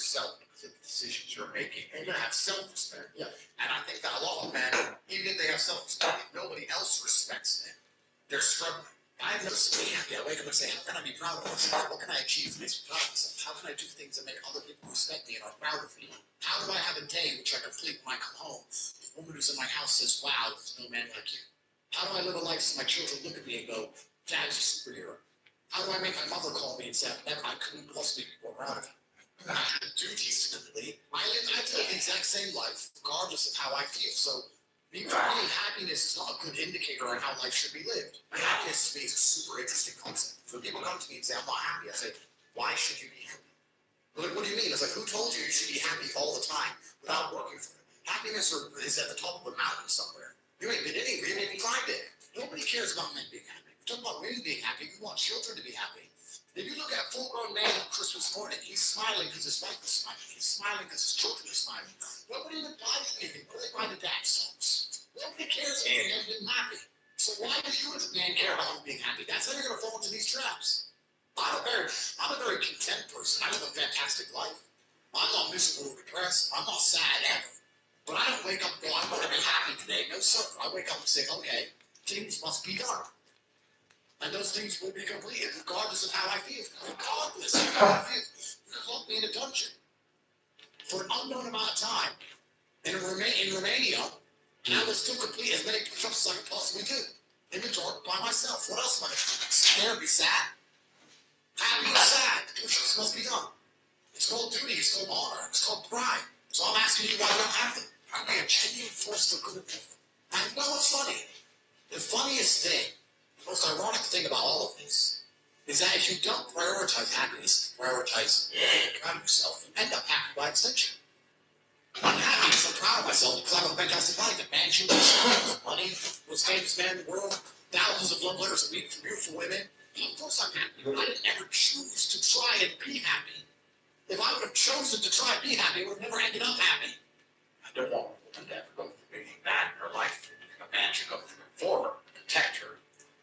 yourself because of the decisions you're making. And you're going to have self-respect. Yeah. And I think that a lot of men, even if they have self-respect, if nobody else respects them, they're struggling. I have no be happy. I wake up and say, how can I be proud of myself? What can I achieve that makes me proud of myself? How can I do things that make other people respect me and are proud of me? How do I have a day which I complete when I come home? The woman who's in my house says, wow, there's no man like you. How do I live a life so my children look at me and go, Dad's a superhero? How do I make my mother call me and say, I couldn't possibly be more proud of you? I have duties to complete. I live the exact same life, regardless of how I feel. So, for me, happiness is not a good indicator on how life should be lived. Happiness to me is a super interesting concept. When people come to me and say, I'm not happy, I say, why should you be happy? What do you mean? It's like, who told you you should be happy all the time without working for it? Happiness is at the top of a mountain somewhere. You ain't been anywhere, you ain't even climbed it. Nobody cares about men being happy. We're talking about women being happy. We want children to be happy. If you look at a full-grown man on Christmas morning, he's smiling because his wife is smiling. He's smiling because his children are smiling. Nobody even buys anything. What do they buy the dad songs? Nobody cares if they've been happy. So why do you as a man care about being happy? That's how you're going to fall into these traps. I'm a very content person. I live a fantastic life. I'm not miserable or depressed. I'm not sad ever. But I don't wake up and go, I'm going to be happy today. No, sir. I wake up and say, okay, things must be done. And those things will be completed, regardless of how I feel. Regardless of how I feel. You can lock me in a dungeon for an unknown amount of time in Romania, and I will still complete as many push-ups as I can possibly do. In the dark by myself. What else am I going to do? Scared, be sad? Happy or sad? The push-ups must be done. It's called duty, it's called honor, it's called pride. So I'm asking you why you don't have them. I'd be a genuine force for good people. And you know what's funny? The funniest thing, the most ironic thing about all of this, is that if you don't prioritize happiness, prioritize proud of yourself, you end up happy by extension. I'm happy because I'm proud of myself because I have a fantastic life. A mansion, money, most famous man in the world, thousands of love letters a week from beautiful women. Of course I'm happy. I didn't ever choose to try and be happy. If I would have chosen to try and be happy, I would have never ended up happy. I don't want a woman to ever go through anything bad in her life. A man should go through it for her, protect her.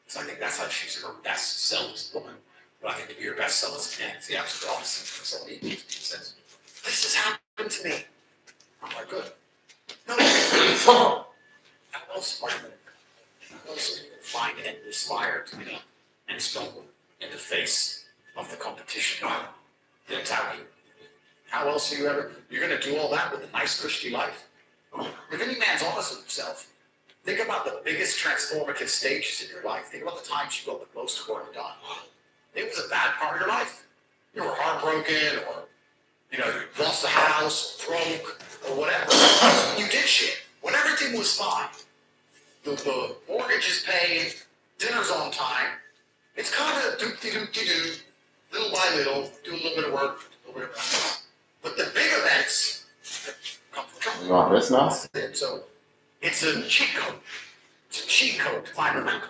So I think that's how she's her best self as a woman. But I think to be your best self as a man is the absolute opposite. So he says, this has happened to me. I'm like, good. No, how else are you going to find and inspire to get up and struggle in the face of the competition? Didn't tell you. How else are you ever? You're going to do all that with a nice, cushy life? If any man's honest with himself, think about the biggest transformative stages in your life. Think about the times you got the most work done. It was a bad part of your life. You were heartbroken, or you lost the house, broke, or whatever. You did shit. When everything was fine, the mortgage is paid, dinner's on time. It's kind of doop-de-doop-de-doo, little by little, do a little bit of work, a little bit of work. But the big events come from trouble. No, that's not. So it's a cheat code. It's a cheat code to find a number.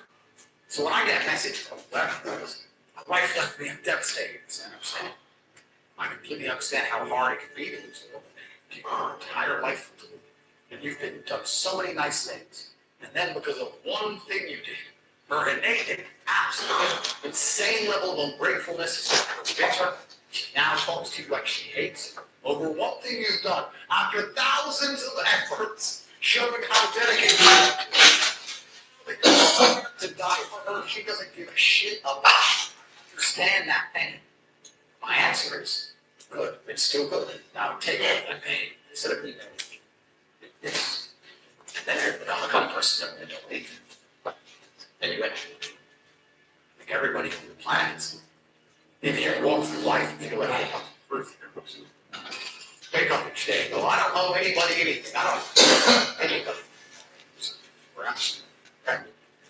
So when I get a message from my wife left me, I'm devastated. I completely understand how hard it can be to lose a woman. Keep your entire life, and you've done so many nice things, and then because of one thing you did, her innate, absolute, insane level of ungratefulness is bitter. She now talks to you like she hates you over one thing you've done after thousands of efforts showing how dedicated you are to die for her. She doesn't give a shit about you. Understand that pain. My answer is good. It's still good. Now take all that pain instead of leaving it. And then you're the kind of person that don't leave. Anyway, I think everybody can do plans. If you walk through life and feel like I'm proof you're supposed to wake up each day and go, I don't owe anybody anything. I don't owe anybody. Perhaps you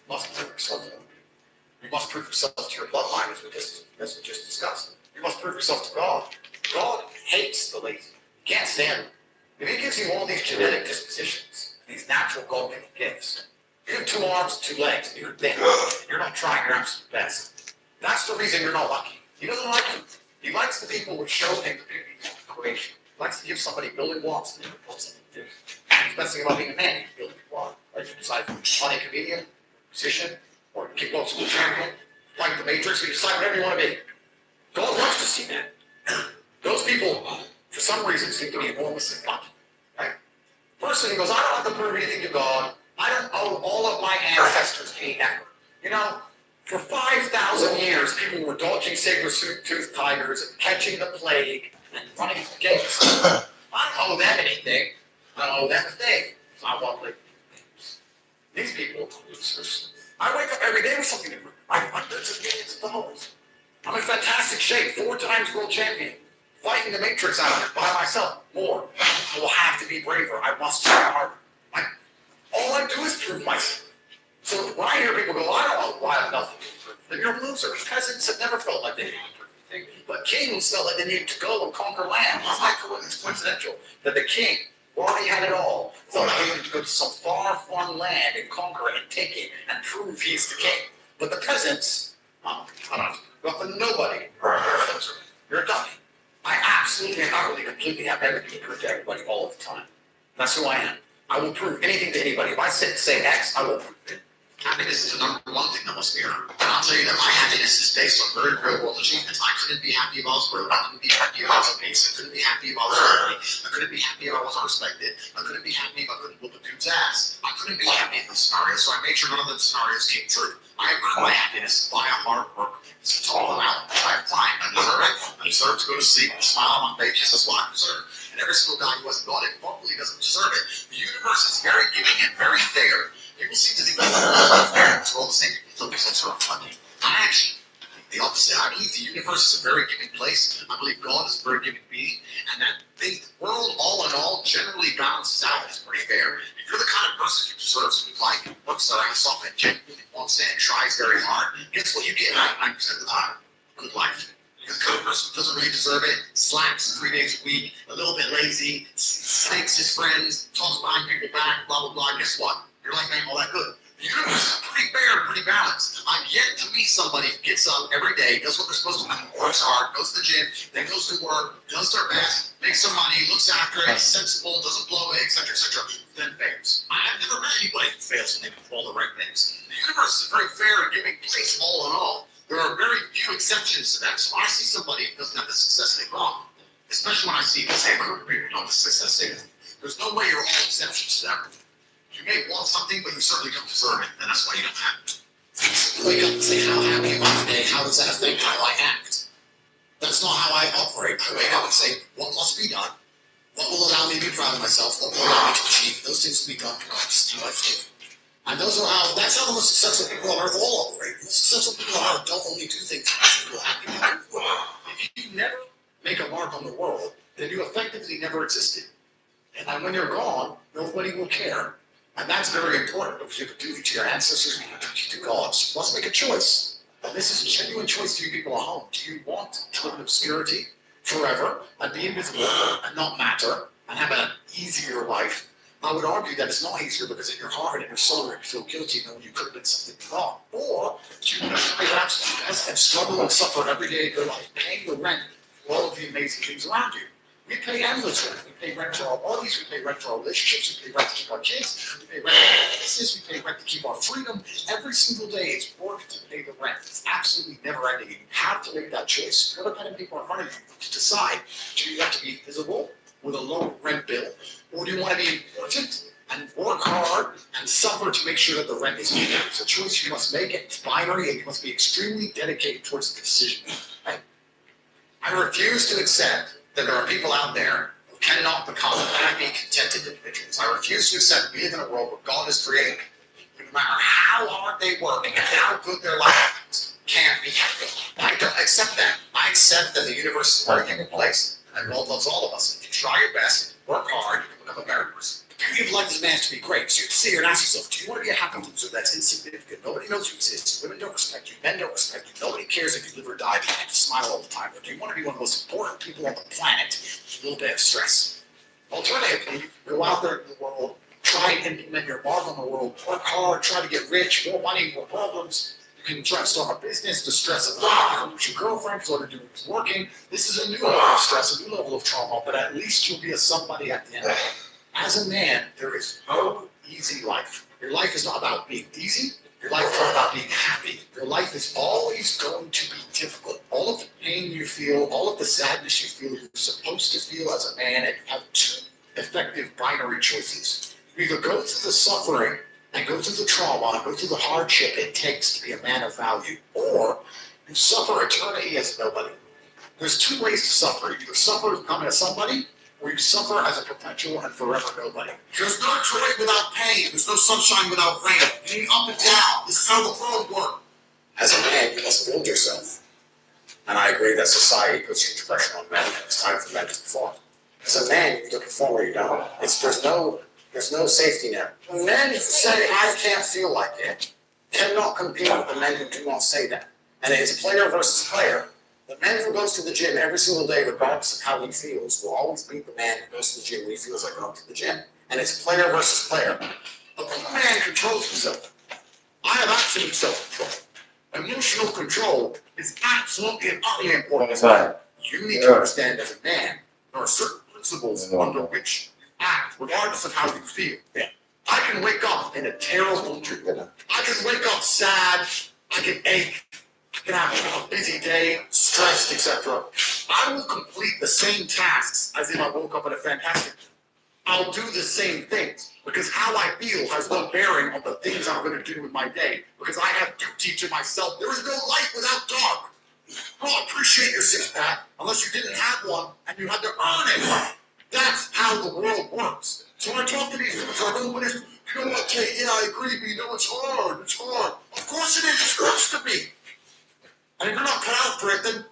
must prove yourself. You must prove yourself to your bloodline, as we just discussed. You must prove yourself to God. God hates the lazy. He can't stand them. If he gives you all these genetic dispositions, these natural God-given gifts, you have 2 arms, 2 legs, and you're thin, you're not trying your absolute best. That's the reason you're not lucky. He doesn't like you. He likes the people who show him the beauty of creation. He likes to give somebody building blocks and never put something to do. The best thing about being a man, you can build a block. Like you decide to be a funny comedian, musician, or kickboxing champion, like the Matrix, you decide whatever you want to be. God loves to see that. Those people, for some reason seem to be enormously lucky, right? Person who goes, I don't have to prove anything to God. I don't owe all of my ancestors any effort. You know, for 5,000 years, people were dodging saber-toothed tigers and catching the plague and running from gangsters. I don't owe them anything. I don't owe them a thing. I want like these people. I wake up every day with something to prove. I have hundreds of millions of dollars. I'm in fantastic shape, 4 times world champion. Fighting the Matrix out of it by myself. More. I will have to be braver. I must try harder. All I do is prove myself. So when I hear people go, I don't know why I'm nothing, then you're a loser. Peasants have never felt like they needed to prove anything, but kings felt like they needed to go and conquer land. It's coincidental that the king, who already had it all, felt like he needed to go to some far-flung land and conquer it and take it and prove he's the king. But the peasants, nobody. You're a dummy. I absolutely and utterly, completely have everything to prove to everybody all of the time. That's who I am. I will prove anything to anybody. If I say X, I will prove it. Happiness is the number one thing that must be earned. And I'll tell you that my happiness is based on very real world achievements. I couldn't be happy if I was broke. I couldn't be happy if I was obese. I couldn't be happy if I was ugly. I couldn't be happy if I wasn't respected. I couldn't be happy if I couldn't whoop a dude's ass. I couldn't be happy in those scenarios, so I made sure none of those scenarios came true. I earned my happiness via hard work. It's all about. I have time. I deserve it. I deserve to go to sleep and smile on my face. That's what I deserve. And every single guy who hasn't got it probably doesn't deserve it. The universe is very giving and very fair. People seem to think that it's all the same. People think it's sort of funny. Actually, the opposite. I believe the universe is a very giving place. I believe God is a very giving being, and that the world, all in all, generally balances out. It's pretty fair. If you're the kind of person who deserves good life, works their ass off and genuinely wants it and tries very hard, guess what you get 99% of the time? Good life. The kind of person who doesn't really deserve it, slacks 3 days a week, a little bit lazy, snakes his friends, talks behind people's back, blah, blah, blah. Guess what? Your life ain't all that good. The universe is pretty fair, pretty balanced. I'm yet to meet somebody who gets up every day, does what they're supposed to do, works hard, goes to the gym, then goes to work, does their best, makes some money, looks after it, sensible, doesn't blow it, etc., then fails. I've never met anybody who fails when they do all the right things. The universe is a very fair and giving place all in all. There are very few exceptions to that. So I see somebody who doesn't have the success they want, especially when I see the same group of people who don't have the success they want. There's no way you're all exceptions to that. You may want something, but you certainly don't deserve it, and that's why you don't have it. Wake up and say, how happy am I today? How does that affect how I act? That's not how I operate. I wake up and say, what must be done? What will allow me to be proud of myself? What will allow me to achieve? Those things will be done because how I feel. And that's how the most successful people on earth all operate. The most successful people on earth don't only do things to make people happy. If you never make a mark on the world, then you effectively never existed. And then when you're gone, nobody will care. And that's very important because you have a duty to your ancestors and you have a duty to God. So let's make a choice. And this is a genuine choice to you people at home. Do you want to live in obscurity forever and be invisible and not matter and have an easier life? I would argue that it's not easier because in your heart and your soul you feel guilty knowing you could have been something wrong. Or do you want to try your absolute best and struggle and suffer every day of your life, paying the rent for all of the amazing things around you? We pay endless rent. We pay rent for our bodies. We pay rent for our relationships. We pay rent to keep our kids. We pay rent for our business. We pay rent to keep our freedom. Every single day it's work to pay the rent. It's absolutely never ending. You have to make that choice. What kind of people in front of you to decide? Do you want to be visible with a low rent bill? Or do you want to be important and work hard and suffer to make sure that the rent is paid? It's a choice you must make. It's binary and you must be extremely dedicated towards the decision. I refuse to accept that there are people out there who cannot become happy, contented individuals. I refuse to accept we live in a world where God is creating. No matter how hard they work and how good their life is, can't be happy. I don't accept that. I accept that the universe is a very given place, and God loves all of us. If you try your best, work hard, you can become a better person. The beauty of life is managed to be great. So you sit here and ask yourself, do you want to be a happy loser that's insignificant? Nobody knows you exist. Women don't respect you. Men don't respect you. Nobody cares if you live or die. You have to smile all the time. Or do you want to be one of the most important people on the planet with a little bit of stress? Alternatively, you can go out there in the world, try and implement your mark on the world, work hard, try to get rich, more money, more problems. You can try to start a business, the stress of life, you can lose your girlfriend, so what to do is working. This is a new level of stress, a new level of trauma, but at least you'll be a somebody at the end of it. As a man, there is no easy life. Your life is not about being easy. Your life is not about being happy. Your life is always going to be difficult. All of the pain you feel, all of the sadness you feel, you're supposed to feel. feel as a man, and you have two effective binary choices. You either go through the suffering and go through the trauma and go through the hardship it takes to be a man of value, or you suffer eternity as nobody. There's two ways to suffer. You either suffer becoming a somebody, or you suffer as a perpetual and forever nobody. There's no joy without pain. There's no sunshine without rain. You need up and down. This is how the world works. As a man, you must build yourself. And I agree that society puts huge pressure on men, and it's time for men to perform. As a man, you either perform or you don't. There's no safety net. Men who say, I can't feel like it, cannot compete with the men who do not say that. And it is player versus player. The man who goes to the gym every single day, regardless of how he feels, will always beat the man who goes to the gym when he feels like going to the gym. And it's player versus player. A good man controls himself. I have absolute self-control. Emotional control is absolutely and utterly important. That's right. You need to understand as a man, there are certain principles under which you act, regardless of how you feel. Yeah. I can wake up in a terrible mood. I can wake up sad. I can ache. I can have a busy day, stressed, etc. I will complete the same tasks as if I woke up in a fantastic mood. I'll do the same things because how I feel has no bearing on the things I'm going to do in my day because I have duty to myself. There is no light without dark. Oh, appreciate your six-pack unless you didn't have one and you had to earn it. That's how the world works. So I talk to these people, so I go, what is, you know what, Kate, yeah, I agree, but you know, it's hard. Of course it is, it hurts to me. And if you're not cut out for it, then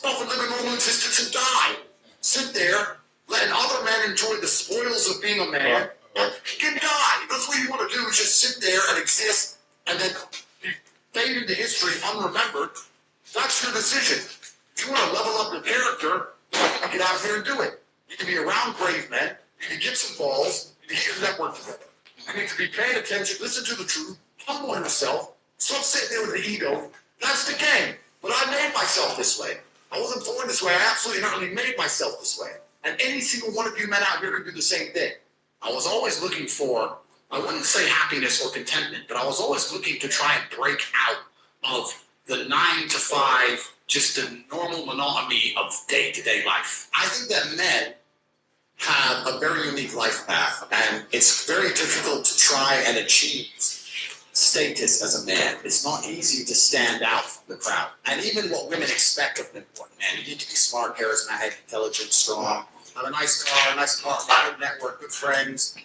often live a normal existence and die. Sit there, letting other men enjoy the spoils of being a man, and you can die. That's what you want to do, is just sit there and exist, and then be fade into history unremembered. That's your decision. If you want to level up your character, you get out here and do it. You can be around brave men, you can get some balls, you can get your network together. You need to be paying attention, listen to the truth, humble yourself, stop sitting there with the ego. That's the game. But I made myself this way. I wasn't born this way. I absolutely not only made myself this way. And any single one of you men out here can do the same thing. I was always looking for, I wouldn't say happiness or contentment, but I was always looking to try and break out of the 9 to 5, just the normal monotony of day-to-day life. I think that men have a very unique life path, and it's very difficult to try and achieve status as a man. It's not easy to stand out from the crowd. And even what women expect of an important man, you need to be smart, charismatic, intelligent, strong, have a nice car, a nice apartment, good network, good friends,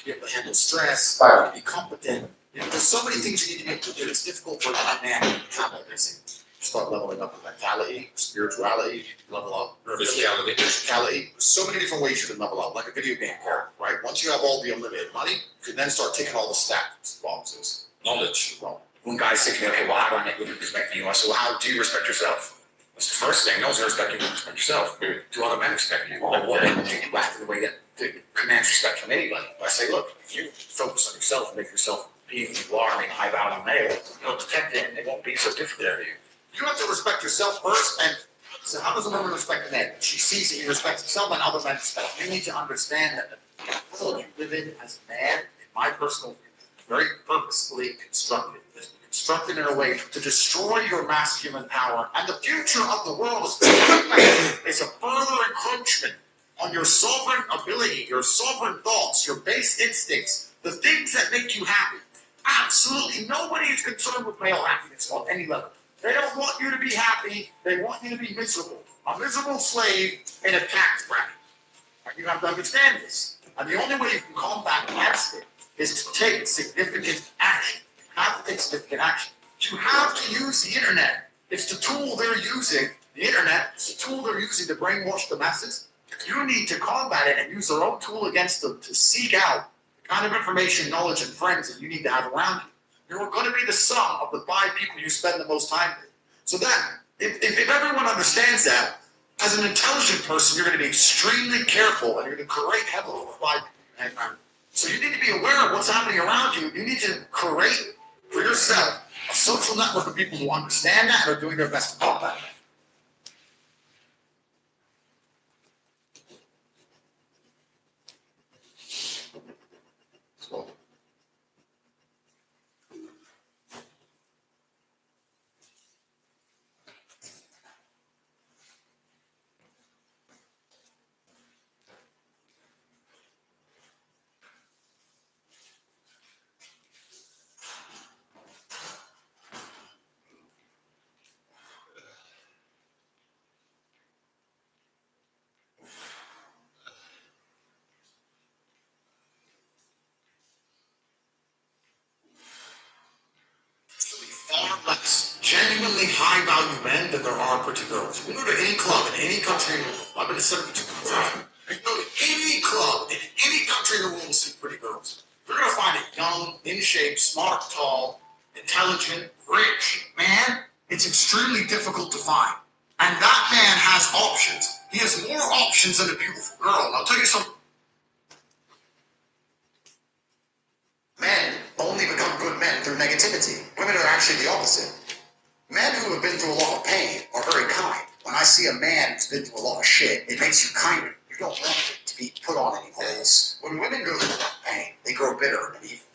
be able to handle stress, be competent. You know, there's so many things you need to be able to do. It's difficult for a man to have everything. Start leveling up with mentality, spirituality, level up physicality. There's so many different ways you can level up, like a video game character, right? Once you have all the unlimited money, you can then start taking all the stats boxes. Knowledge. Well, when guys say to me, okay, well, how do I make women respect you? I say, well, how do you respect yourself? That's the first thing. No one's respecting you, respect yourself. Do other men respect you? Like, what do you act in the way that commands respect from anybody? I say, look, if you focus on yourself and make yourself being who you are, being a high value male, you'll detect it and it won't be so difficult to you. You have to respect yourself first, and so how does a woman respect a man? She sees that you respect yourself and other men respect you. You need to understand that the world you live in as a man, in my personal view, is very purposefully constructed. It's constructed in a way to destroy your masculine power, and the future of the world is a further encroachment on your sovereign ability, your sovereign thoughts, your base instincts, the things that make you happy. Absolutely nobody is concerned with male happiness on any level. They don't want you to be happy. They want you to be miserable. A miserable slave in a tax bracket. And you have to understand this. And the only way you can combat against it is to take significant action. You have to take significant action. You have to use the internet. It's the tool they're using. The internet is the tool they're using to brainwash the masses. You need to combat it and use their own tool against them to seek out the kind of information, knowledge, and friends that you need to have around you. You're going to be the sum of the 5 people you spend the most time with. So that, if everyone understands that, as an intelligent person, you're going to be extremely careful and you're going to create heavily with 5 people you hang around. So you need to be aware of what's happening around you. You need to create for yourself a social network of people who understand that and are doing their best to combat that. definitely high-value men than there are pretty girls. You can go to any club in any country in the world. I've been to 72 countries. You can go to any club in any country in the world and see pretty girls. You're going to find a young, in shape, smart, tall, intelligent, rich man. It's extremely difficult to find. And that man has options. He has more options than a beautiful girl. And I'll tell you something. Men only become good men through negativity. Women are actually the opposite. Men who have been through a lot of pain are very kind. When I see a man who's been through a lot of shit, it makes you kinder. You don't want it to be put on any holes. When women go through a lot of pain, they grow bitter and evil.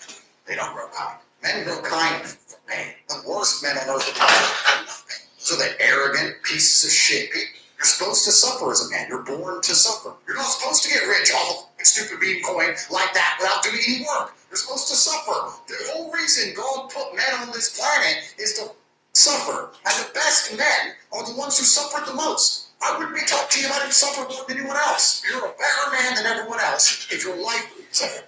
They don't grow kind. Men grow kind from pain. The worst men on earth are kind of pain. So they're arrogant pieces of shit people. You're supposed to suffer as a man. You're born to suffer. You're not supposed to get rich off of stupid bean coin like that without doing any work. You're supposed to suffer. The whole reason God put men on this planet is to suffer. And the best men are the ones who suffered the most. I wouldn't be talking to you about it suffer more than anyone else. You're a better man than everyone else if your life was a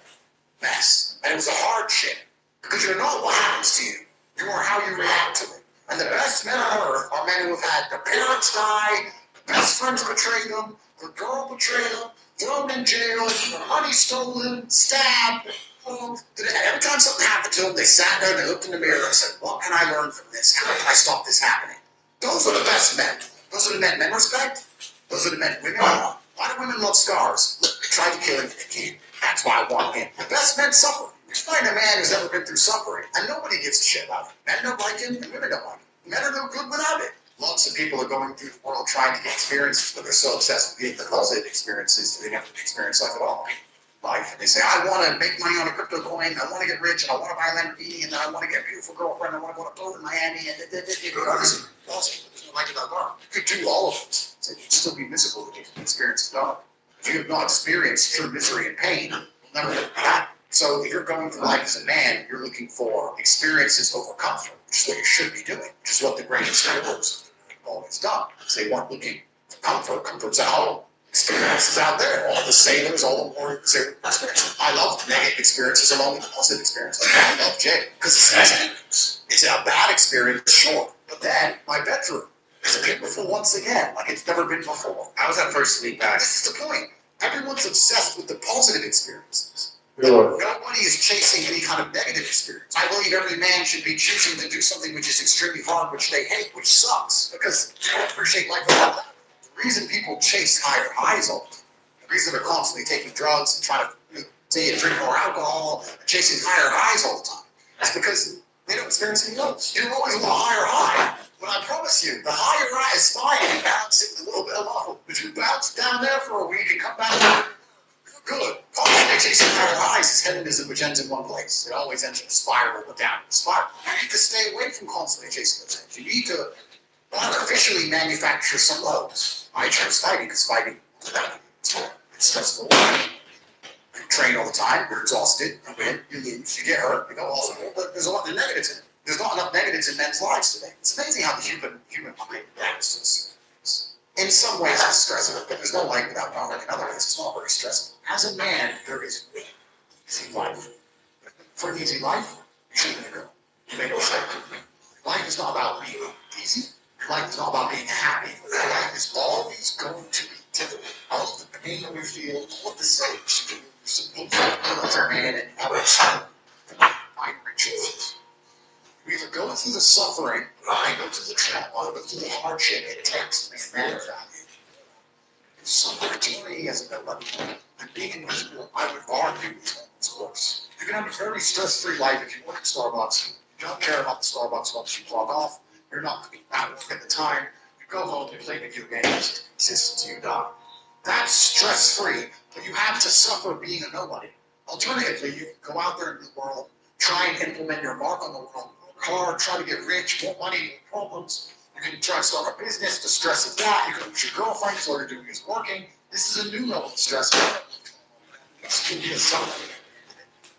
mess. And it was a hardship. Because you're not what happens to you. You are how you react to it. And the best men on earth are men who have had their parents die, their best friends betray them, their girl betrayed them, thrown in jail, their money stolen, stabbed. Every time something happened to them, they sat there, they looked in the mirror and said, what can I learn from this? How can I stop this happening? Those are the best men. Those are the men respect. Those are the men women want. Why do women love scars? Look, they try to kill him if they can. That's why I want him. The best men suffer. You find a man who's ever been through suffering, and nobody gives a shit about it. Men don't like him, and women don't like him. Men are no good without it. Lots of people are going through the world trying to get experiences, but they're so obsessed with getting the positive experiences that they never experience life at all. Life. And they say, I want to make money on a crypto coin, I want to get rich, and I want to buy a Lamborghini, and then I want to get a beautiful girlfriend, I want to go on a boat in Miami, and there's no like it about you could do all of it. So you'd still be miserable if you didn't experience God. If you have not experienced true misery and pain, you'll never get that. So if you're going through life as a man, you're looking for experiences over comfort, which is what you should be doing, which is what the greatest heroes have always done. Because they weren't looking for comfort. Comfort's at home. Experiences out there. All the sailors, all the warriors, experiences. I love the negative experiences along with the positive experiences. I love jail because it's a bad experience, sure. But then my bedroom is beautiful once again, like it's never been before. How was that first sleep back? This is the point. Everyone's obsessed with the positive experiences. Nobody is chasing any kind of negative experience. I believe every man should be choosing to do something which is extremely hard, which they hate, which sucks, because they don't appreciate life without that. The reason people chase higher highs all the time, the reason they're constantly taking drugs and trying to drink more alcohol and chasing higher highs all the time, is because they don't experience any lows. You always want a higher high. But I promise you, the higher high is fine and balancing a little bit of low. If you bounce down there for a week and come back up, good. Constantly chasing higher highs is hedonism which ends in one place. It always ends in a spiral, but down a spiral. You need to stay away from constantly chasing those things. You need to artificially manufacture some lows. I chose fighting because fighting it's stressful. You train all the time, you're exhausted, you win, you lose, you get hurt, you go awful. But there's a lot of negatives in it. There's not enough negatives in men's lives today. It's amazing how the human mind adapts to this. In some ways it's stressful, but there's no life without dark. In other ways it's not very stressful. As a man, there is no easy life. For an easy life, you shouldn't be a girl. You make a mistake. Life is not about being easy. Life is not about being happy. Life is always going to be difficult. All of the pain we feel, all of the stage, you're supposed to feel as a man and have a child to find riches. We either go through the suffering, I go through the trauma, go through the hardship it takes to be a man of value. Suffering to me as a nobody, and being invisible, I would argue is worse. You can have a very stress-free life if you work at Starbucks. You don't care about the Starbucks once you log off. You're not at work at the time. You go home, you play video games, existence you die. That's stress-free, but you have to suffer being a nobody. Alternatively, you can go out there in the world, try and implement your mark on the world, work hard, try to get rich, more money, more problems. You can try to start a business, the stress of that. You can lose your girlfriend, so all you're doing is working. This is a new level of stress. This can be a suffering.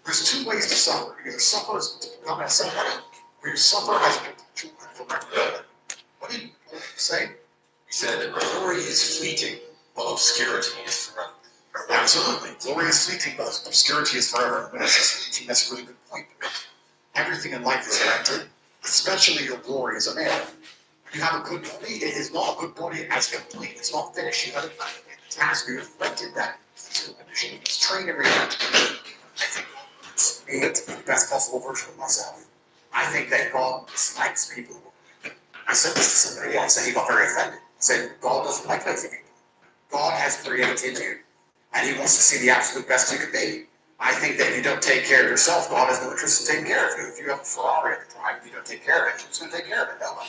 There's two ways to suffer. You either suffer as to become a somebody, or you suffer as to what did Paul say? He said that glory is fleeting, while obscurity is forever. Absolutely. Glory is fleeting, but obscurity is forever. That's a really good point. Everything in life is rented, especially your glory as a man. You have a good body. It is not a good body as complete. It's not finished. You have a task. You reflected that. It's trained every day. I think being the best possible version of myself. I think that God dislikes people. I said this to somebody once and he got very offended. He said, God doesn't like lazy people. God has created you and he wants to see the absolute best you can be. I think that if you don't take care of yourself, God has no interest in taking care of you. If you have a Ferrari at the drive and you don't take care of it, who's going to take care of it? Nobody.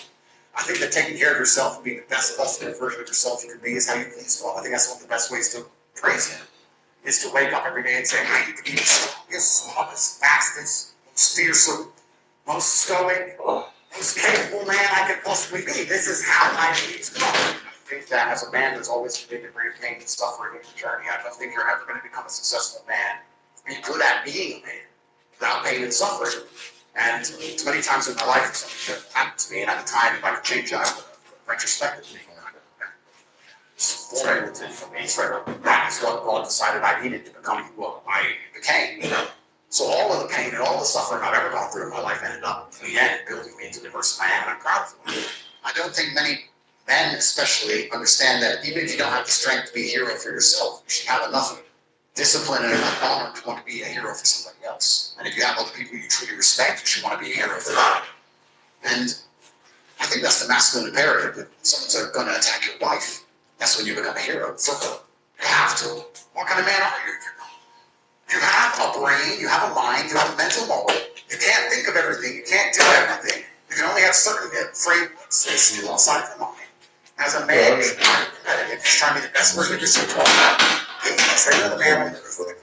I think that taking care of yourself and being the best possible version of yourself you can be is how you please God. I think that's one of the best ways to praise him, is to wake up every day and say, I need to be the strongest, smartest, fastest, most fearsome, most stoic, most capable man I could possibly be. This is how I need to go. I think that as a man there's always a big degree of pain and suffering in the journey. I don't think you're ever going to become a successful man, be good at being a man, without pain and suffering. And too many times in my life, something happened to me, and at the time, if I could change it, I would retrospectively. That is what God decided I needed to become what I became. So all of the pain and all the suffering I've ever gone through in my life ended up, in the end, building me into the person I am, and I'm proud of it. I don't think many men, especially, understand that even if you don't have the strength to be a hero for yourself, you should have enough discipline and enough honor to want to be a hero for somebody else. And if you have other people you truly respect, you should want to be a hero for them. And I think that's the masculine imperative. If someone's going to attack your wife, that's when you become a hero for her. You have to. What kind of man are you? You have a brain, you have a mind, you have a mental model. You can't think of everything, you can't do everything. You can only have certain frameworks that still outside of your mind. As a man, you're competitive. You're trying to be the best version of yourself. Say another man before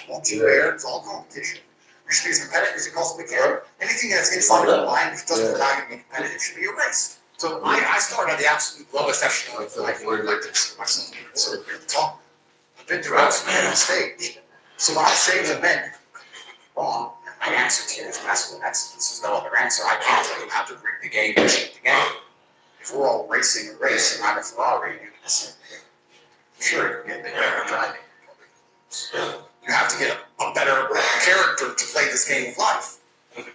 once you wear, it's all competition. You should be as competitive as you possibly can. Anything that's inside your mind that doesn't allow you to be competitive should be erased. So I started at the absolute lowest echelon of life where I like to consider myself sort of at the top. I've been through absolute on stage. So when I say to men, wrong, my answer to you is masculine excellence. There's no other answer. I can't tell you how to rig the game or shape the game. If we're all racing a race and I'm a Ferrari, sure, you can get better driving. You have to get a better character to play this game of life.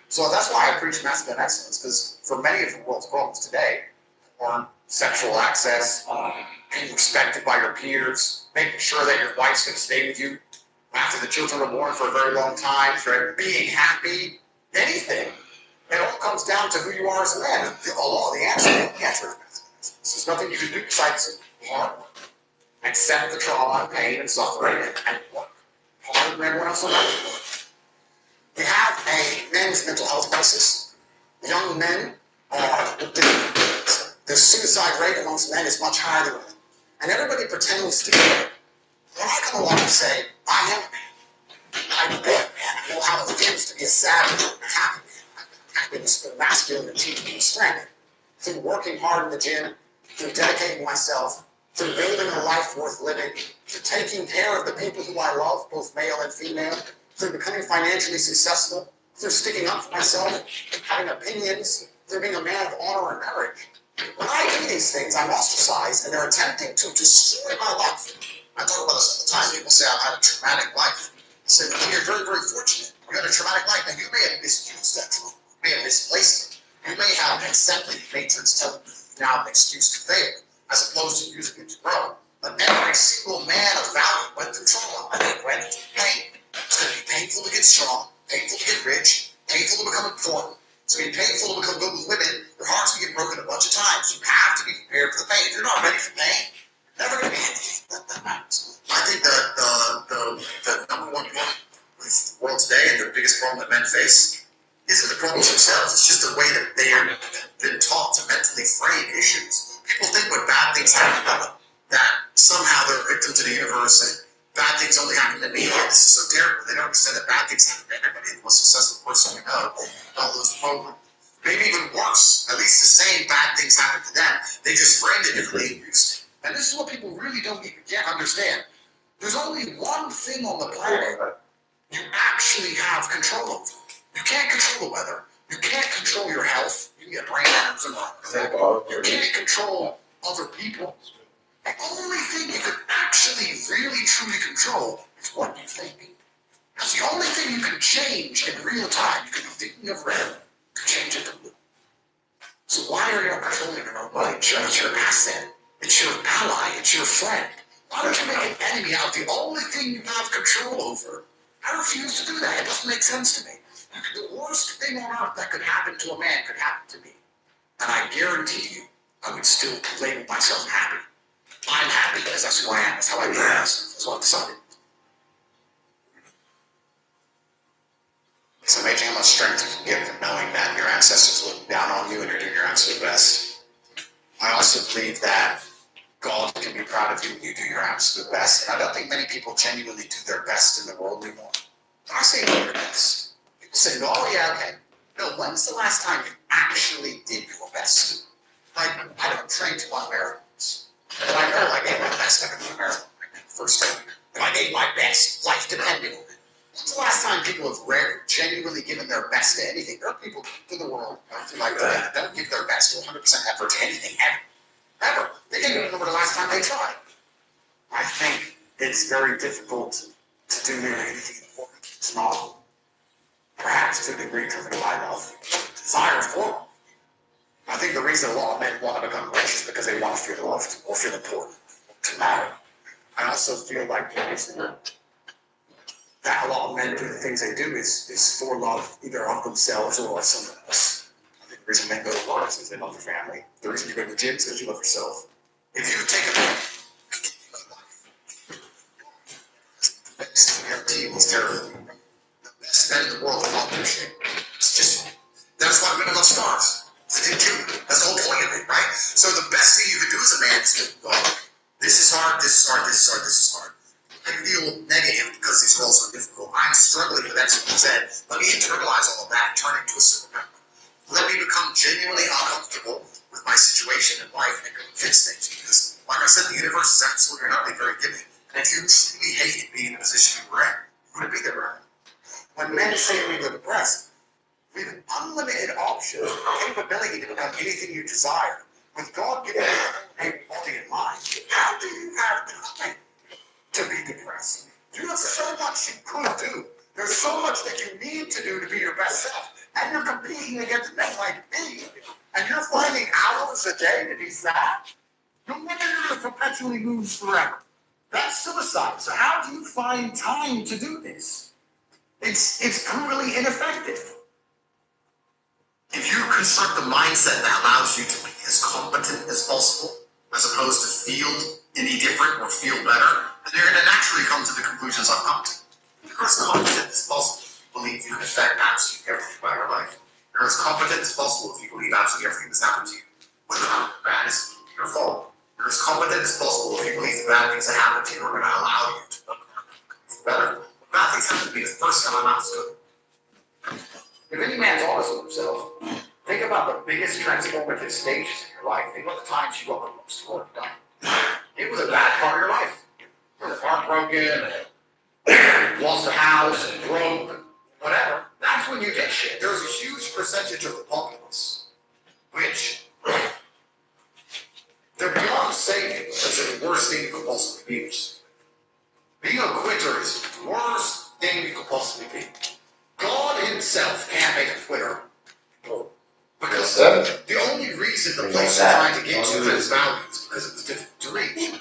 So that's why I preach masculine excellence, because for many of the world's problems today, or sexual access, being respected by your peers, making sure that your wife's going to stay with you after the children are born for a very long time, being happy, anything. It all comes down to who you are as a man. The answer is masculine. There's nothing you can do besides hard work. Accept the trauma and pain and suffering and work harder than everyone else around you. We have a men's mental health crisis. Young men are, the suicide rate amongst men is much higher than women. And everybody pretends to be it. When I come along and say, I am a man, I'm a bad man, I know how it feels to be a savage, happy man. I've been masculine and teaching me strength. Through working hard in the gym, through dedicating myself, through building a life worth living, through taking care of the people who I love, both male and female, through becoming financially successful, through sticking up for myself, having opinions, through being a man of honor and courage. When I do these things, I'm ostracized, and they're attempting to destroy my life. I talk about this all the time. People say I've had a traumatic life. I say, well, you're very, very fortunate. You had a traumatic life, and you may have misused that trauma. You may have misplaced it. You may have accepted Matrix telling you now an excuse to fail, as opposed to using it to grow. But every single man of value went through trauma, and they went through pain. It's going to be painful to get strong, painful to get rich, painful to become important. It's going to be painful to become good with women. Your heart's going to get broken a bunch of times. You have to be prepared for the pain. If you're not ready for pain, you're never going to be anything that matters. I think that the number one problem with the world today and the biggest problem that men face isn't the problems themselves. It's just the way that they have been taught to mentally frame issues. People think when bad things happen to them, that somehow they're a victim to the universe and bad things only happen to me. This is so terrible. They don't understand that bad things happen to everybody. The most successful person we know, all those programs. Maybe even worse. At least the same bad things happen to them. They just framed it differently and used it. And this is what people really don't even yet understand. There's only one thing on the planet you actually have control over. You can't control the weather. You can't control your health. You can get brain aneurysm. You can't control other people. The only thing you can actually really truly control is what you think. That's the only thing you can change in real time. You can be thinking of red, you can change it to blue. So why are you not controlling your own money? It's your asset. It's your ally. It's your friend. Why don't you make an enemy out of the only thing you have control over? I refuse to do that. It doesn't make sense to me. The worst thing on earth that could happen to a man could happen to me. And I guarantee you, I would still label myself happy. I'm happy because that's who I am. That's how I live. That's what I've decided. It's amazing how much strength you can get from knowing that your ancestors look down on you and you're doing your absolute best. I also believe that God can be proud of you when you do your absolute best. And I don't think many people genuinely do their best in the world anymore. When I say do your best, people say, oh yeah, okay. No, when's the last time you actually did your best? Like, I don't train to run marathons. But I know I gave my best every marathon. First time. And I gave my best, life depended on it. When's the last time people have genuinely given their best to anything? There are people in the world that don't give their best to 100% effort to anything ever. Ever. They can't even remember the last time they tried. I think it's very difficult to do anything important. It's not, perhaps to a degree, driven by love, desire for love. I think the reason a lot of men want to become rich is because they want to feel loved or feel important, to matter. I also feel like the reason that a lot of men do the things they do is for love, either of themselves or of someone else. I think the reason men go to work is because they love their family. The reason you go to the gym is because you love yourself. If you take a look, your team is terrible. The best men in the world are not their shape. It's just, that's why women love stars. That's the whole point of it, right? So the best thing you can do as a man is to, this is hard, this is hard, this is hard, this is hard. I feel negative because these roles are difficult. I'm struggling with that. Someone said, let me internalize all of that and turn it into a superpower. Let me become genuinely uncomfortable with my situation in life and fix things. Because, like I said, the universe is absolutely not very giving. And if you truly hated being in the position you were in, you wouldn't be there, right? When men say we were depressed, we have unlimited options, capability to become anything you desire. With God giving you a body and mind, how do you have time to be depressed? You have so much you could do. There's so much that you need to do to be your best self. And you're competing against men like me. And you're finding hours a day to be sad. You're never going to perpetually lose forever. That's suicide. So how do you find time to do this? It's brutally ineffective. If you construct a mindset that allows you to be as competent as possible, as opposed to feel any different or feel better, then you're going to naturally come to the conclusions I've come to. You're as competent as possible if you believe you can affect absolutely everything about your life. You're as competent as possible if you believe absolutely everything that's happened to you, whether bad is your fault. You're as competent as possible if you believe the bad things that happen to you are going to allow you to become better. When bad things happen to me, the first time I'm not good. If any man's honest with himself, think about the biggest transformative stages in your life. Think about the times you got the most work done. It was a bad part of your life. You were heartbroken, lost a house, broke, whatever. That's when you did shit. There's a huge percentage of the populace which they're beyond saving because they're the worst thing you could possibly be. Being a quitter is the worst thing you could possibly be. God himself can't make a quitter. Because the only reason the place you're trying to get to has value is because it's difficult to reach.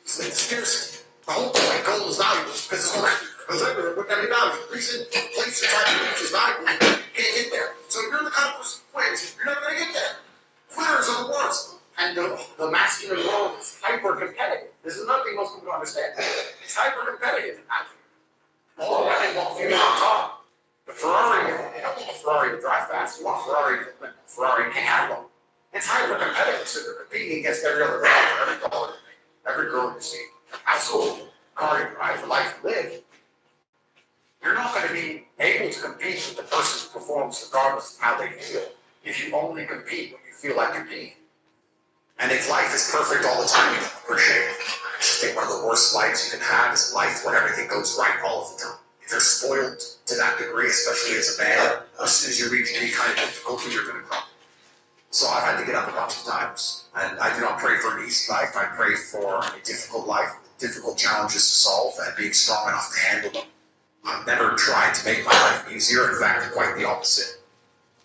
It's scarcity. The whole point, gold is valuable because it's not because everyone wouldn't have any value. The reason the place you're trying to reach is valuable, you can't get there. So if you're the kind of person who quits, you're never going to get there. Quitters are the worst. And the masculine world is hyper-competitive. This is nothing most people understand. It's hyper-competitive. All the women want female on top. The Ferrari, you don't want a Ferrari to drive fast. You want a Ferrari can't have one. It's hyper-competitive, so they're competing against every other girl, every girl you see. Household, car you drive, the life you live. You're not going to be able to compete with the person who performs regardless of how they feel if you only compete when you feel like competing. And if life is perfect all the time, you don't appreciate it. I just think one of the worst lives you can have is a life where everything goes right all of the time. If you're spoiled to that degree, especially as a man, as soon as you reach any kind of difficulty, you're going to crumble. So I've had to get up a bunch of times. And I do not pray for an easy life. I pray for a difficult life, difficult challenges to solve, and being strong enough to handle them. I've never tried to make my life easier. In fact, quite the opposite.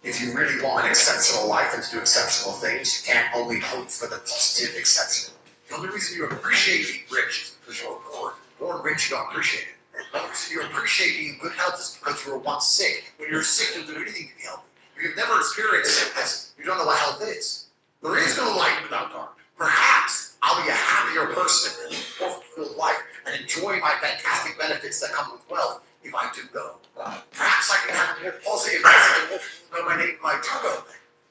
If you really want an exceptional life and to do exceptional things, you can't only hope for the positive exceptional. The only reason you appreciate being rich is because you're poor. Born rich, you don't appreciate it. The only reason you appreciate being in good health is because you were once sick. When you're sick, you'll do anything to be healthy. If you've never experienced sickness, you don't know what health is. There is no light without dark. Perhaps I'll be a happier person and more fulfilled life and enjoy my fantastic benefits that come with wealth if I do go. Perhaps I can have a more positive message when my name might do go.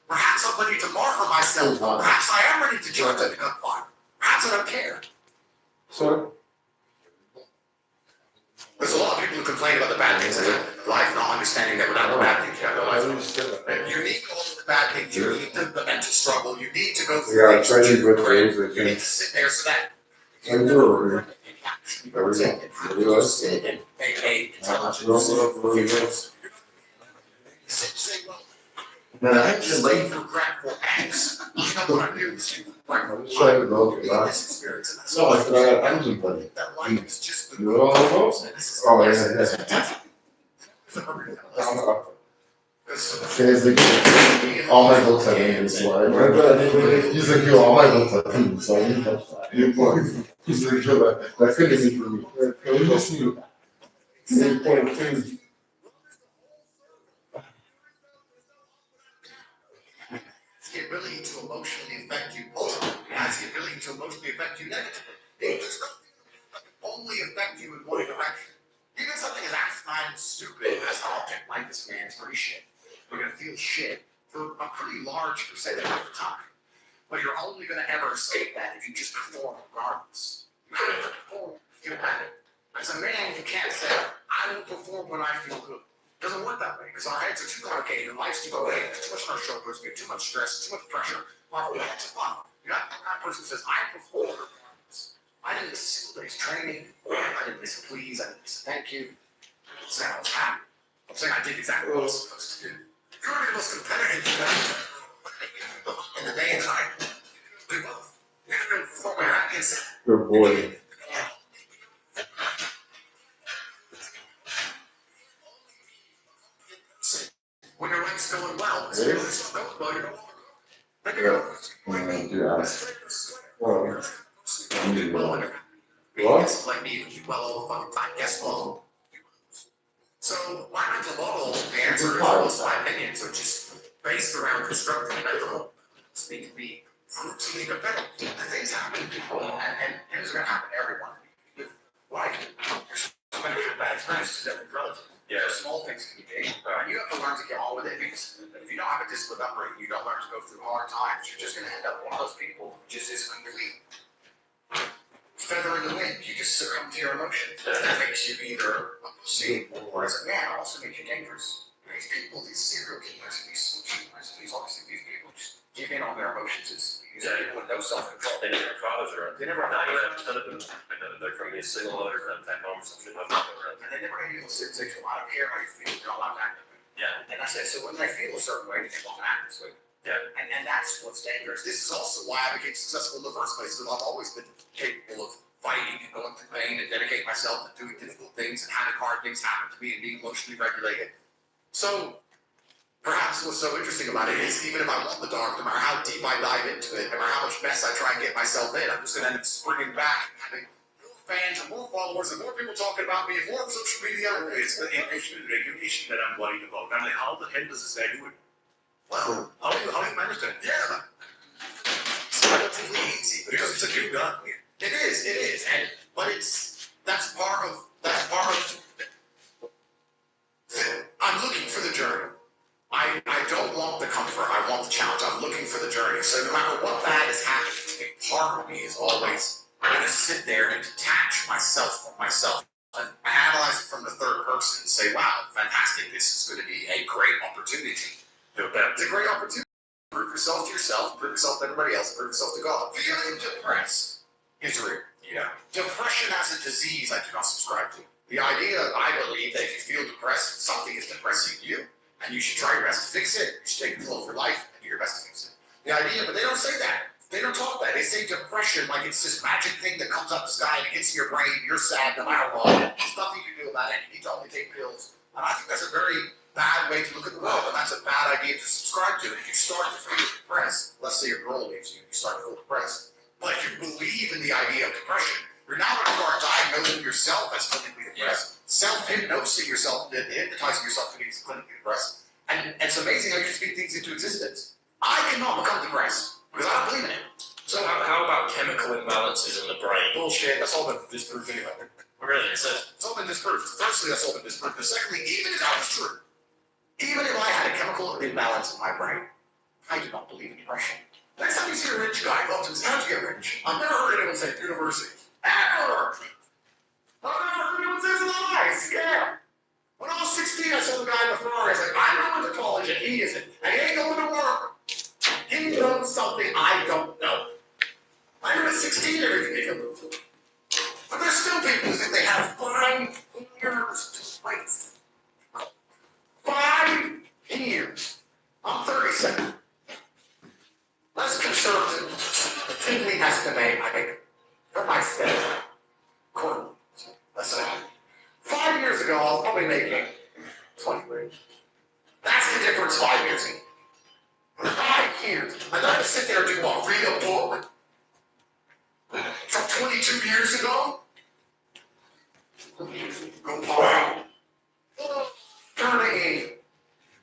Perhaps I'm ready to martyr myself. Perhaps I am ready to join the gunfire. Perhaps I don't care. So there's a lot of people who complain about the bad things in life, not understanding that without the bad things, you have no life. You need all of the bad things. You need the mental struggle. You need to go through things. You need to sit there so that I just lay for regretful acts. You know what I do? This experience, and that's why that life is just the all my books have been this way. He's like, yo, all my books have been this way. He's like, yo, that finished it for me. Can we just see 8.2? The ability to emotionally affect you positively has the ability to emotionally affect you negatively. There's nothing that can only affect you in one direction. Even something as asinine and stupid as object like this man's pretty shit. You're gonna feel shit for a pretty large percentage of the time. But you're only gonna ever escape that if you just perform regardless. You have to perform if you have it. As a man, you can't say, I don't perform when I feel good. It doesn't work that way because our heads are too complicated and life's too away. There's too much on our shoulders, we have too much stress, too much pressure. Our heads are fun. You're not that person who says, I perform regardless. I didn't miss a single day's training. I didn't miss a please. I didn't miss a thank you. I'm saying I was happy. I'm saying I did exactly what I was supposed to do. You're the most competitive in the day and night. We both. You have to perform my happiness. Good boy. When your life's going well, it's going well, you're what? Like me, you well all the fucking time. Guess what? So my mental model, the answer is almost my opinion. So just based around constructing mental, speak to be brutally competitive. And things happen to people, and things are gonna happen to everyone. Like there's so many bad experiences that are relative. Yeah, small things can be big, and you have to learn to get on with it because if you don't have a disciplined upbringing, you don't learn to go through hard times. You're just gonna end up one of those people who just is complete feather in the wind. You just succumb to your emotions. That makes you either a pussy or as a man also makes you dangerous. These people, these serial killers, these shooters, these people just give in on their emotions. These are people with no self-control. They never fathers around. They never have None of them. They're from a single mother from that home or something like that. and they never have to sit and say, I don't care how you feel, you're not allowed to act. Yeah. And I said, so when they feel a certain way, they want to act this way. Yeah. And that's what's dangerous. This is also why I became successful in the first place, because I've always been capable of fighting and going through pain and dedicating myself to doing difficult things and having hard things happen to me and being emotionally regulated. So perhaps what's so interesting about it is even if I want the dark, no matter how deep I dive into it, no matter how much mess I try and get myself in, I'm just going to end up springing back and having more fans and more followers and more people talking about me and more social media. It's the information and recognition that I'm worried about. I mean, how the hell does this guy do it? Well, How do you manage that? yeah, it's relatively easy Because it's a new gun. It is, but that's part of. I'm looking for the journey. I don't want the comfort. I want the challenge. I'm looking for the journey. So no matter what bad is happening, a part of me is always going to sit there and detach myself from myself and analyze it from the third person and say, "Wow, fantastic! This is going to be a great opportunity. It's a great opportunity. Prove yourself to yourself, prove yourself to everybody else, prove yourself to God." Feeling depressed is real. Yeah. Depression as a disease, I do not subscribe to. The idea, I believe, that if you feel depressed, something is depressing you, and you should try your best to fix it. You should take control of your life and do your best to fix it. The idea, but they don't say that. They don't talk that. They say depression like it's this magic thing that comes up the sky and it gets in your brain. You're sad no matter what. There's nothing you can do about it. You need to only take pills. And I think that's a very bad way to look at the world, and that's a bad idea to subscribe to. If you start to feel depressed, let's say your girl leaves you, you start to feel depressed. But if you believe in the idea of depression, you're now going to start diagnosing yourself as clinically depressed, self-hypnosing yourself, hypnotizing yourself to be clinically depressed. And it's amazing how you speak things into existence. I cannot become depressed because I don't believe in it. So how about chemical imbalances in the brain? Bullshit. That's all been disproved anyway. Really? It's all been disproved. Firstly, that's all been disproved. But secondly, even if that was true, even if I had a chemical imbalance in my brain, I do not believe in depression. Next time you see a rich guy, go up to him and say, how'd you get rich? I've never heard anyone say university. Ever! I've never heard anyone say it's lies. Yeah. When I was 16, I saw the guy in the Ferrari. I was like, I'm going to college and he isn't. And he ain't going to work. He knows something I don't know. I knew at 16 everything they could move to. But there's still people who think they have 5 years to wait. 5 years. I'm 37. Less conservative. The kidney estimate, I think, for my state. Cool. Let's say 5 years ago, I was probably making 20 grand. That's the difference 5 years ago. 5 years. I'm not going to sit there and do what? Read a book from 22 years ago? Go party. Turning.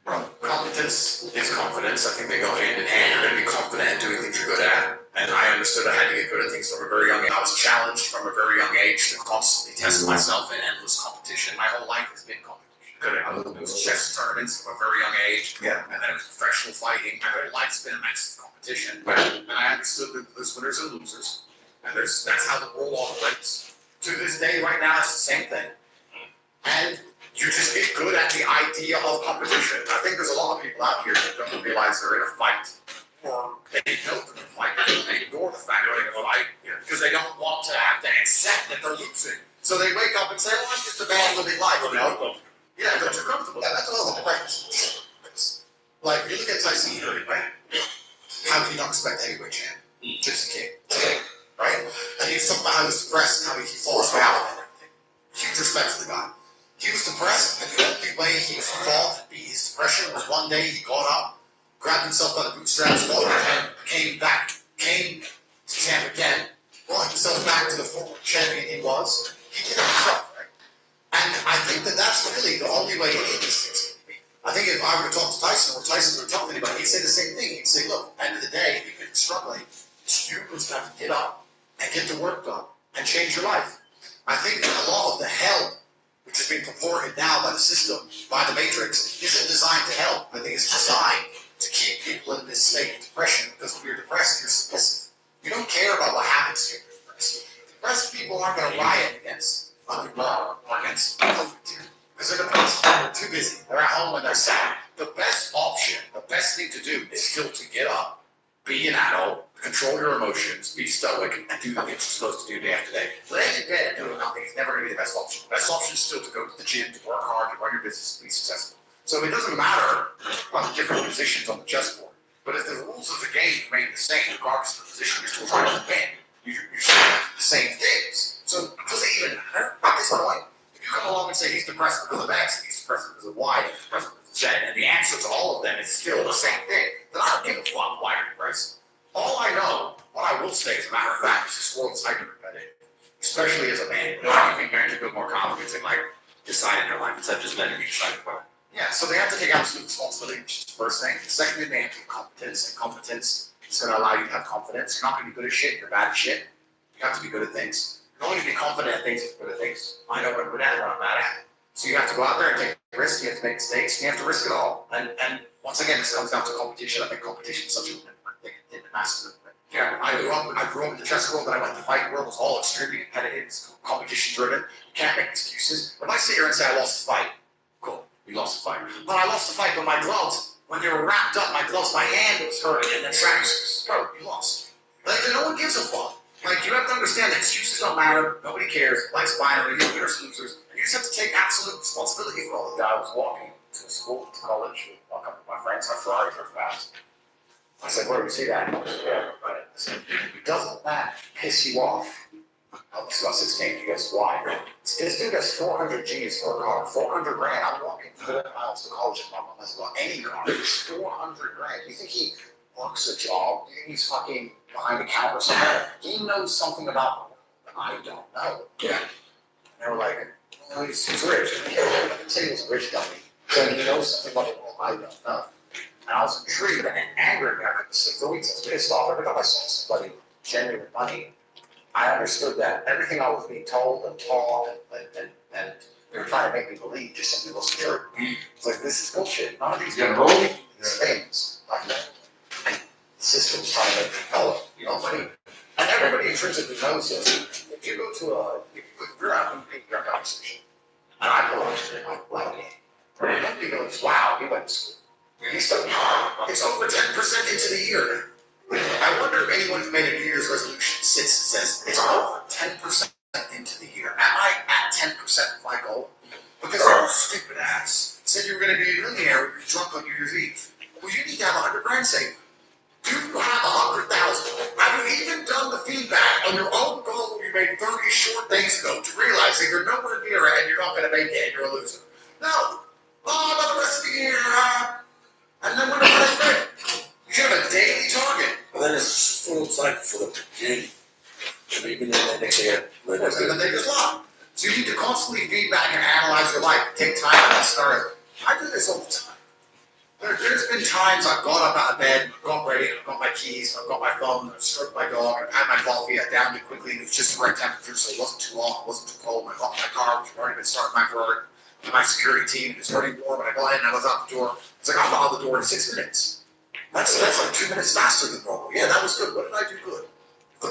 Competence is confidence. I think they go hand in hand. You're going to be confident in doing things you're good at. And I understood I had to get good at things from a very young age. I was challenged from a very young age to constantly test myself in endless competition. My whole life has been competition. It was chess tournaments from a very young age. Yeah. And then it was professional fighting. My whole life's been a massive competition. And I understood that there's winners and losers. And that's how the world operates. To this day, right now, it's the same thing. And you just get good at the idea of competition. I think there's a lot of people out here that don't realize they're in a fight. Or they know they're in a fight. They ignore the fact they're in a fight because they don't want to have to accept that they're losing. So they wake up and say, well, I'm just a man living life, you know? Yeah, they're too comfortable. Yeah, that's all the right. Like, you look at Tyson Fury, right? How can you not respect the heavyweight champ? Just a kid. Right? And he's talking about how he's depressed and how he falls down and everything. Huge respect for the guy. He was depressed, and the only way he thought to beat his depression was one day he got up, grabbed himself by the bootstraps, walked again, came to champ again, brought himself back to the former champion he was. He did it himself, right? And I think that that's really the only way any of these things can be. I think if I were to talk to Tyson, or Tyson were to talk to anybody, he'd say the same thing. He'd say, look, at the end of the day, if you've been struggling, you're going to have to get up and get the work done and change your life. I think that a lot of the help which is being purported now by the system, by the Matrix, isn't designed to help. I think it's designed to keep people in this state of depression, because when you're depressed, you're submissive. You don't care about what happens to you when you're depressed. Depressed people aren't going to riot against law or against COVID, because they're depressed. They're too busy. They're at home and they're sad. The best option, the best thing to do is still to get up, be an adult, control your emotions, be stoic, and do the things you're supposed to do day after day. Laying in bed and doing nothing is never going to be the best option. The best option is still to go to the gym, to work hard, to run your business, to be successful. So it doesn't matter about the different positions on the chessboard. But if the rules of the game remain the same, regardless of the position you're still trying to win, you should have the same things. So does it even matter at this point? If you come along and say he's depressed because of X, he's depressed because of Y, he's depressed because of Z, and the answer to all of them is still the same thing, then I don't give a fuck why you're depressed. All I know, what I will say as a matter of fact, is this world is hyper-competitive. Especially as a man. You know, I think parents have more confidence in, like, deciding their life instead of just letting you decide for it. Yeah, so they have to take absolute responsibility, which is the first thing. The second thing, they have to have competence, and competence is going to allow you to have confidence. You're not going to be good at shit, you're bad at shit. You have to be good at things. You're only going to be confident at things if you're good at things. I know what I'm good at and what I'm bad at. So you have to go out there and take risks, you have to make mistakes, and you have to risk it all. And once again, this comes down to competition. I think competition is such a massive. Yeah, I grew up in the chess world, but I went to the fight world. It was all extremely competitive, it's competition driven. You can't make excuses. If I sit here and say I lost the fight, cool, you lost the fight. But I lost the fight, but my gloves, when they were wrapped up, my hand was hurting, and the tracks hurt, you lost. Like, no one gives a fuck. Like, you have to understand that excuses don't matter, nobody cares, life's binary, you're winners and losers, and you just have to take absolute responsibility for all of that. I was walking to school, to college, with a couple of my friends, our Ferrari drove fast. I said, where do you see that? Yeah, right. I said, doesn't that piss you off I was about 16, you guess why? This dude has 400 G's for a car, 400 grand. I'm walking 4 miles to college and my mom has bought any car. It's 400 grand. You think he works a job? You think he's fucking behind a counter somewhere? He knows something about the world that I don't know. Yeah. And they were like, well, he's rich. I didn't say he was a rich dummy. So he knows something about the world I don't know. And I was intrigued and angry. I couldn't sleep for weeks. I was pissed off. Every time I saw somebody genuine money, I understood that everything I was being told and taught and they were trying to make me believe just simply wasn't true. It's like, this is bullshit. None of these people, these things, like that. The system's trying to make me tell it. You know what I mean? And everybody intrinsically knows this. If you go to if you're out and you're a conversation, and I pull up to it, like, wow, nobody goes, wow, he went to school. He's studying. It's over 10% into the year. I wonder if anyone's made a New Year's resolution since it says it's over 10% into the year. Am I at 10% of my goal? Because your stupid ass said you were going to be a millionaire when you're drunk on New Year's Eve. Well, you need to have 100 grand saved. Do you have 100,000? Have you even done the feedback on your own goal you made 30 short days ago to realize that you're nowhere near it and you're not going to make it and you're a loser? No. Oh, about the rest of the year. And then when it's ready, you should have a daily target. And then it's full cycle for the beginning. And even in the next year. And then they just lie. So you need to constantly feedback and analyze your life. Take time and start. I do this all the time. There's been times I've got up out of bed, I've got ready, I've got my keys, I've got my phone, I've stroked my dog, I've had my coffee, I downed it quickly, and it was just the right temperature, so it wasn't too hot, it wasn't too cold. I got my car, which had already been starting my work, and my security team, it was already warm, and I got in, and I was out the door. It's like, I'm out the door in 6 minutes. That's like 2 minutes faster than normal. Yeah, that was good. What did I do good? The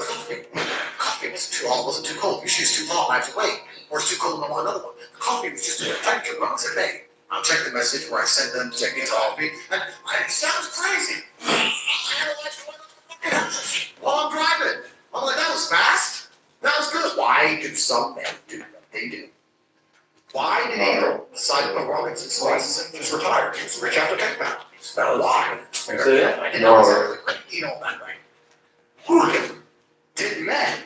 coffee wasn't too hot, wasn't too cold. Usually it's too hot, and I have to wait. Or it's too cold, and I want another one. The coffee was just a temperature. I said, hey, I'll check the message where I send them, check the coffee, and it sounds crazy. I analyze going on the fucking house while I'm driving. I'm like, that was fast. That was good. Why do some men do what they do? Why did Neil decide to put Robinson Slices and just retire? He was rich after tech back. Why? I didn't know exactly. You know that, right? Why did men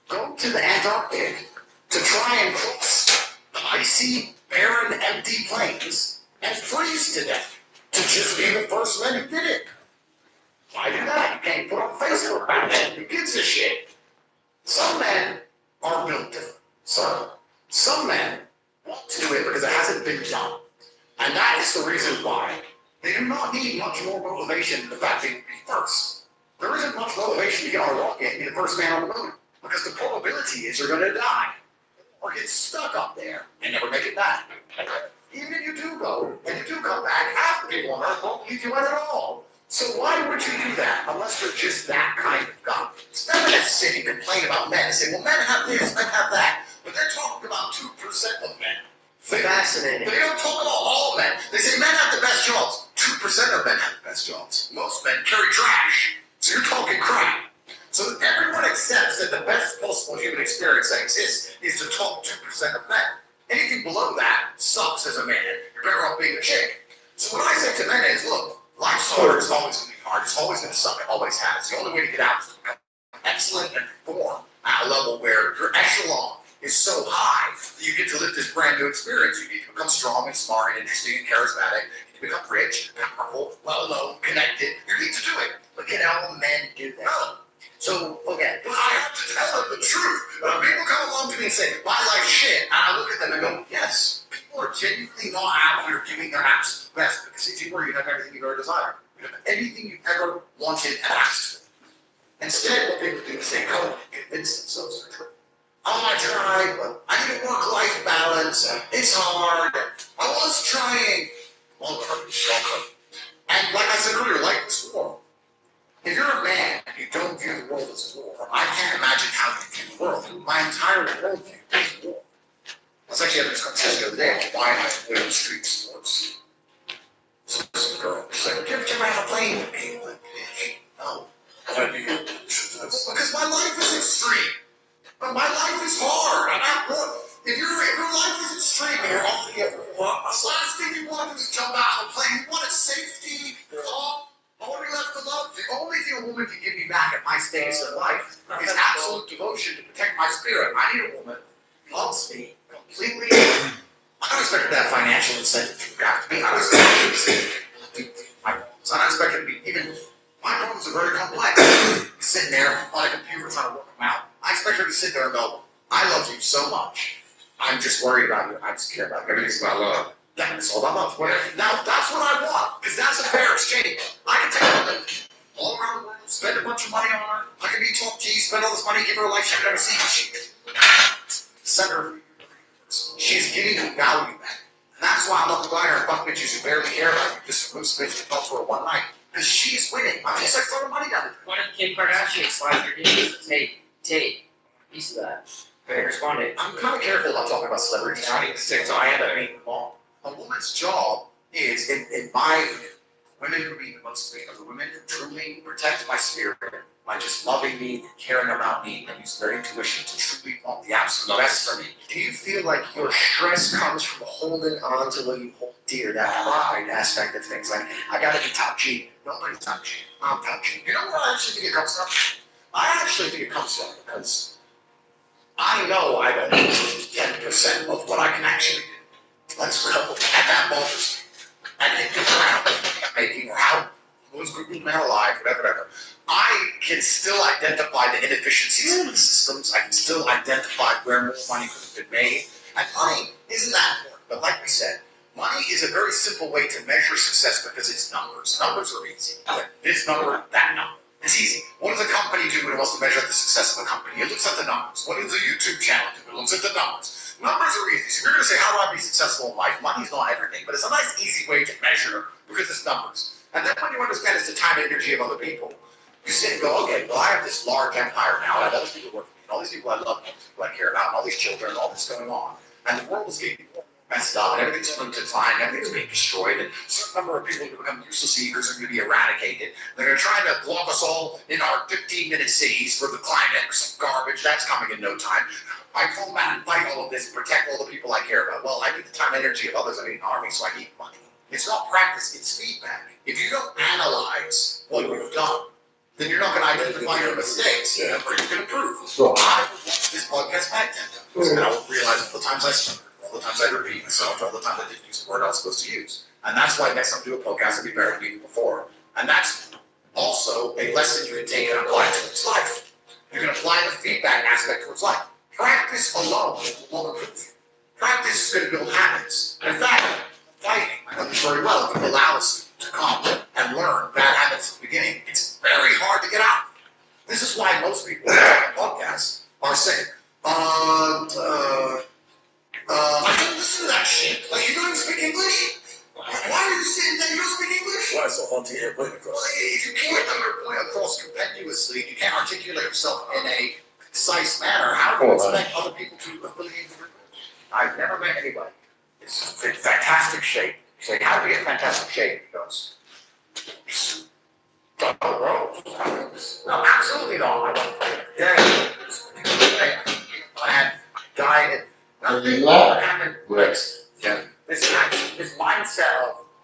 go to the Antarctic to try and cross the icy, barren, empty plains and freeze to death to just be the first men who did it? Why do that? You can't put on Facebook about that. Who gives a shit? Some men are built different. Some men want to do it because it hasn't been done. And that is the reason why. They do not need much more motivation than the fact that you be first. There isn't much motivation to get on a rocket and be the first man on the moon. Because the probability is you're going to die. Or get stuck up there and never make it back. Even if you do go, and you do come back, half the people on Earth won't believe you went at all. So why would you do that unless you're just that kind of guy? Feminists sit and complain about men and say, well, men have this, men have that. But they're talking about 2% of men. Fascinating. They don't talk about all men. They say men have the best jobs. 2% of men have the best jobs. Most men carry trash. So you're talking crap. So everyone accepts that the best possible human experience that exists is the top 2% of men. Anything below that sucks as a man. You're better off being a chick. So what I say to men is, look, life's hard. It's always going to be hard. It's always going to suck. It always has. The only way to get out is to become excellent and perform at a level where your echelon is so high that you get to live this brand new experience. You need to become strong and smart and interesting and charismatic. You need to become rich, powerful, well-known, connected. You need to do it. Look at how men do that. No. So, okay. But I have to tell them the truth. When people come along to me and say, my life's shit, and I look at them and go, yes, people are genuinely not out here giving their absolute best. Because if you were, you'd have everything you've ever desired. You'd have anything you've ever wanted and asked for. Instead, what people do is they go and convince themselves they're true. Oh, I tried, but I need a work-life balance. It's hard. I was trying. Well, and like I said earlier, life is war. If you're a man and you don't view the world as a war, I can't imagine how you view the world. My entire worldview is war. I was actually having this conversation the other day about why I play street sports. So some girl, she's like, "Did you ever have a plane with me?" I'm like, bitch, no. Why do you? Because my life is extreme. But my life is hard. I'm not good. If your life is extreme and you're off the last thing you want to do is jump out of a plane. You want a safety, calm. I want to be left alone. The only thing a woman can give me back at my stage of life is absolute devotion to protect my spirit. I need a woman who loves me completely. I don't expect her to have financial incentive to look after me. I don't expect her to be even. My problems are very complex. Sitting there on a computer trying to work them out. I expect her to sit there and go, I love you so much. I'm just worried about you. I just care about you. Everything's about love. That's all about love. Now, that's what I want, because that's a fair exchange. I can take a woman all around the world, spend a bunch of money on her. I can be top G, spend all this money, give her a life she'll never see. Send her. She's giving you value back. And that's why I'm not going to fuck bitches who barely care about you. Just a loose bitch to talk to her one night. Because she's winning. I'm just like throwing money down the drain. Why did Kim Kardashian slide your DMs and take piece of that? They responded. I'm kind of careful about talking about celebrities. I need to stick, so I end up being wrong. A woman's job is, in my opinion, women who mean the most to me are the women who truly protect my spirit by just loving me, caring about me, and use their intuition to truly want the absolute best for me. Do you feel like your stress comes from holding on to what you hold dear, that pride aspect of things? Like, I gotta be top G. Nobody's top G. I'm top G. You know where I actually think it comes from? I actually think it comes from because I know I don't know 10% of what I can actually do. Let's go. And that bothers me. I think it's around making or how those group of men alive, whatever. I can still identify the inefficiencies of the systems. I can still identify where more money could have been made. And money isn't that important. But like we said, money is a very simple way to measure success because it's numbers. Numbers are easy. This number, that number. It's easy. What does a company do when it wants to measure the success of a company? It looks at the numbers. What does a YouTube channel do? It looks at the numbers. Numbers are easy. So if you're going to say, how do I be successful in life? Money's not everything, but it's a nice, easy way to measure because it's numbers. And then when you understand it's the time and energy of other people, you sit and go, okay, well, I have this large empire now. I have all these people working for me, and all these people I love, and all these people I care about, and all these children, and all this going on. And the world is getting messed up, and everything's going to decline, everything's being destroyed, and a certain number of people who become useless eaters are going to be eradicated. They're going to try to lock us all in our 15-minute cities for the climate or some garbage. That's coming in no time. I combat and fight all of this and protect all the people I care about. Well, I need the time and energy of others. I need an army, so I need money. It's not practice, it's feedback. If you don't analyze what you've done, then you're not going to identify your mistakes, or you can improve. So, I would watch this podcast back 10 times, and I would realize all the times I stumbled, all the times I repeat myself, all the times I didn't use the word I was supposed to use. And that's why next time I do a podcast, I'll be better than people before. And that's also a lesson you can take and apply to this life. You can apply the feedback aspect towards life. Practice alone will improve you. Practice is going to build habits. In fact, fighting, I know this very well, if you allow us to come and learn bad habits at the beginning, it's very hard to get out. This is why most people on podcasts are saying, I don't listen to that shit. Like, you don't even speak English? Why are you saying that you don't speak English? Why so hard to get your point across? If you can't get your point across competentiously, you can't articulate yourself in a concise manner, how do you expect other people to affiliate with you? I've never met anybody. It's in fantastic shape. You say, how do you get fantastic shape? He goes, don't know. No, absolutely not. I had diet. Nothing happened. yeah. This mindset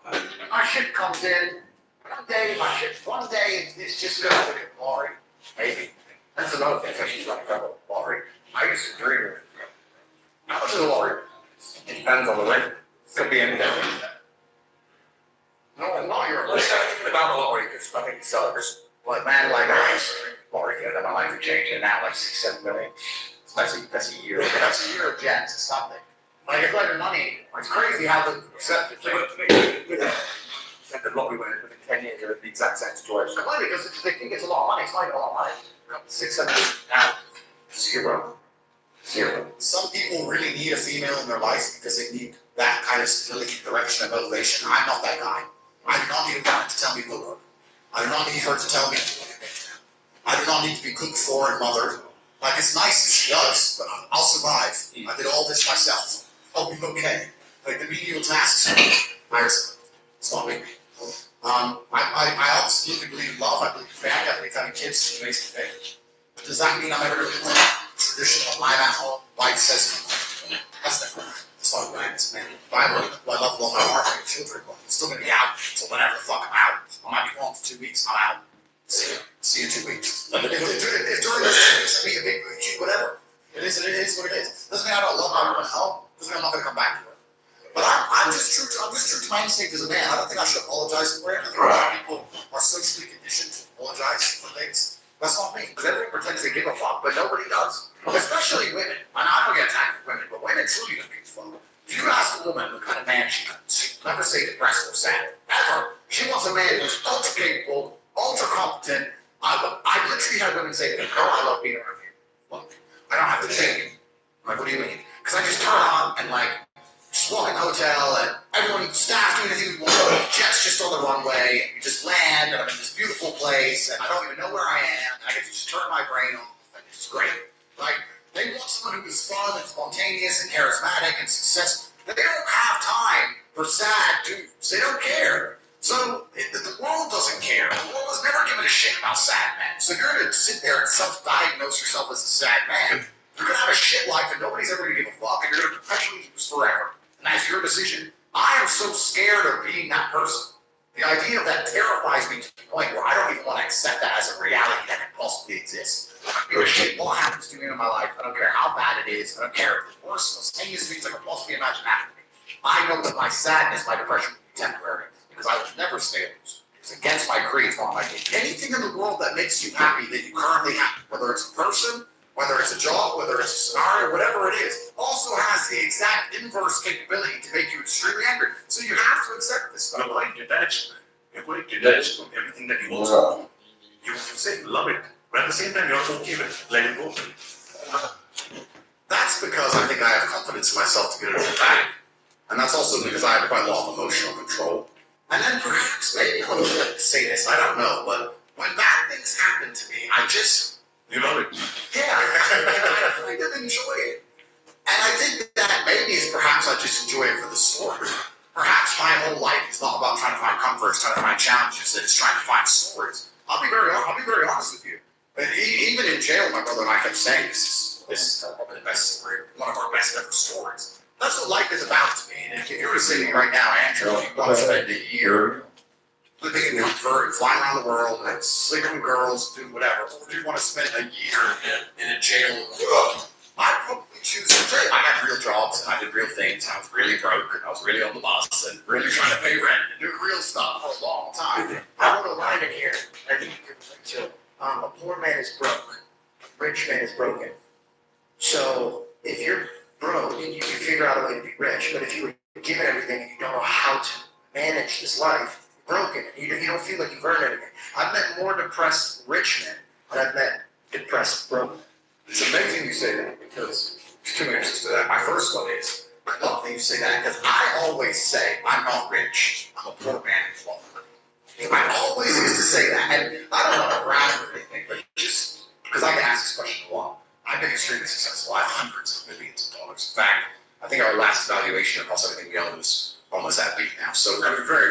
of my shit comes in. One day it's just gonna look at glory. Maybe. That's another thing. So she's running from glory. I used to dream of it. How much is the glory? It depends on the ring. Could be any day. No, not your let's start thinking about the glory because I think it's sellers. But man, like I used to dream of glory, and my life would change, and now like 6-7 million. That's a year. That's a year of jets. It's nothing. Like it's like your money. It's crazy how the percentage. The lottery winners within 10 years are in the exact same situation. Why? Because they think it's a lot of money. It's not even a lot of money. 6-7 years now, zero. Some people really need a female in their life because they need that kind of stability, direction, and motivation. I'm not that guy. I do not need a woman to tell me what. I do not need her to tell me what. I do not need to be cooked for and mothered. Like, it's nice if she does, but I'll survive. I did all this myself. I'll be okay. Like, the menial tasks it's not me. I absolutely believe in love. I believe in family. I believe having kids is amazing thing. But does that mean I'm ever going to be traditional? I'm at home. Wife says, that's not right. It's man. I love all my heart. I have children. I'm still going to be out until whenever the fuck I'm out. I might be gone for 2 weeks. I'm out. See you in 2 weeks. If during those 2 weeks I meet a big booty, whatever. It is what it is. Doesn't mean I don't love my woman at home. Doesn't mean I'm not gonna come back to her. But I'm just true to my instinct as a man. I don't think I should apologize for it. I think a lot of people are socially conditioned to apologize for things. That's not me. Because everyone pretends they give a fuck, but nobody does. Especially women. And I don't get attacked with women, but women truly don't give a fuck. If you ask a woman what kind of man she wants, she'll never say depressed or sad. Ever. She wants a man who's ultra capable, ultra competent. I literally had women say to me, "Oh, I love being around you." Look, I don't have to think. I'm like, what do you mean? Because I just turn on and just walk in the hotel and everyone, staff doing anything we want. Jets just on the runway. And you just land and I'm in this beautiful place and I don't even know where I am. And I get to just turn my brain off and it's great. They want someone who is fun and spontaneous and charismatic and successful. They don't have time for sad dudes. They don't care. So the world doesn't care. The world has never given a shit about sad men. So you're going to sit there and self-diagnose yourself as a sad man. You're going to have a shit life and nobody's ever going to give a fuck and you're going to perpetually use forever. And that's your decision. I am so scared of being that person. The idea of that terrifies me to the point where I don't even want to accept that as a reality that can possibly exist. I don't give a shit what happens to me in my life. I don't care how bad it is. I don't care if the worst, most heinous things I can possibly imagine happening. I know that my sadness, my depression will be temporary because I will never stay loose. It's against my creed form. Anything in the world that makes you happy that you currently have, whether it's a person, whether it's a job, whether it's a scenario, whatever it is, also has the exact inverse capability to make you extremely angry. So you have to accept this stuff. You're quite detached. You're quite detached from everything that you also want. You say you love it, but at the same time you're okay with it. Let it go. That's because I think I have confidence in myself to get it all back. And that's also because I have quite a lot of emotional control. And then perhaps, maybe I'm a little bit to say this, I don't know, but when bad things happen to me, You love it. yeah, I kind of enjoy it. And I think that maybe it's perhaps I just enjoy it for the story. Perhaps my whole life is not about trying to find comforts, trying to find challenges, it's trying to find stories. I'll be very honest with you. But even in jail, my brother and I kept saying this is probably the best story, one of our best ever stories. That's what life is about to me. And if you were to say to me right now, Andrew, you want to spend a year living in comfort, flying around the world, and sleeping with girls, doing whatever, or do you want to spend a year in a jail? I'd probably choose a jail. I had real jobs and I did real things. I was really broke and I was really on the bus and really trying to pay rent and do real stuff for a long time. I wrote a line in here. I think you can relate to. A poor man is broke. A rich man is broken. So if you're broke, you can figure out a way to be rich. But if you were given everything and you don't know how to manage this life, you're broken. You don't feel like you've earned anything. I've met more depressed rich men than I've met depressed broke men. It's amazing you say that because there's two answers to that. My first one is, I love that you say that because I always say I'm not rich. I'm a poor man in Florida. I always used to say that, and I don't want to brag or anything, but just because I can ask this question a lot. I've been extremely successful. I have hundreds of millions of dollars. In fact, I think our last valuation across everything we own is almost that big now. So we're very,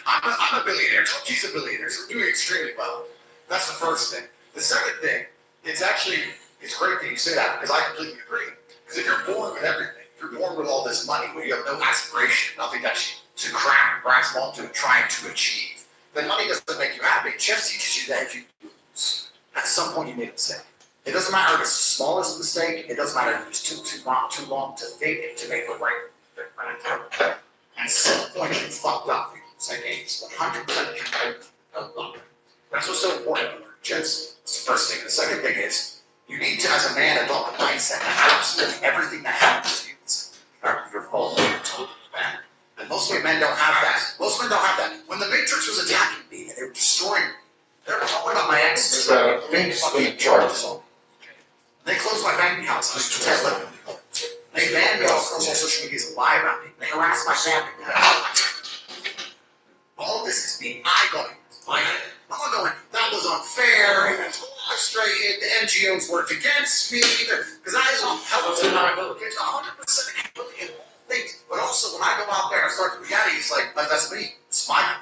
I'm a billionaire. He's a billionaire, so we're doing extremely well. That's the first thing. The second thing, it's great that you say that because I completely agree. Because if you're born with everything, if you're born with all this money, where you have no aspiration, nothing that you to grasp onto and trying to achieve, then money doesn't make you happy. Chess teaches you that if you lose, at some point you make a mistake. It doesn't matter if it's the smallest mistake. It doesn't matter if it's too long to think to make the right. At some point you fucked up. It's like games. 100% you. That's what's so important. Chess. It's the first thing. The second thing is you need to, as a man, adopt a mindset that absolutely everything that happens to you is your fault. You're totally bad. And most men don't have that. Most men don't have that. When the Matrix was attacking me and they were destroying me, they were talking about my exes. Think charges on. They closed my bank accounts. I was telling them. They banned me off social media to lie about me. They harassed my family. All of this is being eye-going. I'm not going, that was unfair. It was frustrated. The NGOs worked against me. Because I don't help them. I'm 100% accountability in all things. But also, when I go out there and start the reality, it's like, that's me.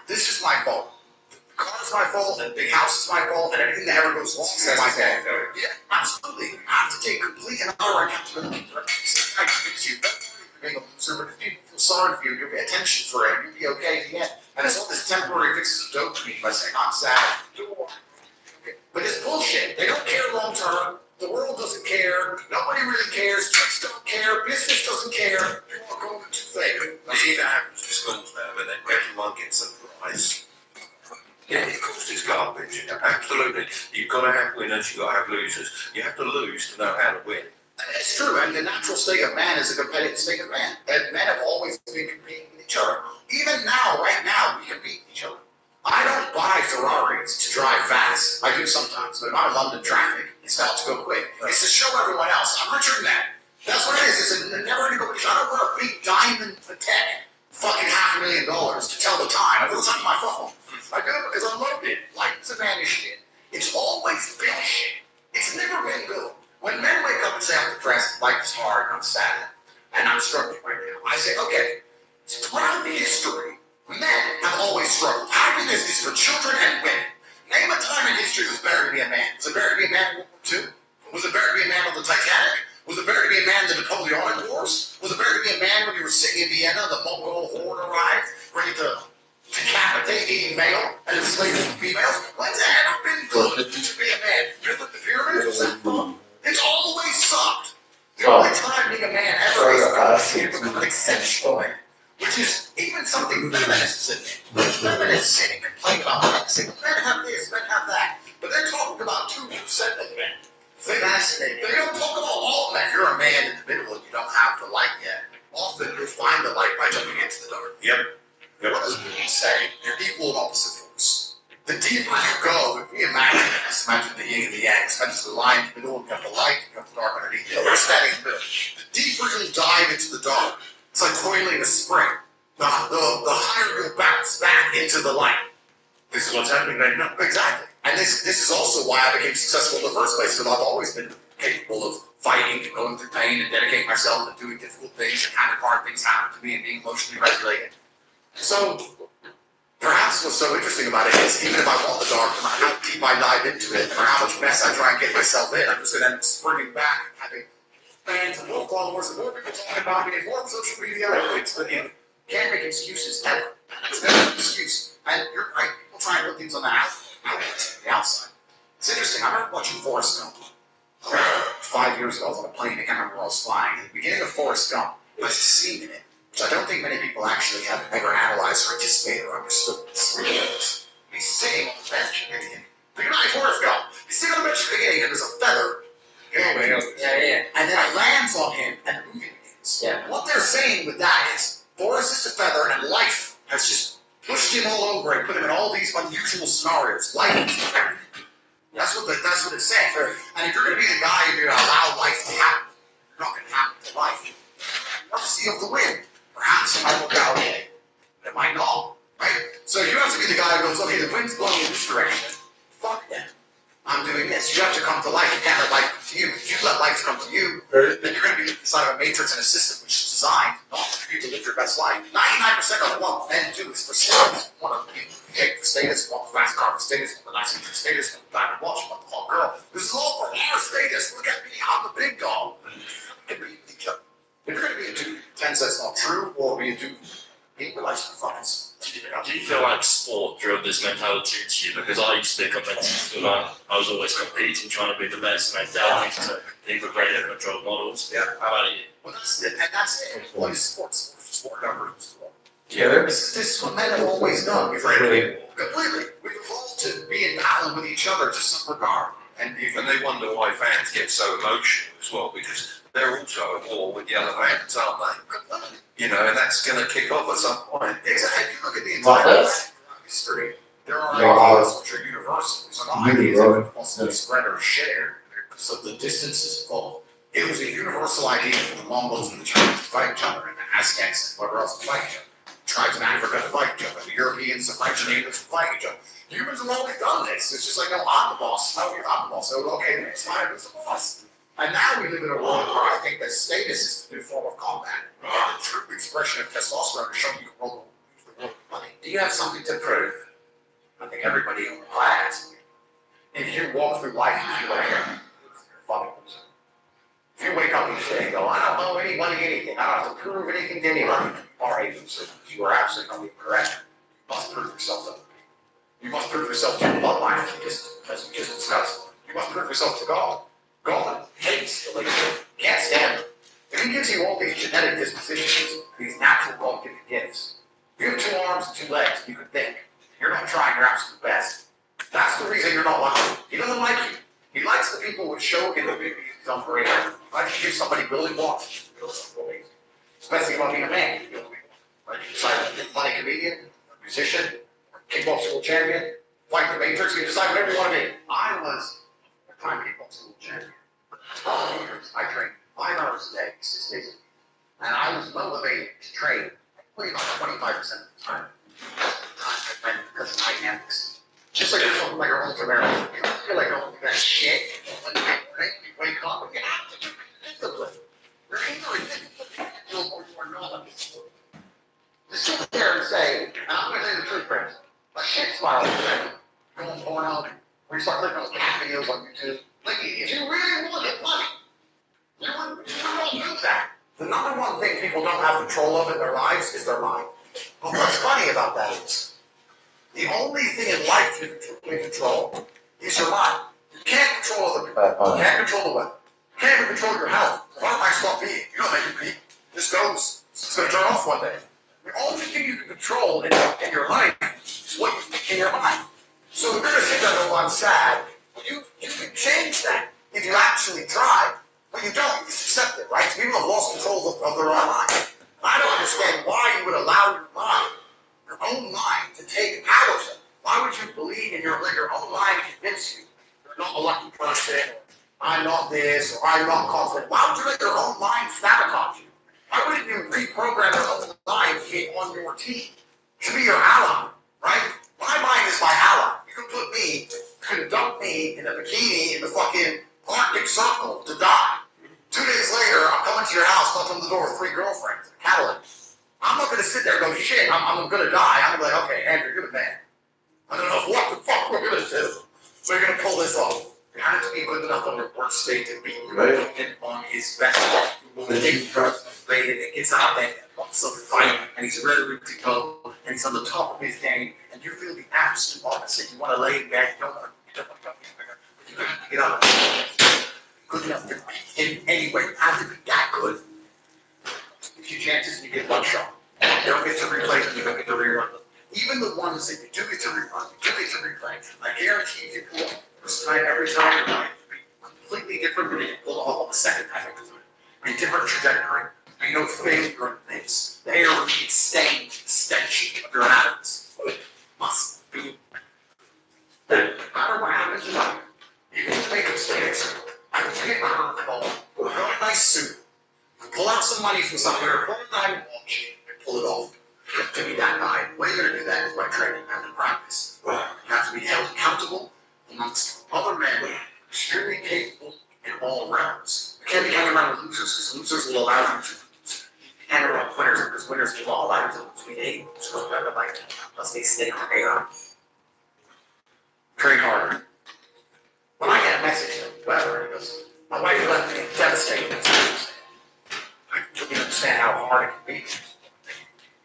This is my fault. The car's my fault, and the big house is my fault, and everything that ever goes wrong is my fault. Yeah, absolutely. I have to take complete and utter accountability for everything. I fix you. Being a loser, but if people feel sorry for you, you'll get attention for it, you'll be okay at the end. And it's all this temporary fixes of dopamine by saying, I'm sad. Okay. But it's bullshit. They don't care long term. The The world doesn't care. Nobody really cares. Chicks don't care. Business doesn't care. People are going to fake. It either happens to schools now, but then everyone gets a prize. Yeah, of course it's garbage. Absolutely. You've got to have winners, you've got to have losers. You have to lose to know how to win. It's true, and the natural state of man is a competitive state of man. And men have always been competing with each other. Even now, right now, we compete with each other. I don't buy Ferraris to drive fast. I do sometimes, but if I'm in London traffic, it's not to go quick. It's to show everyone else I'm richer than that. That's what it is. It's a never-ending competition. I don't wear a big diamond Patek, fucking $500,000 to tell the time. I do the time on my phone. I do it because I love it. Like Savannah shit. It's always been shit. It's never been good. When men wake up and say, I'm depressed, life is hard, I'm sad, and I'm struggling right now, I say, okay, throughout the history, men have always struggled. Happiness is for children and women. Name a time in history it was better to be a man. Was it better to be a man in World War II? Was it better to be a man on the Titanic? Was it better to be a man in the Napoleonic Wars? Was it better to be a man when you were sitting in Vienna, the Mongol horde arrived, ready to decapitate eating male and enslave females? When's it ever been good to be a man? You look at the pyramids, was that fun? It's always sucked. The only time being a man ever is to become an exceptional man, which is even something feminists admit. Feminists sit and complain about men. Say, men have this, men have that. But they're talking about 2% of men. Fascinating. They don't talk about all men. You're a man in the middle and you don't have the light yet. Often you'll find the light by jumping into the dark. Yep. What does it say? You're equal and opposite force. The deeper you go, if we imagine this, imagine the yin and the yang, imagine the line in the middle, you have the light, you have the dark underneath, you're standing in the middle. The deeper you dive into the dark, it's like coiling a spring. The higher you'll bounce back into the light. This is what's happening right now. Exactly. And this is also why I became successful in the first place, because I've always been capable of fighting and going through pain and dedicating myself to doing difficult things and having hard things happen to me and being emotionally regulated. So, perhaps what's so interesting about it is, even if I want the dark, no matter how deep I dive into it, or how much mess I try and get myself in, I'm just going to end up springing back, having fans and more followers and more people talking about me and more social media. You can't make excuses ever. It's never an excuse. And you're right, people try and put things on the outside. It's interesting, I remember watching Forrest Gump 5 years ago. I was on a plane, I can't remember where I was flying. At the beginning of Forrest Gump, there's a scene in it, which I don't think many people actually have ever analyzed or anticipated or understood. He's sitting on the bench at the beginning. Think about Forrest Gump. He's sitting on the bench at the beginning and there's a feather. Yeah. And then it lands on him and the movie begins. Yeah. What they're saying with that is, Forrest is a feather and life has just pushed him all over and put him in all these unusual scenarios. Life is everything. That's what it's saying. And if you're going to be the guy who's going to allow life to happen, you're not going to happen to life. You have to seal the wind. Perhaps it might work out okay. It might not. Right? So you have to be the guy who goes, okay, the wind's blowing in this direction. Fuck that. I'm doing this. You have to come to life. You can't let life come to you. If you let life come to you, then you're going to be inside of a matrix and a system which is designed not for you to live your best life. 99% of what men do is for status. One of you take the status, want the fast car for status, want the nice interest status, want the diamond watch, want the hot girl. This is all for our status. Look at me, I'm the big dog. Compete with each other. If you're going to be a dude who pretends that's not true, or be a dude who realizes performance. Do you feel like sport drove this mentality into you? Because I used to be a competitive, I was always competing, trying to be the best, and I felt to think of greater control models. Yeah. How about you? Well, that's it. And that's it. What is sports? Sport numbers. Yeah. This is what men have always done. We've completely. We've evolved to be in battle with each other to some regard. And they wonder why fans get so emotional as well, because they're also at war with the other fans, aren't they? You know, and that's going to kick off at some point. Exactly. If you look at the entire history, there are ideas which are universal. These are not ideas that must be spread or shared. So the distances evolved. It was a universal idea for the Mongols and the Chinese to fight each other, and the Aztecs and whoever else to fight each other. Tribes in Africa to fight each other. The Europeans, the French and English to fight each other. Humans have always done this. It's just like, no, I'm the boss. No, you're not the boss. So, okay, the next time, who's the boss? And now we live in a world where I think that status is the new form of combat. The true expression of testosterone is showing you the world with money. Do you have something to prove? I think everybody in the class, if you walk through life and feel like you're fucking loser. If you wake up each day and go, I don't know anybody, anything, I don't have to prove anything to anyone, you are a loser. You are absolutely correct. You must prove yourself to You must prove yourself to the bloodline, as we just discussed. You must prove yourself to God. God hates the lazy. Can't stand him. If he gives you all these genetic dispositions, these natural God-given gifts, you have 2 arms and 2 legs, you can think. You're not trying your absolute best. That's the reason you're not like him. He doesn't like you. He likes the people with show capabilities on parade. Why don't you give somebody building blocks? Especially about being a man. Like you decide to be a funny comedian, musician, kickball school champion, fight the Matrix, you decide whatever you want to be. I was a time kickball school champion. 12 years, I trained 5 hours a day, 6 days a week. And I was motivated to train probably about 25% of the time. I spent because of my antics. Just like you're talking about your ultramarathon. You don't feel like going through that shit. When you wake up, you have to do discipline. You're angry. You are not. Just sit there and say, and I'm going to tell you the truth, friends. A shit smile today. Going porno, where you start clicking on cat videos on YouTube. Like, if you really want to get money, you don't do that. The number one thing people don't have control of in their lives is their mind. But what's funny about that is, the only thing in life you can control is your mind. You can't control other people. You can't control the weather. You can't even control your health. Why might stop being? You don't make it peak. This goes. It's going to turn off one day. The only thing you can control in your life is what you think in your mind. So we're going to sit there and go, I'm sad. You can change that if you actually try. But you don't. You just accept it, right? People have lost control of their own mind. I don't understand why you would allow your own mind, to take power. Why would you believe in your own mind convince you you're not a lucky person, or I'm not this, or I'm not confident? Why would you let your own mind sabotage you? Why wouldn't you reprogram your own mind to be on your team, to be your ally, right? My mind is my ally. You can put me, you can dump me in a bikini in the fucking Arctic Circle to die. 2 days later, I'm coming to your house, knocking on the door with 3 girlfriends, a Cadillac. I'm not going to sit there and go, shit, I'm going to die. I'm going to be like, okay, Andrew, you're the man. I don't know what the fuck we're going to do. So you're going to pull this off. You have to be good enough on your worst day to be dependent on his best. The day he gets out there and wants to fight, and he's ready to go, and he's on the top of his game, and you feel the absolute opposite. You want to lay back, you don't want to get up. Good enough to beat him anyway. You have to be that good. A few chances and you get one shot. You don't get to replay them, you don't get to rerun them. Even the ones that you do get to rerun, you do get to replay. I guarantee you pull up first time every time you're going to be completely different than you pull off the second time every time. A different trajectory. You know failure in things. The air will be stained, stench of your atoms. It must be that no matter what happens in life, you can make mistakes. I can take my hand ball, put on a nice suit, pull out some money from somewhere, pull a diamond watch, and pull it off. To be that guy, the way you're going to do that is by training and practice. You have to be held accountable amongst other men, extremely capable in all realms. You can't be hanging around with losers, because losers will allow you to lose. You can't hang around with winners, because winners will not allow you to lose. We hate losers, unless they stay on air. Train harder. When I get a message from whoever, it goes, my wife left me devastated. I don't understand how hard it can be.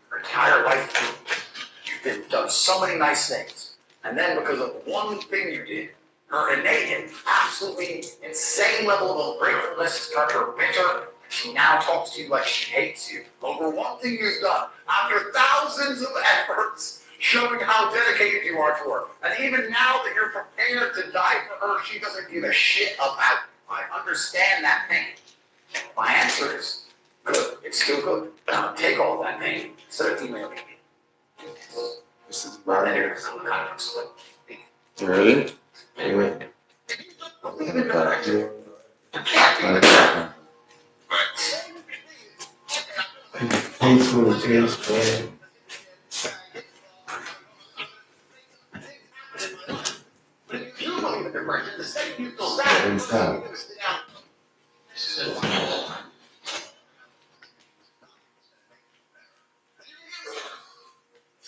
Your entire life, you've done so many nice things. And then because of one thing you did, her innate and absolutely insane level of ungratefulness has turned her bitter. She now talks to you like she hates you over one thing you've done after thousands of efforts showing how dedicated you are to her. And even now that you're prepared to die for her, she doesn't give a shit about you. I understand that pain. My answer is, good. It's still good. Now take all that pain instead of emailing me. This is Well, my then you're some kind of split. Ready? Anyway. Believe in that. You can't be the Peaceful, peaceful. you believe in the right. The second you feel sad, Every time. you're sit down.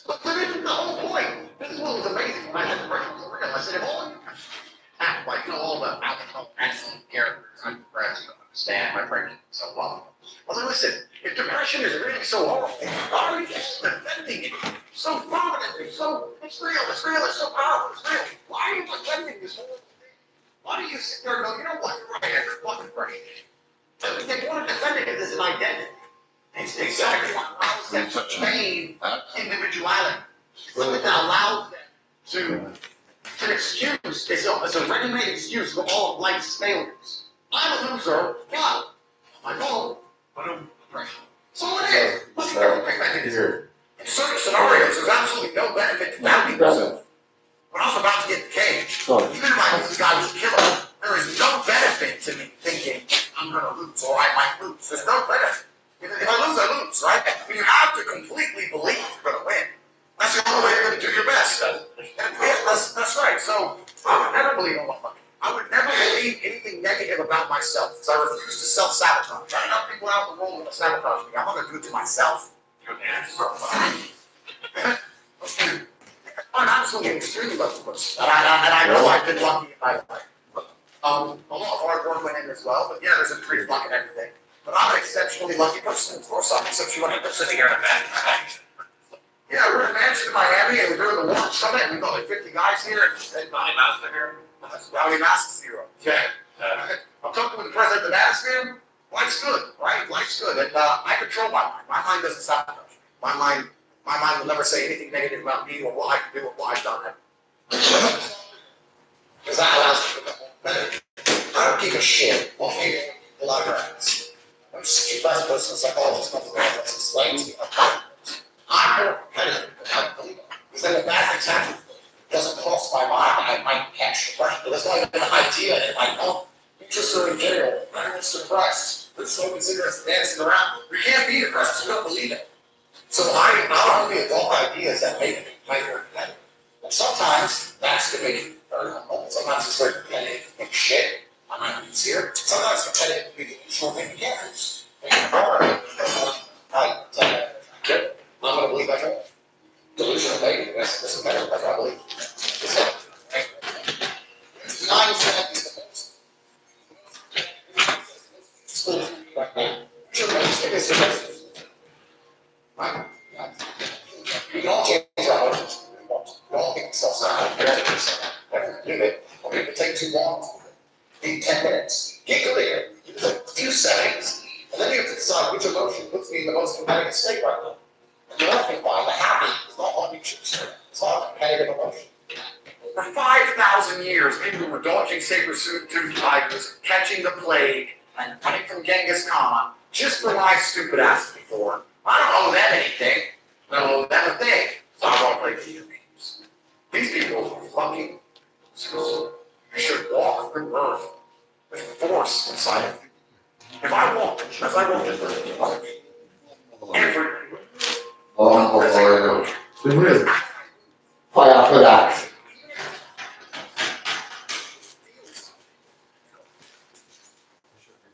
But this is the whole point. This is what was amazing when I had the break was real. I said, if all you act like, all the alcohol excellent characters, I'm impressed, you don't understand my brain so well. I was like, listen, if depression is really so horrible, why are you just defending it so prominently? It's real, it's so powerful, it's real. Why are you defending this whole thing? Why do you sit there and go, you know what, you're right, you're fucking right. They want to defend it as an identity. It's exactly how is that main individuality. Something that allows them to excuse, it's a ready-made excuse for all of life's failures. I'm a loser, why? I know, but I'm depression. So it is. Let's go back in here. In certain scenarios, there's absolutely no benefit to doubting yourself. When I was about to get in the cage, even if I knew the guy was a killer, there is no benefit to me thinking I'm going to lose or I might lose. There's no benefit. If I lose, right? But you have to completely believe you're going to win. That's the only way you're going to do your best. And that's right. So I would never believe in luck. I would never believe anything negative about myself because I refuse to self-sabotage. I know people out in the world want to sabotage me. I'm going to do it to myself. I'm absolutely extremely lucky, and I know I've been lucky in my life. A lot of hard work went in as well, but yeah, there's a degree of luck in everything. But I'm an exceptionally lucky person. Of course, I'm exceptionally lucky person. Sitting here in a mansion. Yeah, we're in a mansion in Miami, and we're doing the Warm Summit, and we've got like 50 guys here. And Valley Master here. That's Valley Master Zero. Okay. I'm talking with the president of the Madison. Life's good, right? Life's good, and I control my mind. My mind doesn't sabotage. My mind will never say anything negative about me or what I can do or what I've done. Because that allows me to become better. I don't give a shit what people a lot of friends. I'm just a best person psychologist, nothing else. Explain to me. I'm more competitive than I believe. Because then when bad things happen, it doesn't cross my mind. I might catch the pressure. But it's not even an idea in my own. You just are in jail. Everyone's depressed. They're smoking cigarettes, dancing around. You can't be depressed. You don't believe it. So I not only adult ideas that make me very competitive, but sometimes that's to make you very humble. Sometimes it's very competitive and shit. I'm not sincere. Sometimes it's competitive to be the usual thing you can't lose. I'm gonna believe I can. Delusional maybe. That's better. That's what I believe. It's 9% is the most. Right now. Sure, it's the best. Right? You can all change our emotions. You all get self-sabotage. Do it. Or if it takes too long, need 10 minutes. Get good at it. Give it a few seconds. And then you have to decide which emotion puts me in the most competitive state right now. And you're not going to find the happy. It's not what you choose. It's not a competitive emotion. For 5,000 years, people were dodging saber-toothed tigers, catching the plague, and running from Genghis Khan, just for my stupid ass before. I don't owe them anything. I don't owe them a thing. So I won't play video games. These people are fucking so you should walk through earth with force inside of you. If I walk, as I walk in earth, every fire for that.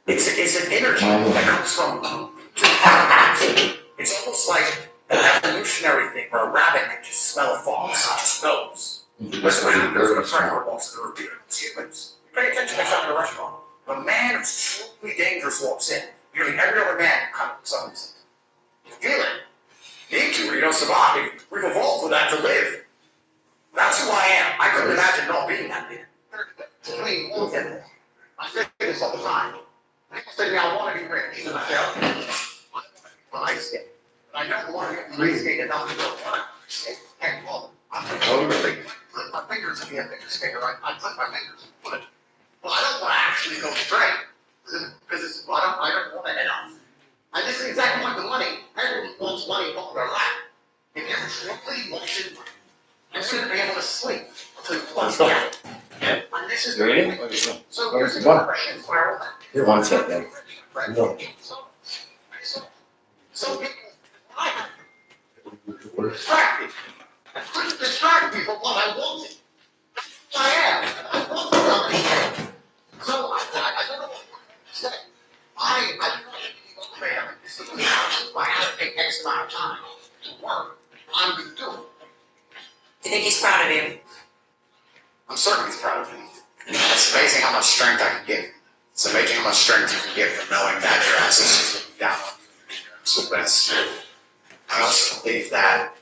It's an energy that comes from it's almost like an evolutionary thing where a rabbit can just smell a fox. It just knows. Listen, there's a friend who walks through here. It's humans. Pay attention next time in a restaurant. When a man who's truly dangerous walks in, nearly every other man kind of summons it. You feel it. You need to or you don't survive. We've evolved for that to live. That's who I am. I couldn't imagine not being that man. I say this all the time. People say to me, I want to be rich. And I say, okay, well, I skate. But I don't want to get free skate and not go and well, I'm going to put my fingers in the figure skater. I put my fingers and put it. Well, I don't want to actually go straight. Because I don't want to head on. And this is exactly like the money. Everyone wants money on their lap. If you're truly wanted, you're going to be able to sleep until you close down. And this is the so here's the question for Here, one second. So people distracted. I couldn't distract me from what I wanted. I am. I want something. So I don't know what to say. I don't know anything about it. This is if I have to take X amount of time to work, I'm going to do it. Do you think he's proud of you? I'm certain he's proud of me. It's amazing how much strength I can give. It's amazing how much strength you can get from knowing that your ass is just looking down on you. It's the best. I also believe that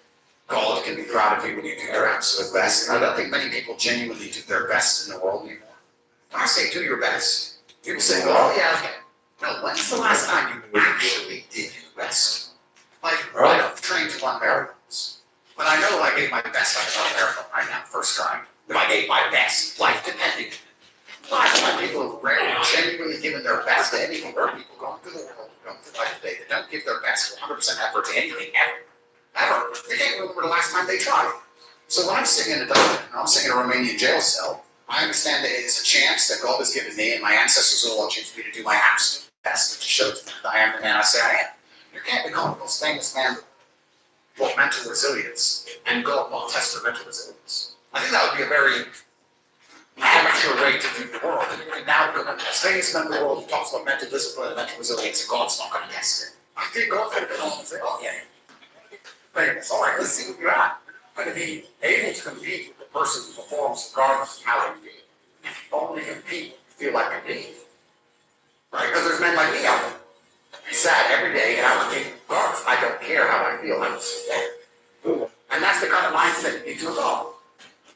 God can be proud of you when you do your absolute best. And I don't think many people genuinely do their best in the world anymore. When I say do your best, people say, oh yeah, okay. No, when's the last time you actually did your best? Like, I don't train to run marathons. But I know if I gave my best, I could run a marathon right now, first time. If I gave my best, life depending. Last time people have rarely genuinely given their best to anything. There are people going through the world, going through life today that don't give their best 100% effort to anything ever. Ever. They can't remember the last time they tried. So when I'm sitting in a dungeon, and I'm sitting in a Romanian jail cell, I understand that it's a chance that God has given me and my ancestors are watching for me to do my absolute best to show them that I am the man I say I am. You can't become the most famous man with mental resilience and God will test your mental resilience. I think that would be a very amateur way to view the world. And you can now become the most famous man in the world who talks about mental discipline and mental resilience, and God's not going to test it. I think God could have been on and say, oh yeah, famous. All right, let's see what you're at. I'm going to be able to compete with the person who performs regardless of how they feel. Only compete if you feel like competing. Right? Because there's men like me out there. Be sad every day, and I would think, regardless, I don't care how I feel, I'm just there. And that's the kind of mindset you need to evolve.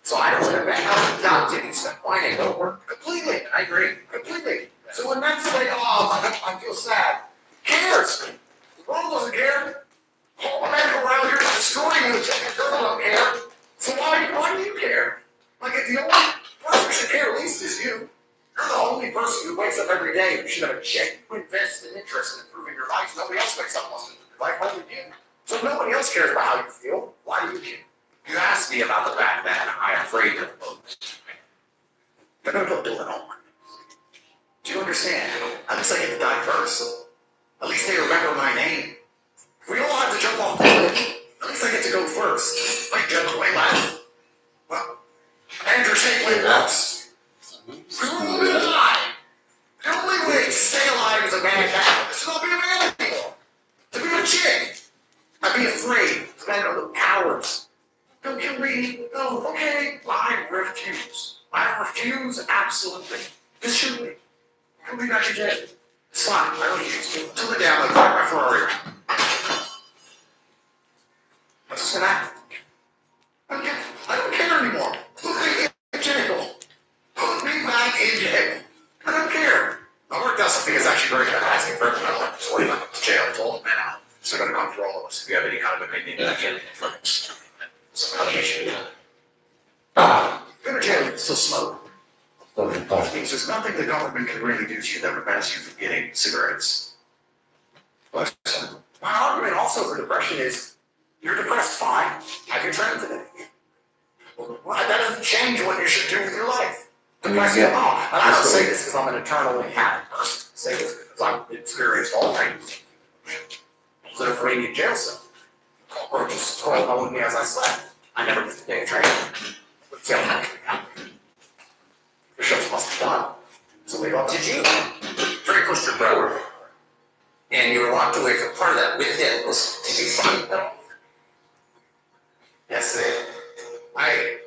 So I don't step back out down, didn't step whining, don't work completely. I agree, completely. So when men say, oh, I feel sad, who cares? The world doesn't care. All the men around here is destroying you, the girl don't care. So why do you care? Like, if the only person who should care least is you. You're the only person who wakes up every day who should have a genuine vested interest in improving your life. Nobody else wakes up and wants to improve your life, only you. So if nobody else cares about how you feel, why do you care? You asked me about the fact that I'm afraid of folks. They're going to go do it on. Do you understand? At least I get to die first. At least they remember my name. We all have to jump off the cliff. At least I get to go first. Like jump away last. Well, Andrew Shapley walks. We were all gonna die. The only way to stay alive as a man now is to not be a man anymore. To be a chick. I'd be afraid. Men are the cowards. Don't kill me. No, okay. I refuse. I refuse absolutely. Just shoot me. Put me back in jail. It's fine. I don't need you to. Till the day I'm gonna drive my Ferrari around. What's just gonna happen? I don't care anymore. Put me in jail. Put me back in jail. I don't care. I worked out something that's actually very fantastic for everyone. Just worry about the jail. It's all the men out. So they're going to come for all of us. If you have any kind of opinion, I can't from some kind of issue. Go to jail, you can still smoke. Which means there's nothing the government can really do to you that prevents you from getting cigarettes. But my argument also for depression is, you're depressed, fine. Have your trend today. Well, that doesn't change what you should do with your life. Depressed at all. And I don't say this because I'm an eternally happy person. I say this because I've experienced all things. So for me in jail cell, cockroaches crawled on me as I slept. I never missed a day of training. But jail happened. The shows must have done. So we go, did you very close to your brother? And you were locked away from part of that with him. Did you find them? Yes, I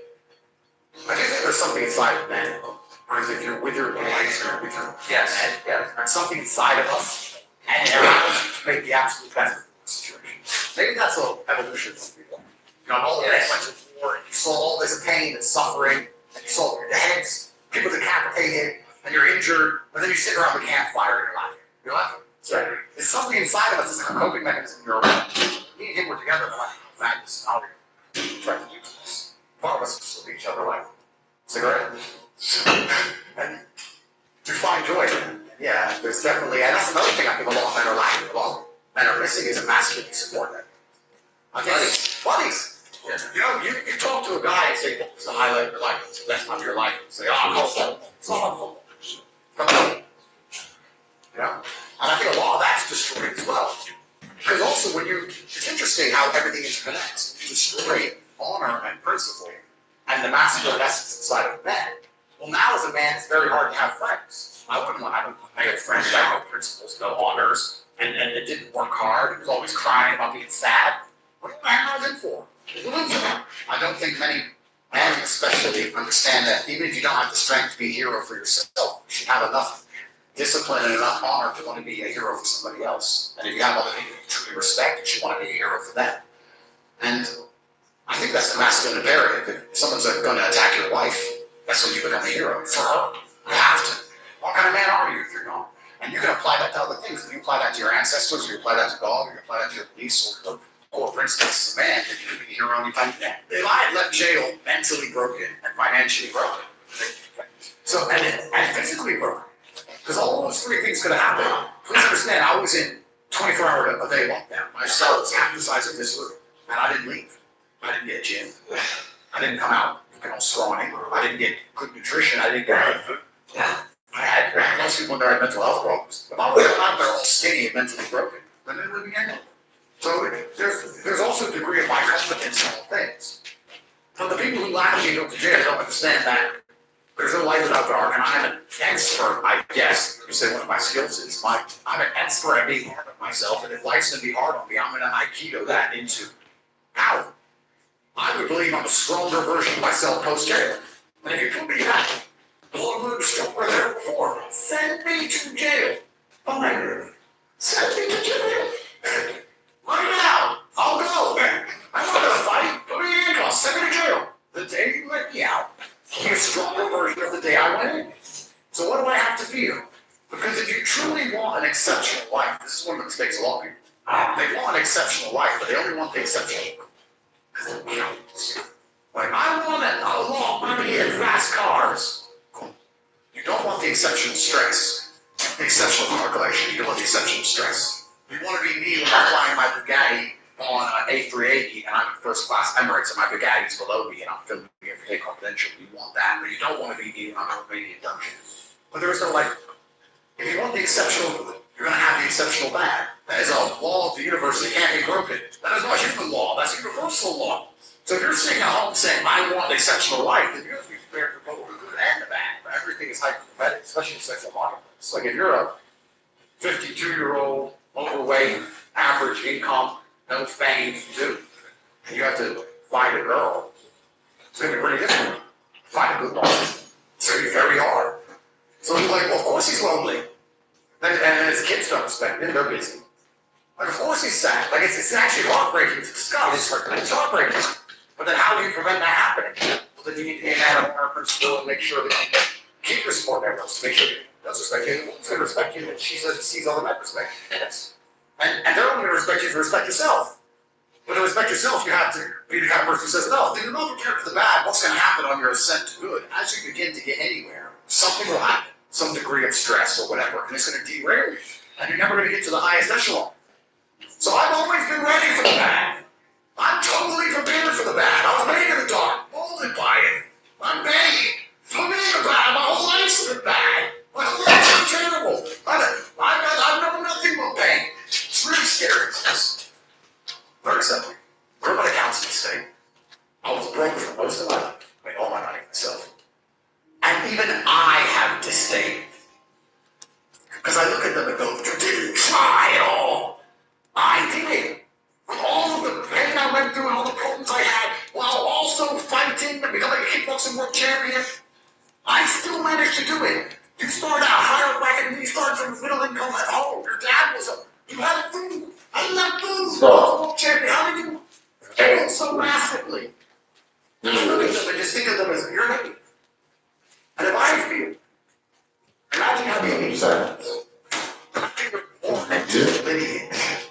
do think there's something inside of men. Or is if you're with your wife or with your yes, there's something inside of us, and it allows you to make the absolute best of the situation. Maybe that's a evolution for people. You know, all the men went to war, and you saw all this pain and suffering, and you saw your heads, people decapitated, and you're injured, and then you sit around the campfire and you're laughing. You're laughing. So there's something inside of us that's like a coping mechanism. You're around. Me and him were together, we're like, madness, how are you trying to use this? Part of us just look at each other like, cigarette? And to find joy in it. Yeah, there's definitely, and that's another thing I think a lot of men are lacking, a lot of men are missing is a masculine support network. Buddies. Yeah. You know, you talk to a guy and say, what's the highlight of your life? What's the best time of your life? You say, oh, it's all football. Come on. You know? And I think a lot of that's destroyed as well. Because also it's interesting how everything interconnects. You destroy honor and principle and the masculine essence inside of men. Well, now as a man, it's very hard to have friends. I wouldn't want to have a friend that had no principles, no honors, and it didn't work hard. He was always crying about being sad. What do I have in for? I don't think many men especially understand that even if you don't have the strength to be a hero for yourself, you should have enough discipline and enough honor to want to be a hero for somebody else. And if you have other people you truly respect, you should want to be a hero for them. And I think that's the masculine imperative. If someone's going to attack your wife, that's when you become a hero for her. You have to. What kind of man are you if you're not? And you can apply that to other things. You apply that to your ancestors, you apply that to God, you apply that to your police, or for instance, a man that you could be here on your time. If I had left jail mentally broken and financially broken, so and physically broken, because all those three things could have happened. Please understand, I was in 24-hour a day lockdown. My cell was half the size of this room, and I didn't leave. I didn't get gym. I didn't come out looking all scrawny. I didn't get good nutrition. I didn't get good food. I had most people there had mental health problems. But I was out there all skinny and mentally broken. Then they living in. So there's also a degree of my competence in all things. But the people who laugh at me go to jail don't understand that there's no light without dark, and I'm an expert, I guess. You say one of my skills is I'm an expert at being hard on myself, and if life's gonna be hard on me, I'm gonna Aikido that into power. I would believe I'm a stronger version of myself post-jail. And if you put me back, the Lord still were there before. Send me to jail. Fine. Send me to jail. Right now. I'll go. I'm not gonna fight. Put me in handcuffs. Send me to jail. The day you let me out, I'll be a stronger version of the day I went in. So what do I have to feel? Because if you truly want an exceptional life, this is one of the mistakes a lot of people. They want an exceptional life, but they only want the exceptional. Like, I want a lot of money and fast cars. Cool. You don't want the exceptional stress, the exceptional car collection. You don't want the exceptional stress. You want to be me when I'm flying my Bugatti on an A380 and I'm in first class Emirates and my Bugatti's below me and I'm filming me every day confidential. You want that, but you don't want to be me when I'm in a Romanian dungeon. But there is no like, if you want the exceptional, you're going to have the exceptional bad. That is a law of the universe that can't be broken. That is not human law, that's universal law. So if you're sitting at home saying, I want an exceptional life, then you have to be prepared for both the good and the bad. But everything is hypothetical, especially in sexual marketplace. Like if you're a 52-year-old, overweight, average income, no fame, dude, and you have to find a girl, it's going to be pretty difficult. Find a good one. It's going to be very hard. So he's like, well, of course he's lonely. And his kids don't respect him, they're busy. Like, of course he's sad. Like, it's actually heartbreaking to discuss. It's heartbreaking. But then how do you prevent that happening? Well, then you need to be an animal principle and make sure that you keep your support networks, make sure that he does respect you, he's going to respect you, and she says sees all the men respect you. Yes. And they're only going to respect you if you respect yourself. But to respect yourself, you have to be the kind of person who says, no, if you're not prepared for the bad, what's going to happen on your ascent to good? As you begin to get anywhere, something will happen, some degree of stress or whatever, and it's going to derail you. And you're never going to get to the highest echelon. So I've always been ready for the bad. I'm totally prepared for the bad. I was made in the dark, molded by it. I'm begging. For me, the bad. My whole life's been bad. My whole life's been terrible. I've known nothing but pain. It's really scary. Very simple. We're my counseling state. I was broke for most of my life. I made all my money myself. And even I have disdain. Because I look at them and go, you didn't try at all. I did. With all of the pain I went through and all the problems I had, while also fighting and becoming a kickboxing world champion, I still managed to do it. You started out higher bracket and you started from middle income at home. Your dad was you had food. I didn't have food. World champion. How did you fail so massively? And I look at them and just think of them as your name. And if I feel, imagine how you were born into the lineage.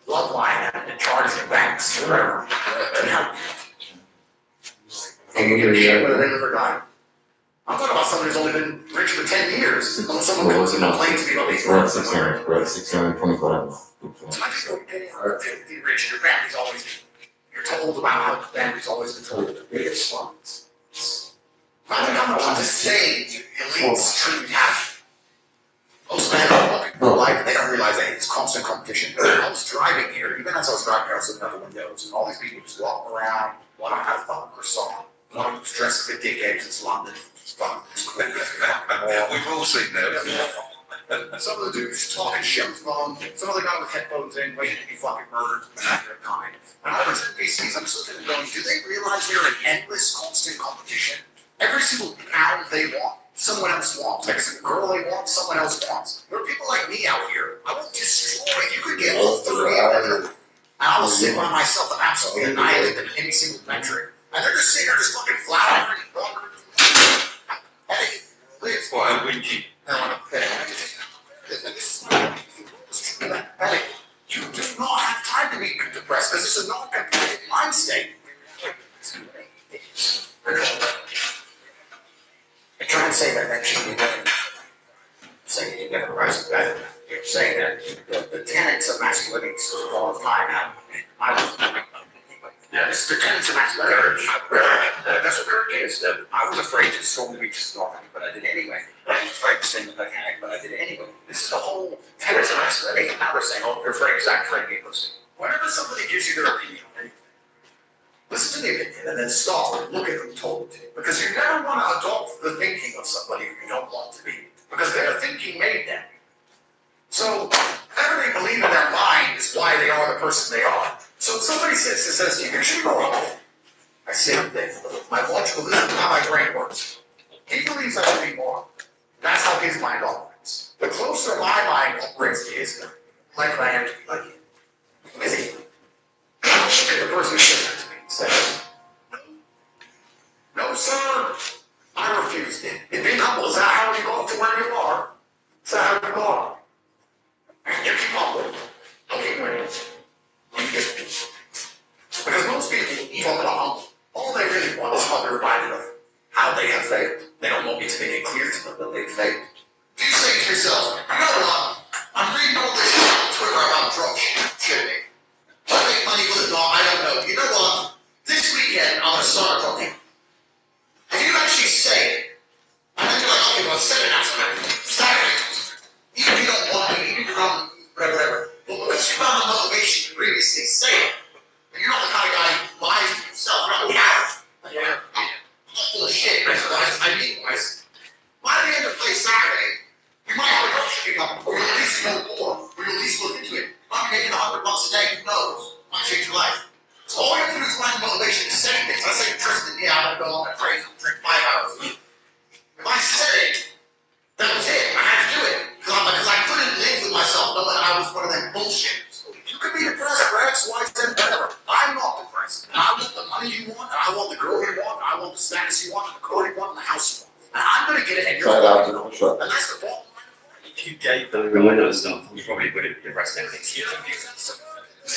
Bloodline and charges and banks forever. And you give a shit whether they live or die. I'm talking about somebody who's only been rich for 10 years. Unless someone comes and complains to me about these words. We're at 624 hours. So I just go, you're rich, your family's always been, you're told about how the family's always been told the biggest ones. Imagine how much disdain elites truly have. Most men are like, they don't realize that it's constant competition. I was driving here, even as I was driving here, I was looking out the windows, and all these people just walking around, one of them had a fucking croissant, one of them was dressed like a dickhead because it's London. It's fun. We've all seen that. And some of the dudes talking shit on the phone, some of the guy with headphones in, waiting to be fucking murdered at their kind. And I was in PCs, I'm just looking at them going, do they realize we're in endless, constant competition? Every single pound they want, someone else wants. Every single girl they want, someone else wants. There are people like me out here. I will destroy. You could get all 30 of them. And I will sit by myself and absolutely annihilate them in any single metric. And they're just sitting there just fucking flat out. Hey, please. whingy. Hey, you do not have time to be depressed because it's a non-competitive mind state. I try and say that next year. Saying you never rise to that. You're saying that the tenets of masculinity is all the time now. Yeah, this is the tenets of masculinity. That's what courage is. I was afraid to storm the beaches of Normandy, but I did it anyway. I was afraid to sing the mechanic, but I did it anyway. This is the whole tenets of masculinity. Now they're saying, oh, you're afraid of Zach Frank pussy. Whenever somebody gives you their opinion, listen to the opinion and then stop and look at them totally. Because you never want to adopt the thinking of somebody who you don't want to be. Because their thinking made them. So, whatever they believe in their mind is why they are the person they are. So if somebody sits and says, you should grow up, I say, my logical, this is how my brain works. He believes I should be more. That's how his mind operates. The closer my mind operates to his mind, like I am to be like him. Is he? The person who said that to me said, no, sir. I refused it. It being humble, is that how you go up to where you are? Is that how you go? You keep humble. Okay, wait. Because most people talk about humble. All they really want is how they're reminded of how they have failed. They don't want me to make it clear to them that they've failed. Do you say to yourself, you know what? I'm reading all this shit on Twitter about drug shit. I make money with a dog, I don't know. You know what? This weekend, I'm going to start a company. And you actually say it. And then you're like, okay, well, say it now. Saturday. Even if you don't want it, even if you're not, whatever. But because you found the motivation to previously say it, and you're not the kind of guy who lies to yourself. You're not the guy. Yeah. I'm not full of shit. I mean, by the end of play Saturday, you might have a drop shipping up, or you'll at least know more, or you'll at least look into it. I'm making $100 a day, who knows? Might change your life. So all you have to do is find motivation to say things. I say, Tristan, yeah, I'm gonna go on my praise and drink 5 hours a week. If I said it, that was it. I had to do it. Because I couldn't live with myself knowing that I was one of them bullshitters. You could be depressed for X, Y, Z, whatever. I'm not depressed. And I want the money you want, and I want the girl you want, and I want the status you want, and the car you want, and the house you want. And I'm gonna get it, and you're gonna get it. And that's the bottom line. If you gave them that stuff, you probably wouldn't be arrested anything to you.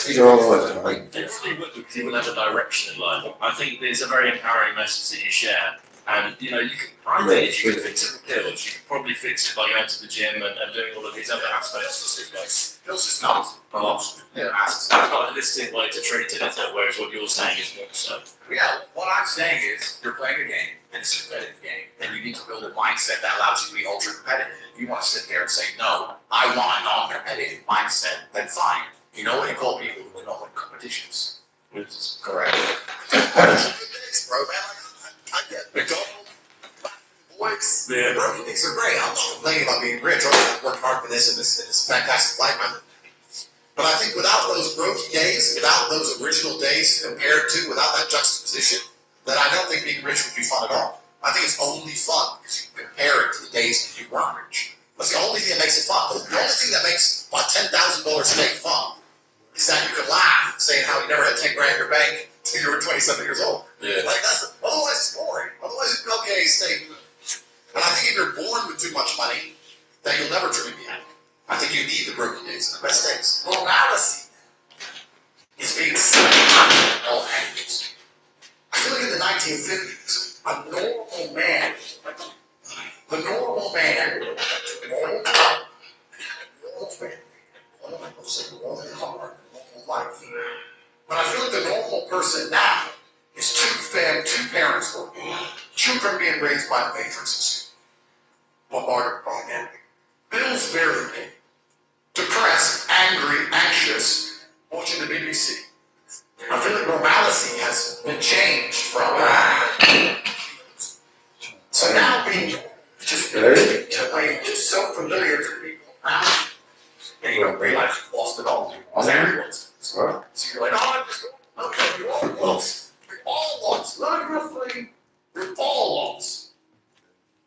You're all the way. Definitely would, because you will have a direction in life. I think there's a very empowering message that you share. And, you know, you can, I think if you could fix it with pills, you could probably fix it by going to the gym and doing all of these other aspects. Pills is not. Yeah, it's not a holistic way to treat it, is it? Whereas what you're saying is more so. Yeah, what I'm saying is, you're playing a game, and it's a competitive game, and you need to build a mindset that allows you to be ultra competitive. If you want to sit there and say, no, I want a non-competitive mindset, then fine. You know what you call people who win all the competitions? Which is Correct. Bro, man, I get McDonald's, boys, Yeah. bro, things are great. I'm not complaining about being rich. I'm working hard for this, and this fantastic life. But I think without those broken days, without those original days compared to, without that juxtaposition, then I don't think being rich would be fun at all. I think it's only fun because you compare it to the days that you weren't rich. That's the only thing that makes it fun. The only thing that makes my $10,000 steak fun is that you can laugh saying how you never had 10 grand in your bank until you were 27 years old. Yeah. Like otherwise it's boring. Otherwise it's okay, steak. And I think if you're born with too much money, then you'll never truly be happy. I think you need the broken days and the best days. Normalcy is being set on all angles. I feel like in the 1950s, a normal man, the normal man, normal life. But I feel like the normal person now is two parents working, children being raised by the matrices, bombarded propaganda, bills barely paid, depressed, angry, anxious, watching the BBC. I feel like normalcy has been changed from so now being just so familiar to people around you, and you don't realize you've lost it all. Because everyone's. So you're like, oh, I'm just okay, you're all lost. You're all lost. Not roughly, you're all lost.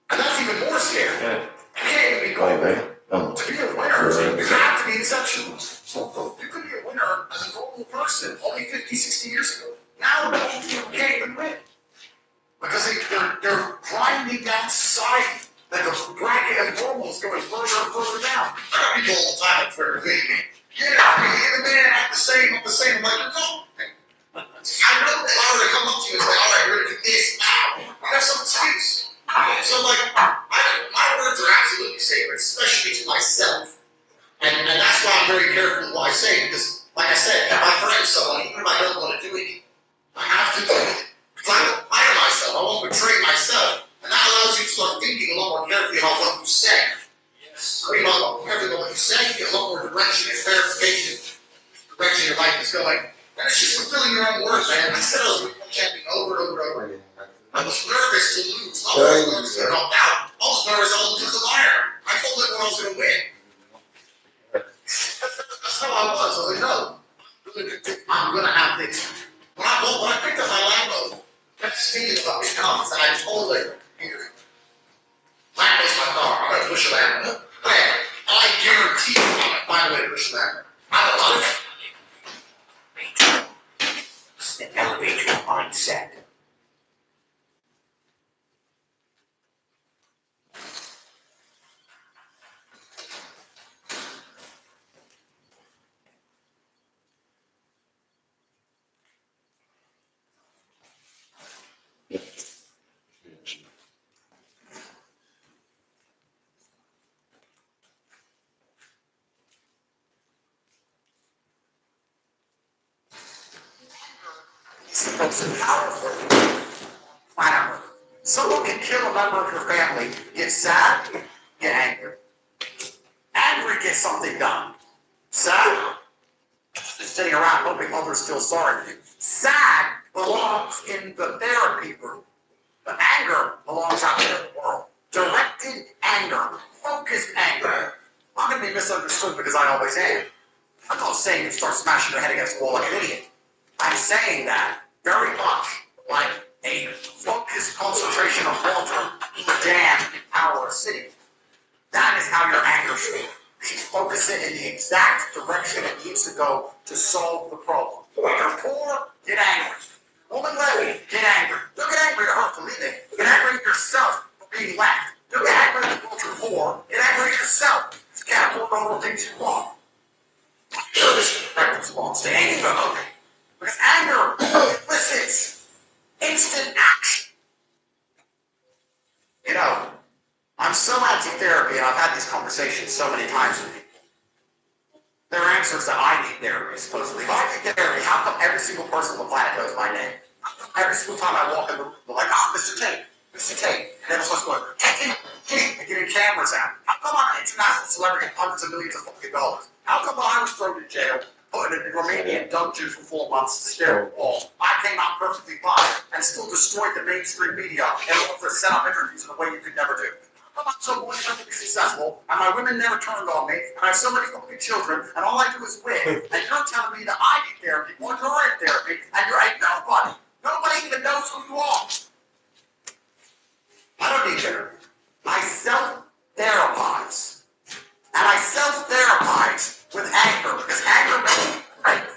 And that's even more scary. Yeah. You can't even be going there. To be a winner, you have to be exceptional. You could be a winner as a normal person only 50, 60 years ago. Now normal people can't even win. Because they're grinding down society. Like a bracket people all the time for me. Yeah, man, I'm the same. I'm like, no. I know that I were to come up to you and say, all right, you're going to do this now. You have some excuse. So, like, my words are absolutely sacred, especially to myself. And that's why I'm very careful with what I say, because, like I said, if I threaten someone, even if I don't want to do it, I have to do it. Because I don't lie to myself. I won't betray myself. And that allows you to start thinking a lot more carefully about what you say. I mean, a lot more carefully about what you say, you get a lot more direction and clarification, direction your life is going. And it's just fulfilling your own words, man. Instead of chanting over and over and over. I was nervous to lose. I was nervous to get knocked out. I was nervous I was lose the liar. I told everyone I was going to win. That's how I was. I was like, no. I'm going to have this. When I picked up my Lambo, I kept thinking about these comments, and I told her, here, Lambo's my car. I'm going to push a Lambo. Man, I guarantee you I'm going to find a way to push a Lambo. I don't know. And elevate your mindset. It's powerful. Whatever. Someone can kill a member of your family. Get sad, get angry. Angry, get something done. Sad, just sitting around hoping others feel sorry for you. Sad belongs in the therapy room. But anger belongs out there in the world. Directed anger, focused anger. I'm going to be misunderstood because I always am. I'm not saying you start smashing your head against the wall like an idiot. I'm saying that very much like a focused concentration of water in a dam in power city. That is how your anger should be. You focus it in the exact direction it needs to go to solve the problem. When you're poor, get angry. Woman lady, get angry. Don't get angry at her for leaving. Get angry at yourself for being left. Don't get angry at the world you're poor. Get angry at yourself. You can't hold on to things you want. Sure, this is the correct response to anger. Because anger elicits instant action. You know, I'm so anti-therapy, and I've had these conversations so many times with people. There are answers that I need therapy, supposedly. If I need therapy, how come every single person on the planet knows my name? Every single time I walk in the room, they're like, oh, Mr. Tate, Mr. Tate. And everyone's going, Tate, and getting cameras out. How come I'm an international celebrity with hundreds of millions of fucking dollars? How come when I was thrown in jail, put in a Romanian dungeon for 4 months to stare at the wall, I came out perfectly fine and still destroyed the mainstream media and ordered to set up interviews in a way you could never do? I'm so wonderfully successful, and my women never turned on me, and I have so many fucking children, and all I do is win, and you're telling me that I need therapy, or you're in therapy, and you're a nobody. Nobody even knows who you are. I don't need therapy. I self-therapize. And I self-therapize with anger, because anger makes me brave.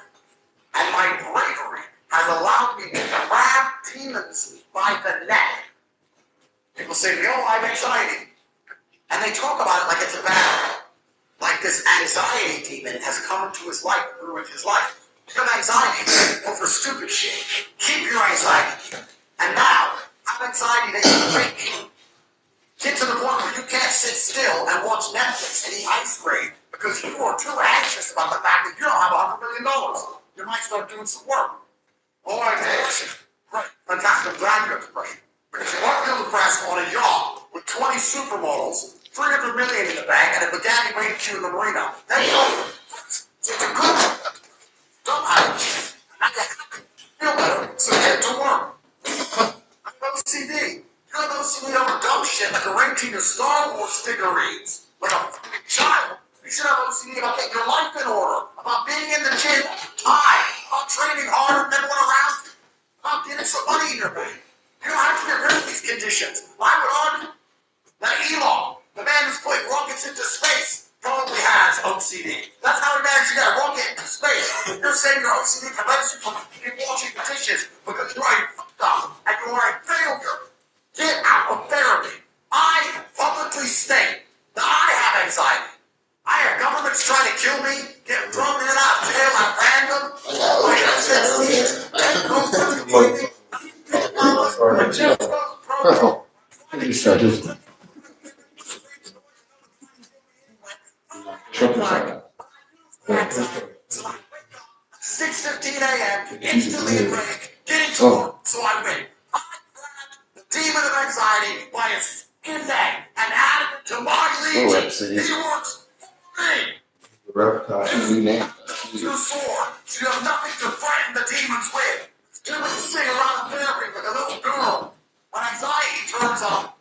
And my bravery has allowed me to grab demons by the neck. People say to me, oh, I have anxiety. And they talk about it like it's a battle. Like this anxiety demon has come into his life and ruined his life. You have anxiety over stupid shit. Keep your anxiety. And now, have anxiety that you break. Get to the point where you can't sit still and watch Netflix and eat ice cream because you are too anxious about the fact that you don't have $100 million. You might start doing some work. All right, great. Fantastic. I'm glad you have depression. Because you aren't feeling depressed on a yacht with 20 supermodels, $300 million in the bank, and a Bugatti waiting for you in the marina. That's over. It's a good. Don't have it. Feel better. So get to work. I'm OCD. You have OCD over dumb shit like arranging your Star Wars figurines like a fucking child. You should have OCD about getting your life in order, about being in the gym on time, about training harder than everyone around you, about getting some money in your bank. You don't have to get rid of these conditions. I would argue that Elon, the man who's putting rockets into space, probably has OCD. That's how he managed to get a rocket into space. You're saying your OCD prevents you from washing the dishes because you are a fucked up and you are a failure. Get out of therapy. I publicly state that I have anxiety. I have government Shut this. Shut this out. 6:15 a.m. instantly enraged, getting to work, so I win. I grabbed the demon of anxiety by his skin neck and added it to my legion. He works for me. Your sword, you have nothing to frighten the demons with. Demons sing around the building with a little girl. When anxiety turns up,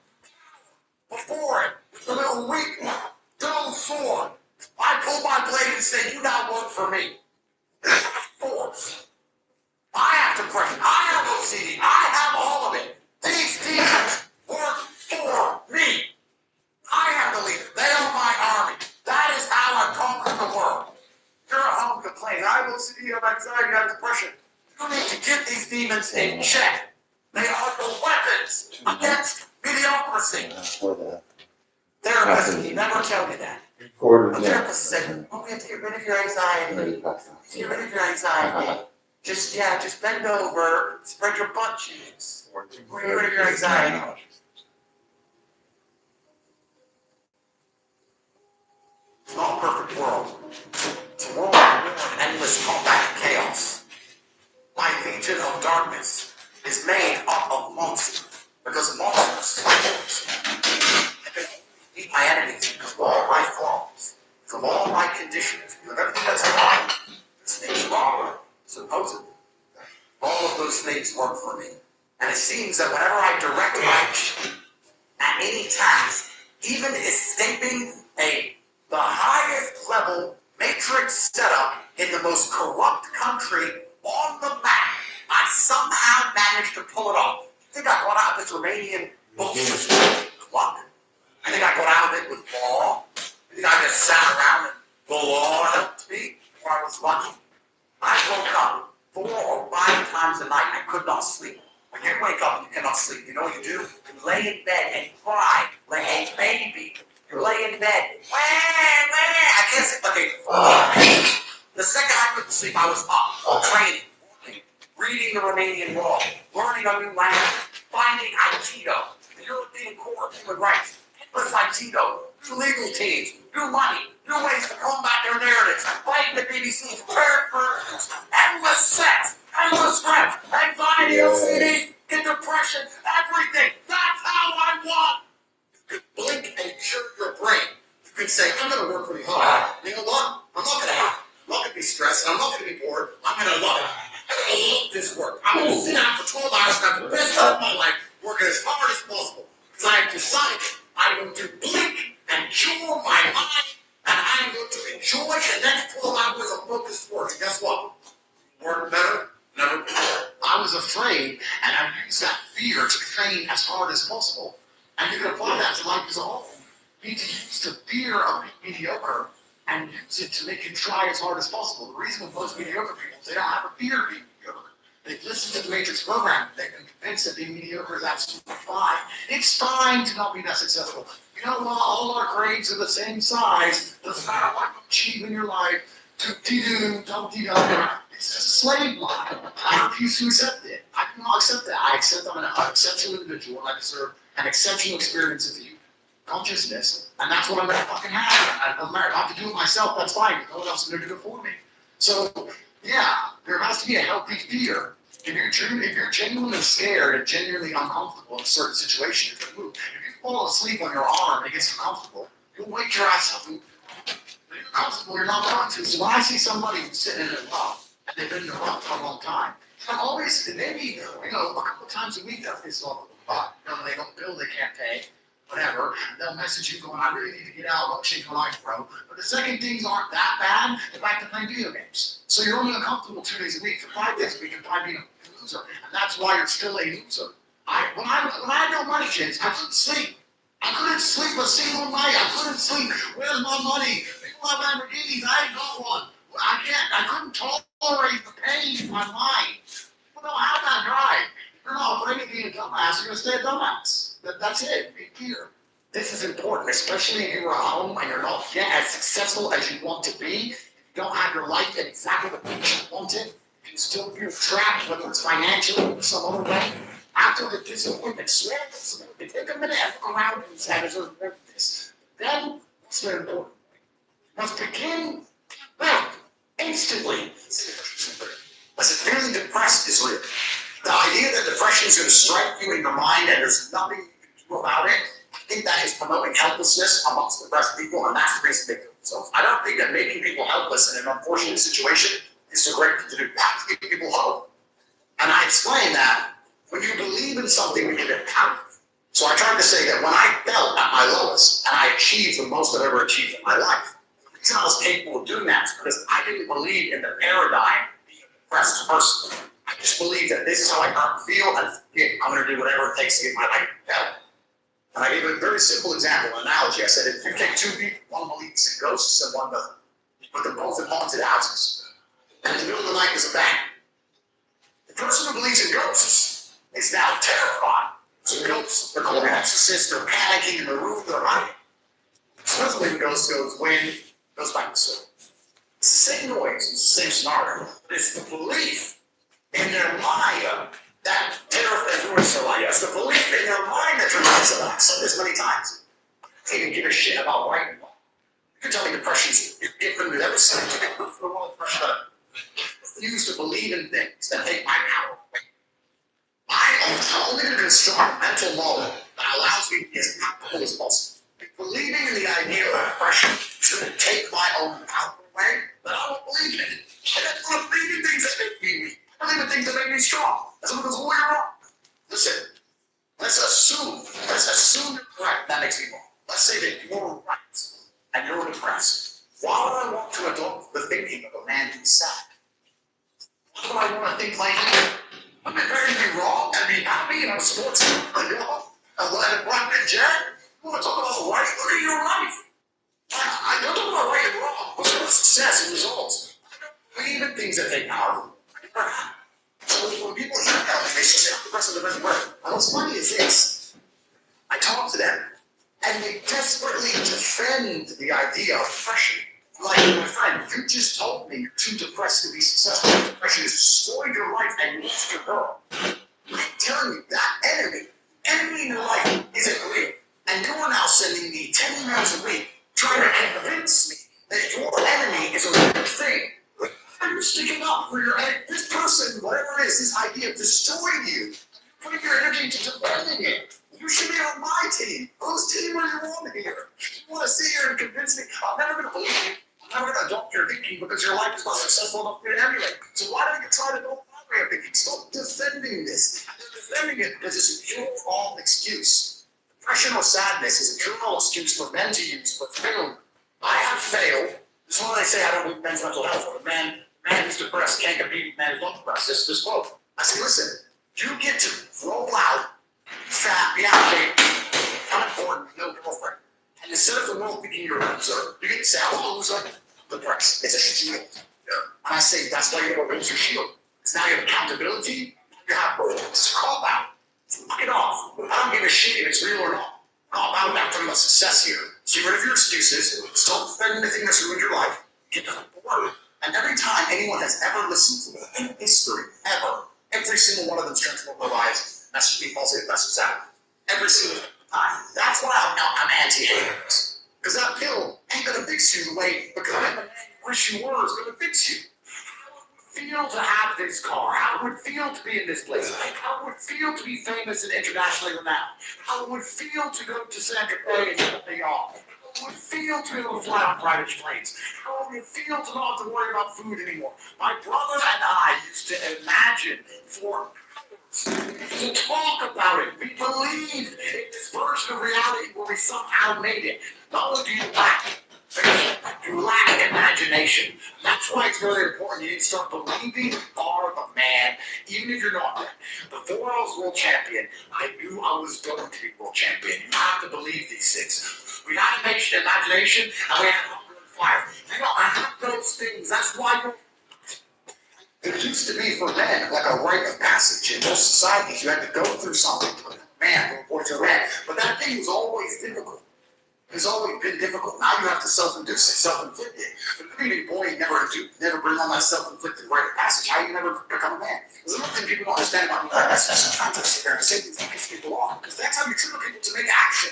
before it, with a little weak one, dull sword. I pull my blade and say, you now work for me. Force. I have depression. I have OCD. I have all of it. These demons work for me. I am the leader. They are my army. That is how I conquer the world. You're at home complaining. I have OCD, I have anxiety, I have depression. You need to get these demons in check. They are the weapons against mediocrity. Therapists can never tell you that. A therapist said, oh, we have to get rid of your anxiety. Get rid of your anxiety. Just bend over, spread your butt cheeks. Get rid of your anxiety. It's not a perfect world. It's a world of endless combat and chaos. My legion of darkness is made up of monsters. Because monsters eat my enemies because of all my flaws, from all my conditions, because everything that's wrong, there's things wrong, supposedly. All of those things work for me. And it seems that whenever I direct my action at any task, even escaping the highest level matrix setup in the most corrupt country on the map, I somehow managed to pull it off. I think I got out of this Romanian bullshit club. I think I got out of it with law. I think I just sat around and the law helped me, or I was lucky. I woke up 4 or 5 times a night. I could not sleep. When you wake up and you cannot sleep, you know what you do? You lay in bed and cry like a baby. You lay in bed. I can't sleep. Okay. The second I couldn't sleep, I was up, training, reading the Romanian law, learning a new language, finding Aikido, the European Court of Human Rights, endless Aikido, new legal teams, new money, new ways to combat their narratives, fighting the BBC, preparing for endless sex, endless stress, anxiety, OCD, depression, everything. That's how I want. You could blink and cure your brain. You could say, I'm going to work really hard. You know what? I'm not going to be stressed. I'm not going to be bored. I'm going to love it. I'm going to love this work. I'm going to sit down for 12 hours and have the best time of my life, working as hard as possible. Because I have decided I'm going to blink and cure my mind, and I'm going to enjoy the next 12 hours of focused work. And guess what? Work better, never before. I was afraid, and I used that fear to train as hard as possible. And you can apply that to life as a whole. You need to use the fear of being mediocre and use it to make you try as hard as possible. The reason with most mediocre people is they don't have a fear of being mediocre. They've listened to the Matrix program. They've been convinced that being mediocre is absolutely fine. It's fine to not be that successful. You know what? All our grades are the same size. Doesn't matter what you achieve in your life. Do-de-do, don't-de-do. It's just a slave line. I refuse to accept it. I do not accept that. I accept I'm an exceptional individual and I deserve an exceptional experience of you. Consciousness, and that's what I'm going to fucking have. If I have to do it myself, that's fine. No one else is going to do it for me. So, yeah, there has to be a healthy fear. If you're genuinely scared and genuinely uncomfortable in a certain situation, if you fall asleep on your arm and it gets uncomfortable, you'll wake your ass up. And if you're comfortable, you're not going to. So when I see somebody who's sitting in a rough, and they've been in a rough for a long time, I'm always, maybe, a couple times a week, they'll face off the rough. They don't bill, they can't pay. Whatever, they'll message you going, I really need to get out, don't shake my life, bro. But the second things aren't that bad, they like to play video games. So you're only uncomfortable 2 days a week. For 5 days a week, you're probably being a loser. And that's why you're still a loser. When I had no money, kids, I couldn't sleep. I couldn't sleep a single night. I couldn't sleep. Where's my money? People have Lamborghinis, I ain't got one. I couldn't tolerate the pain in my mind. People don't have that drive. You're not afraid of being a dumbass, you're going to stay a dumbass. That's it. Be clear. This is important, especially if you're at home and you're not yet as successful as you want to be. You don't have your life in exactly the way you want it. You still feel trapped, whether it's financially or some other way. after the disappointment, swear this, take a minute and look around and say, "Has observed this." Then, it's very important. Must begin back instantly. Listen, feeling depressed is real. The idea that depression is going to strike you in your mind and there's nothing you can do about it, I think that is promoting helplessness amongst depressed people, and that's the reason they do it. So I don't think that making people helpless in an unfortunate situation is a great thing to do. You have to give people hope. And I explain that when you believe in something, you get empowered. So I tried to say that when I felt at my lowest and I achieved the most I've ever achieved in my life, the reason I was capable of doing that is because I didn't believe in the paradigm of being a depressed person. I just believe that this is how I feel, and I'm going to do whatever it takes to get my life better. And I gave a very simple example, an analogy. I said, if you take two people, one believes in ghosts and one doesn't, you put them both in haunted houses, and in the middle of the night there's a bang. The person who believes in ghosts is now terrified. So ghosts, they're called exorcists, they're panicking in the room, they're hiding. The person who believes in ghosts goes, wind, goes back to sleep. It's the same noise, it's the same scenario, but it's the belief in their mind that terrifies their life. It's the belief in their mind that drives them. I've said this many times. I don't even give a shit about right and wrong. You can tell me depression's different than every single thing. For the world depression, I refuse to believe in things that take my power away. I'm only going to construct a mental model that allows me to be as powerful as possible. Believing in the idea of depression should take my own power away, but I don't believe in it. I don't believe in things that make me weak. I believe in things that make me strong. That's what goes all the way wrong. Listen, let's assume you're correct. That makes me wrong. Let's say that you're right and you're depressed. Why would I want to adopt the thinking of a man who's sad? Why would I want to think like him? I'm prepared to be wrong and be happy and I'm a sports and private jet. You want to talk about right? Look at your life. I don't talk about right and wrong. What's about success and results? I don't believe in things that take power. So when people hear that, they say, I'm depressed with the best word. And what's funny is this. I talk to them, and they desperately defend the idea of depression. Like, my friend, you just told me you're too depressed to be successful. Depression has destroyed your life and you lost your girl. I'm telling you, that enemy in your life isn't real. And you're now sending me 10 emails a week trying to convince me that your enemy is a real thing. You're sticking up for your enemy. This person, whatever it is, this idea of destroying you, putting your energy into defending it. You should be on my team. Whose team are you on here? You want to sit here and convince me? I'm never going to believe you. I'm never going to adopt your thinking because your life is not successful enough for you to emulate. So why don't you try to adopt my way of thinking? Stop defending this. You're defending it because it's a pure-all excuse. Depression or sadness is a pure-all excuse for men to use for failure. I have failed. This is why they say I don't believe men's mental health. Or a man who's depressed can't compete with a man who's not depressed. This quote. I say, listen, you get to roll out, fat, be out, unimportant, no girlfriend. And instead of the world thinking you're a loser, you get to say, I'm a loser, depressed. It's a shield. And I say, that's why you gotta raise your shield. Because now you have accountability, you have both. It's a call out. Knock it off. I don't give a shit if it's real or not. I'm not talking about success here. So get rid of your excuses, stop defending anything that's ruined your life, get to the word. And every time anyone has ever listened to me in history, ever, every single one of them's transformed their lives. That should be falsely aggressive sound. Every single time. That's why I'm anti-haters. Because that pill ain't gonna fix you the way becoming the man you wish you were is gonna fix you. How it would feel to have this car, how it would feel to be in this place, how it would feel to be famous and internationally renowned, how it would feel to go to Santa Fe and get the yacht. How it would feel to be able to fly on private planes. How it would feel to not have to worry about food anymore. My brother and I used to imagine for hours to talk about it. We believed in this version of reality where we somehow made it. Not only do you lack imagination. That's why it's really important you need to start believing you are the man, even if you're not there. Before I was world champion, I knew I was going to be world champion. You have to believe these things. We had imagination, and we had hunger and fire. You know, I have those things. That's why you're... It used to be for men like a rite of passage in most societies. You had to go through something from man, from boy to man. But that thing was always difficult. It's always been difficult. Now you have to self-induce it, self-inflict it. But being a boy, you never bring on that self-inflicted rite of passage. How do you never become a man? Because thing people don't understand about me. That's just trying to sit there and say things that piss people off, because that's how you trigger people to make action.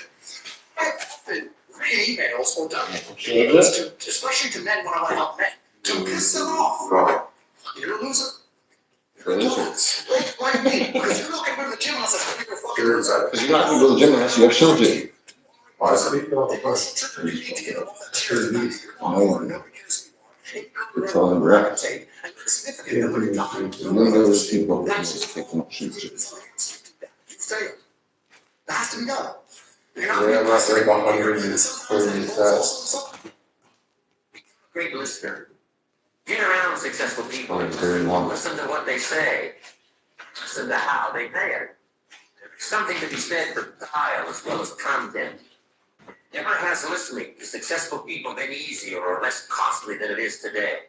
I often read emails or done emails to, especially to men when I want to help men, to piss them off. Right. You're a loser. You're a loser. Like me, because you're looking for the gym and I said, you're a fucking loser. Because you're not going to go to the gym unless you have children. Why is it all the You need to get off that chair. It's all in rap. Significant. And then those people that just take them shoes. You failed. That has to be done. You're not Yeah, I'm not like 130 fast. Great listener. Get around successful people. Oh, very long. Listen to what they say. Listen to how they say it. There's something to be said for style as well as content. Never has listening to successful people been easier or less costly than it is today.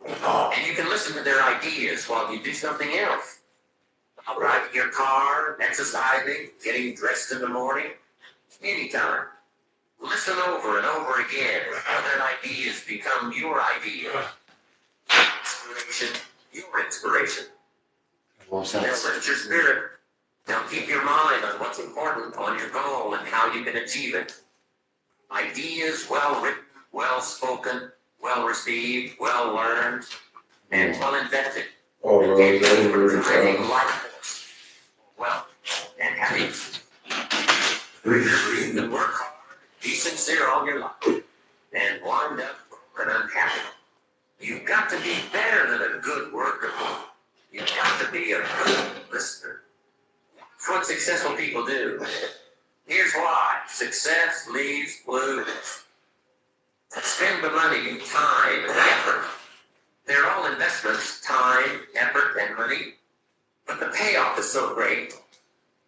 And you can listen to their ideas while you do something else. While driving your car, exercising, getting dressed in the morning, anytime. Listen over and over again how their ideas become your idea. Inspiration, your inspiration. They'll lift your spirit. They'll keep your mind on what's important on your goal and how you can achieve it. Ideas well written, well spoken, well received, well learned, and well invented. Oh, really? Driving life force. Well, and happiness. Breathe and work hard. Be sincere all your life, and wind up broken and unhappy. You've got to be better than a good worker. You've got to be a good listener. That's what successful people do. Here's why. Success leaves blues. Spend the money, time, and effort. They're all investments, time, effort, and money. But the payoff is so great,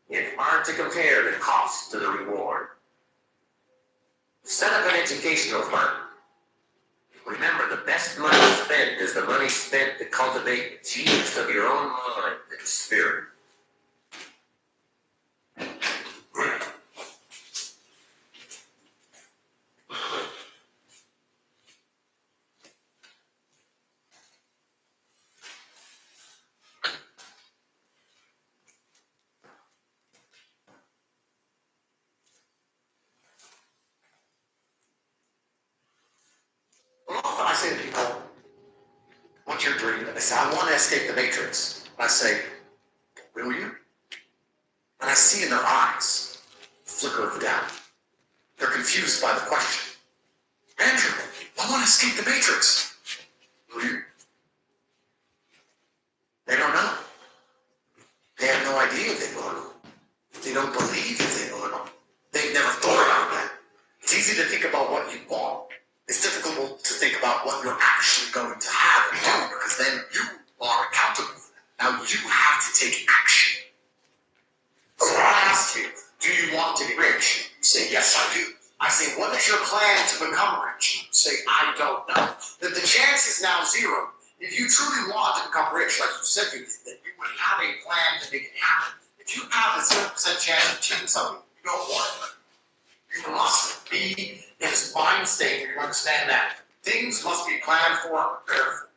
it's hard to compare the cost to the reward. Set up an educational fund. Remember, the best money spent is the money spent to cultivate the genius of your own mind and spirit. Often I say to people, what's your dream? And they say, I want to escape the matrix. And I say, will you? And I see in their eyes a flicker of doubt. They're confused by the question. Andrew, I want to escape the matrix. Will you? They don't know. They have no idea if they will. They don't believe if they will. They've never thought about that. It's easy to think about what you want. It's difficult to think about what you're actually going to have and do, because then you are accountable for that. Now you have to take action. So I ask you, do you want to be rich? You say, yes, I do. I say, what is your plan to become rich? You say, I don't know. That the chance is now zero. If you truly want to become rich, like you said you did, that you would have a plan to make it happen. If you have a 0% chance of achieving something, you don't want it. You must be in this mind state where you understand that things must be planned for and prepared for.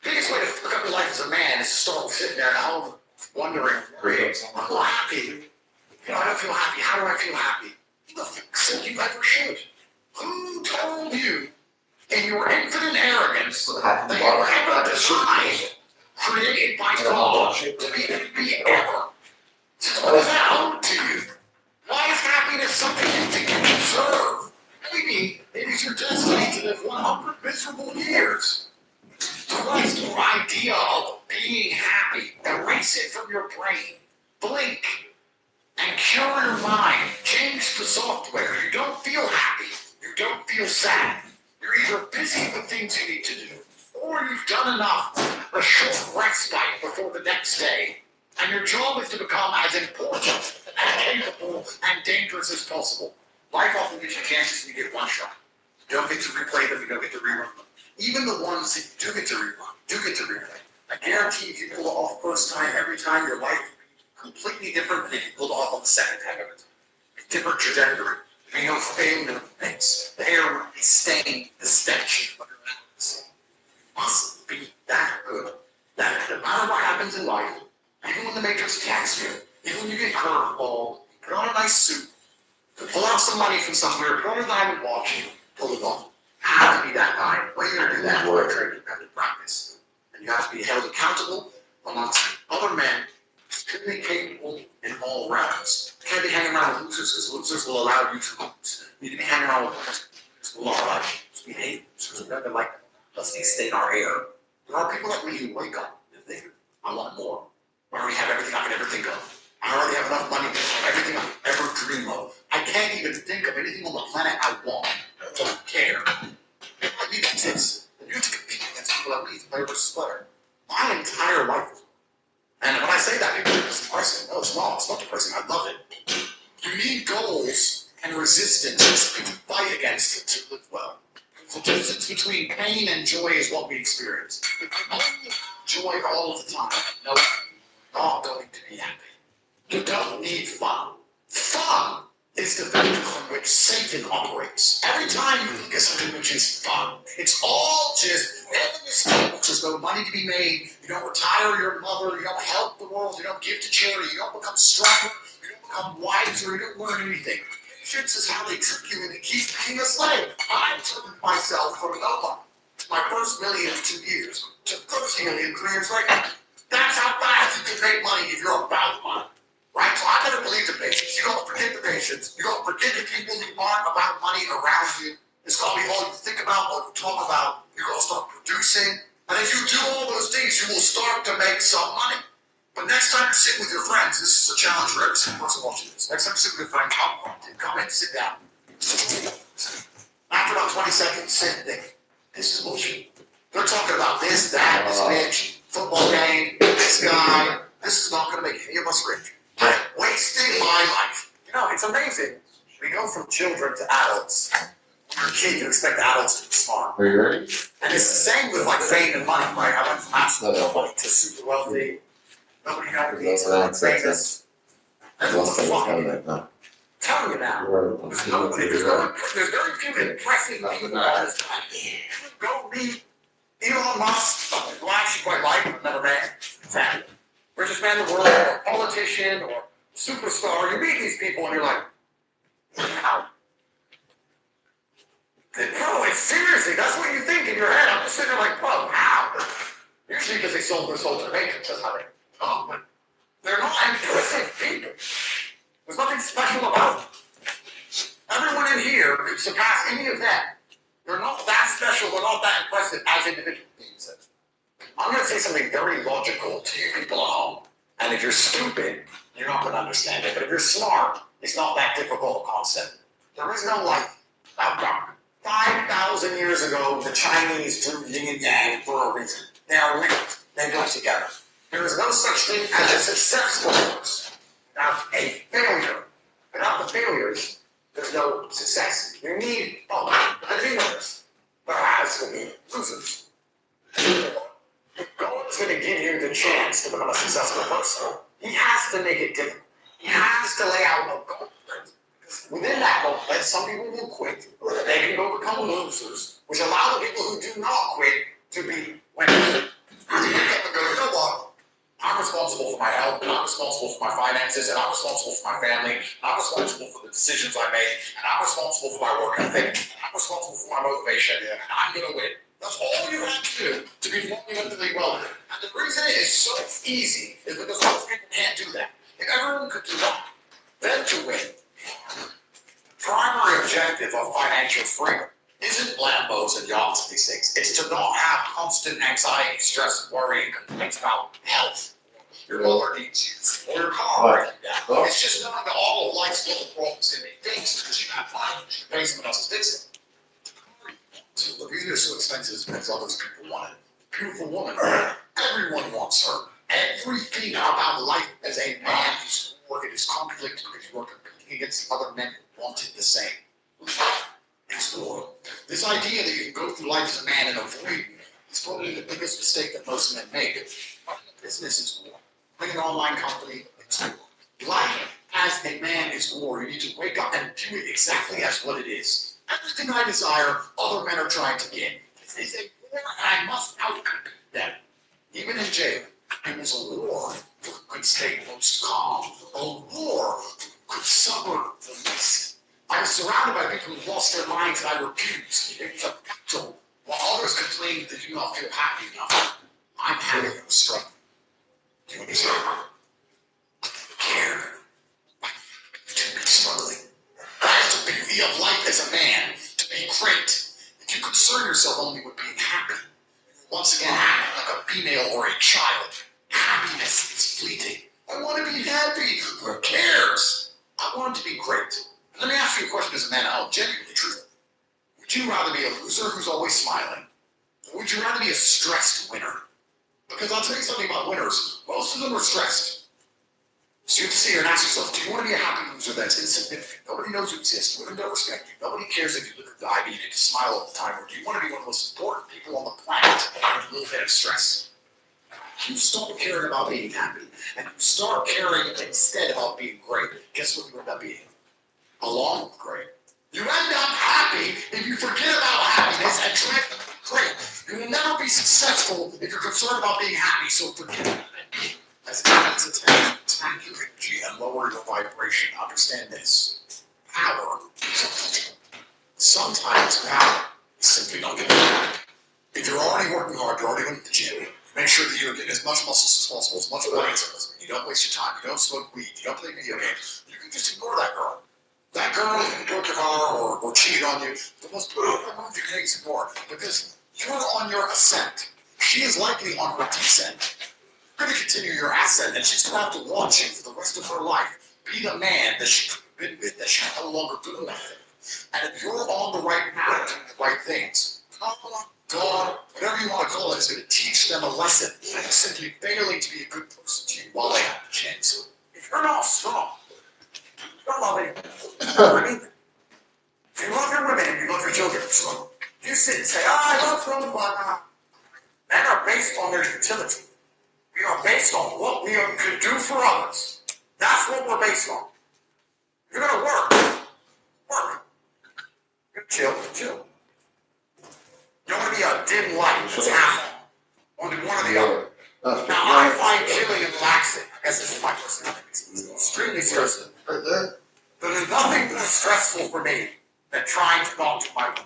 The biggest way to look up your life as a man is to start sitting there at home wondering, I'm not happy. You know, I don't feel happy. How do I feel happy? Nothing except you ever should. Who told you in your infinite arrogance that you were ever designed, created by God, to be happy ever? What is that owed to you? Why is happiness something you think you deserve? Maybe it is your destiny to live 100 miserable years. Erase your idea of being happy. Erase it from your brain. Blink and cure your mind. Change the software. You don't feel happy. You don't feel sad. You're either busy with things you need to do, or you've done enough, a short respite before the next day. And your job is to become as important and capable and dangerous as possible. Life often gives you chances and you get one shot. You don't get to replay them, you don't get to rerun them. Even the ones that you do get to rerun, do get to replay. I guarantee if you pull it off first time, every time your life will be completely different than if you pulled it off on the second time every time. A different trajectory. There be no failing of things. The air would be stained, the stench of your hands. Must be that good. That no matter what happens happens in life, even when the Matrix attacks you, even when you get curveball, put on a nice suit, pull out some money from somewhere, put on a diamond watch, pull it off. You have to be that guy. What are you going to do that for? You have to practice. And you have to be held accountable amongst other men, extremely capable in all realms. You can't be hanging around with losers, because losers will allow you to lose. You need to be hanging around with winners who will allow you to be hate losers. Nothing like that. Let's stay in our air. There are people like me who wake up and think, I want more. I already have everything I can ever think of. I already have enough money to have everything I could ever dream of. I can't even think of anything on the planet I want. I don't care. I need tips. And you have to compete against people like me, player versus player. My entire life. And when I say that, people think it's depressing. No, it's not. It's not depressing. I love it. You need goals and resistance to fight against it to live well. The difference between pain and joy is what we experience. If you only joy all of the time, no, you're not going to be happy. You don't need fun. Fun is the vector from which Satan operates. Every time you look at something which is fun, it's all just there's no money to be made. You don't retire your mother. You don't help the world. You don't give to charity. You don't become stronger. You don't become wiser. You don't learn anything. Patience is how they trick you into keep being a slave. I took myself from no one to my first million in 2 years to 30 million 3 years later. That's how fast you can make money if you're about money. Right? So I gotta believe the patience. You don't forget the patience. You don't forget the people who aren't about money around you. It's gonna be all you think about, all you talk about. You're gonna start producing. And if you do all those things, you will start to make some money. But next time you're sitting with your friends, this is a challenge for every single person watching this. Next time you're sitting with your friend, come in, sit down. After about 20 seconds, sit and think, this is bullshit. They're talking about this, that, this bitch, football game, this guy. This is not gonna make any of us rich. I'm wasting my life. You know, it's amazing. We go from children to adults. When you're a kid, you expect adults to be smart. Are you ready? And it's the same with like fame and money, right? I went from absolute money to super wealthy. Nobody knows me, so I'm famous. Everyone's a fuck. Tell you now. There's very few impressive people on this planet. Go meet Elon Musk, who I actually quite like, I've never met. Family. Richest man in the world, or politician, or superstar. You meet these people and you're like, wow. No, it's seriously, that's what you think in your head. I'm just sitting there like, bro, how? Usually because they sold their soul to Matrix, that's how they talk, but they're not impressive people. There's nothing special about them. Everyone in here could surpass any of them. They're not that special, they're not that impressive as individual beings. I'm going to say something very logical to you people at home. And if you're stupid, you're not going to understand it. But if you're smart, it's not that difficult a concept. There is no life without dark. 5,000 years ago, the Chinese drew yin and yang for a reason. They are linked. They go together. There is no such thing as a successful person without a failure. Without the failures, there's no success. You need both. And winners. There has to be losers. If God is going to give you the chance to become a successful person, He has to make it different. He has to lay out a goal. Because within that goal, some people will quit. They can go become losers, which allow the people who do not quit to be winners. Because you wake up and go, you know what? I'm responsible for my health, and I'm responsible for my finances, and I'm responsible for my family, and I'm responsible for the decisions I make, and I'm responsible for my work ethic, and I'm responsible for my motivation, and I'm going to win. That's all you have to do to be fundamentally wealthy. And the reason it is so easy is because most people can't do that. If everyone could do that, then to win. The primary objective of financial freedom isn't Lambos and yachts and these things. It's to not have constant anxiety, stress, worry, and complaints about health. Your mower needs you, or your car breaking down. It's just knowing that all of life's little problems can be fixed because you have money, you can pay someone else to fix it. So the reason it's so expensive is because all those people want it. Beautiful woman, everyone wants her. Everything about life as a man is working is conflict because you are competing against other men who wanted the same. It's war. This idea that you can go through life as a man and avoid is probably the biggest mistake that most men make. Business is war. Running an online company, it's war. Life as a man is war. You need to wake up and do it exactly as what it is. Everything I desire, other men are trying to get. This is a war, and I must outcompete them. Even in jail, was a war who could stay most calm, a war who could suffer the least. I was surrounded by people who lost their minds and I refused. It was a battle. While others complained they do not feel happy enough, I'm happy I was struggling. Do you understand? I care. To be struggling. That's the beauty of life as a man, to be great. If you concern yourself only with being happy, once again acting like a female or a child, happiness is fleeting. I want to be happy. Who cares? I want to be great. And let me ask you a question as a man, I'll genuinely truthful. Would you rather be a loser who's always smiling? Or would you rather be a stressed winner? Because I'll tell you something about winners. Most of them are stressed. So you have to sit here and ask yourself, do you want to be a happy loser that's insignificant? Nobody knows you exist. Women don't respect you. Nobody cares if you live or die, but you get to smile all the time. Or do you want to be one of the most important people on the planet with a little bit of stress? You stop caring about being happy, and you start caring instead about being great. Guess what you end up being? Along with great. You end up happy if you forget about happiness and try to be great. You will never be successful if you're concerned about being happy, so forget about it. As demons attempt to attack your energy and lower your vibration, understand this. Power is untouchable. Sometimes power is simply not giving back. If you're already working hard, you're already going to the gym, make sure that you're getting as much muscles as possible, as much body as possible. You don't waste your time, you don't smoke weed, you don't play video games. You can just ignore that girl. That girl who broke your heart or cheated on you, the most beautiful move you can ignore because you're on your ascent. She is likely on her descent. You're going to continue your ascent, and she's going to have to watch you for the rest of her life. Be the man that she could have been with, that she's no longer doing that thing. And if you're on the right path, doing the right things, God, whatever you want to call it, is going to teach them a lesson. And it's simply failing to be a good person to you while they have the chance. If you're not strong, you don't love anything. If you love your women and you love your children, so you sit and say, I love them, but men are based on their utility. We are based on what we can do for others. That's what we're based on. You're going to work. You're going to chill. You want to be a dim light that's half on. Only one or the other. Now, I find killing and relaxing. I guess this is my personality. It's extremely stressful. But there's nothing more stressful for me than trying to not do my work.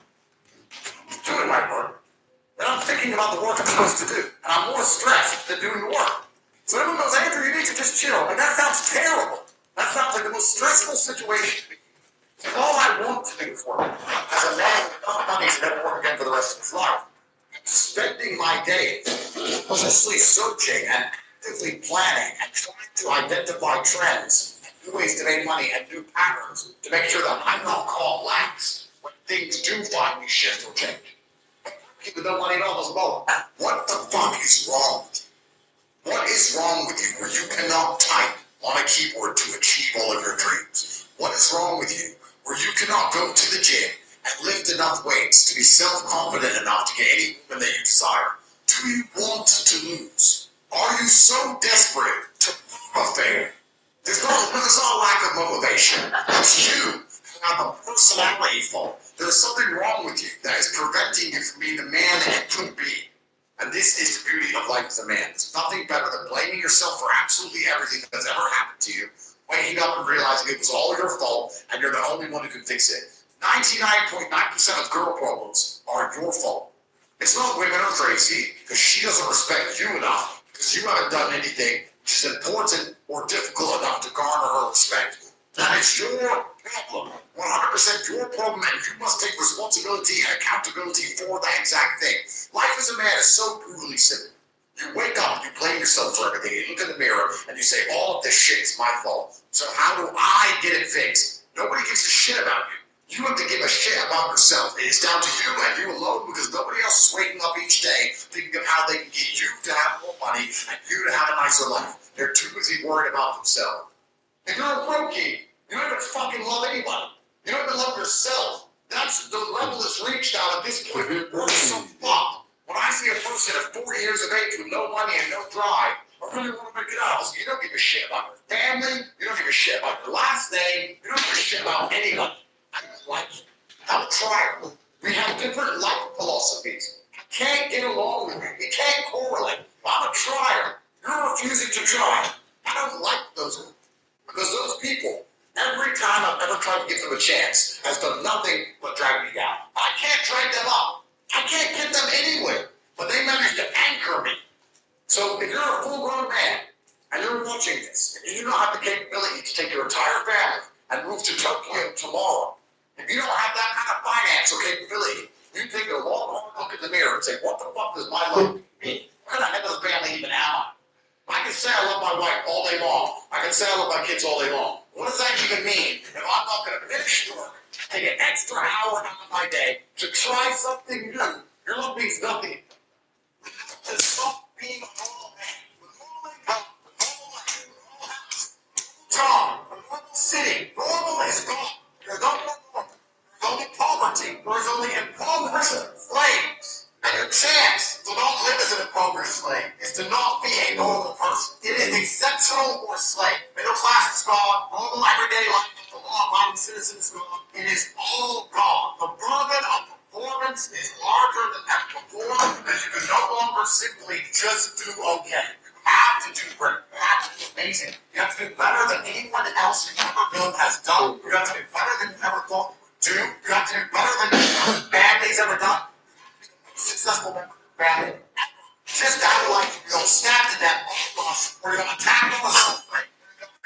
Doing my work. Then I'm thinking about the work I'm supposed to do. And I'm more stressed than doing the work. So everyone goes, Andrew, you need to just chill. And that sounds terrible. That sounds like the most stressful situation. And all I want to do for me, as a man with enough money to never work again for the rest of his life, spending my day mostly searching and actively planning and trying to identify trends, new ways to make money and new patterns to make sure that I'm not caught lax when things do finally shift or change. People don't want to know this about what the fuck is wrong with you? What is wrong with you where you cannot type on a keyboard to achieve all of your dreams? What is wrong with you where you cannot go to the gym and lift enough weights to be self-confident enough to get any woman that you desire? Do you want to lose? Are you so desperate to prove a failure? There's not a lack of motivation. It's you who have a personality fault. There's something wrong with you that is preventing you from being the man that you could be. And this is the beauty of life as a man. There's nothing better than blaming yourself for absolutely everything that's ever happened to you, waking up and realizing it was all your fault and you're the only one who can fix it. 99.9% of girl problems are your fault. It's not women are crazy because she doesn't respect you enough because you haven't done anything which is important or difficult enough to garner her respect. That is your problem. 100% your problem, and you must take responsibility and accountability for that exact thing. Life as a man is so brutally simple. You wake up, you blame yourself for everything, you look in the mirror, and you say, all of this shit is my fault. So how do I get it fixed? Nobody gives a shit about you. You have to give a shit about yourself. It is down to you and you alone because nobody else is waking up each day thinking of how they can get you to have more money and you to have a nicer life. They're too busy worried about themselves. If you're a brokey, you don't even fucking love anybody. You don't even love yourself. That's the level that's reached out at this point. We're so fucked. When I see a person at 40 years of age with no money and no drive, I really want to make it out. You don't give a shit about your family. You don't give a shit about your last name. You don't give a shit about anybody. I don't like you. I'm a trier. We have different life philosophies. I can't get along with you. We can't correlate. I'm a trier. You're a try. I don't like those people. Because those people, every time I've ever tried to give them a chance, has done nothing but drag me down. I can't drag them up. I can't get them anywhere. But they managed to anchor me. So if you're a full-grown man, and you're watching this, and you don't have the capability to take your entire family and move to Tokyo tomorrow, if you don't have that kind of finance or capability, you take a long, hard look in the mirror and say, what the fuck does my life mean? What kind of head of the family even am I? I can say I love my wife all day long. I can say I love my kids all day long. What does that even mean if I'm not going to finish work, take an extra hour out of my day to try something new? Your love means nothing. To stop being a normal man, with normal income, with normal life, with normal house, job, a normal city. Normal is gone. There's no more normal. There's only poverty. There's only impoverished slaves. And your chance to not live as an impoverished slave is to not be a normal person. It is exceptional or slave. Middle class is gone. Normal everyday life, the law-abiding citizen is gone. It is all gone. The burden of performance is larger than ever before because you can no longer simply just do okay. You have to do great. You have to do amazing. You have to do better than anyone else you've ever known has done. You have to do better than you ever thought you would do. You have to do better than any family's ever done. Successful member of your family. Just out of life, you don't snap to that boss, or you're going to attack them or something.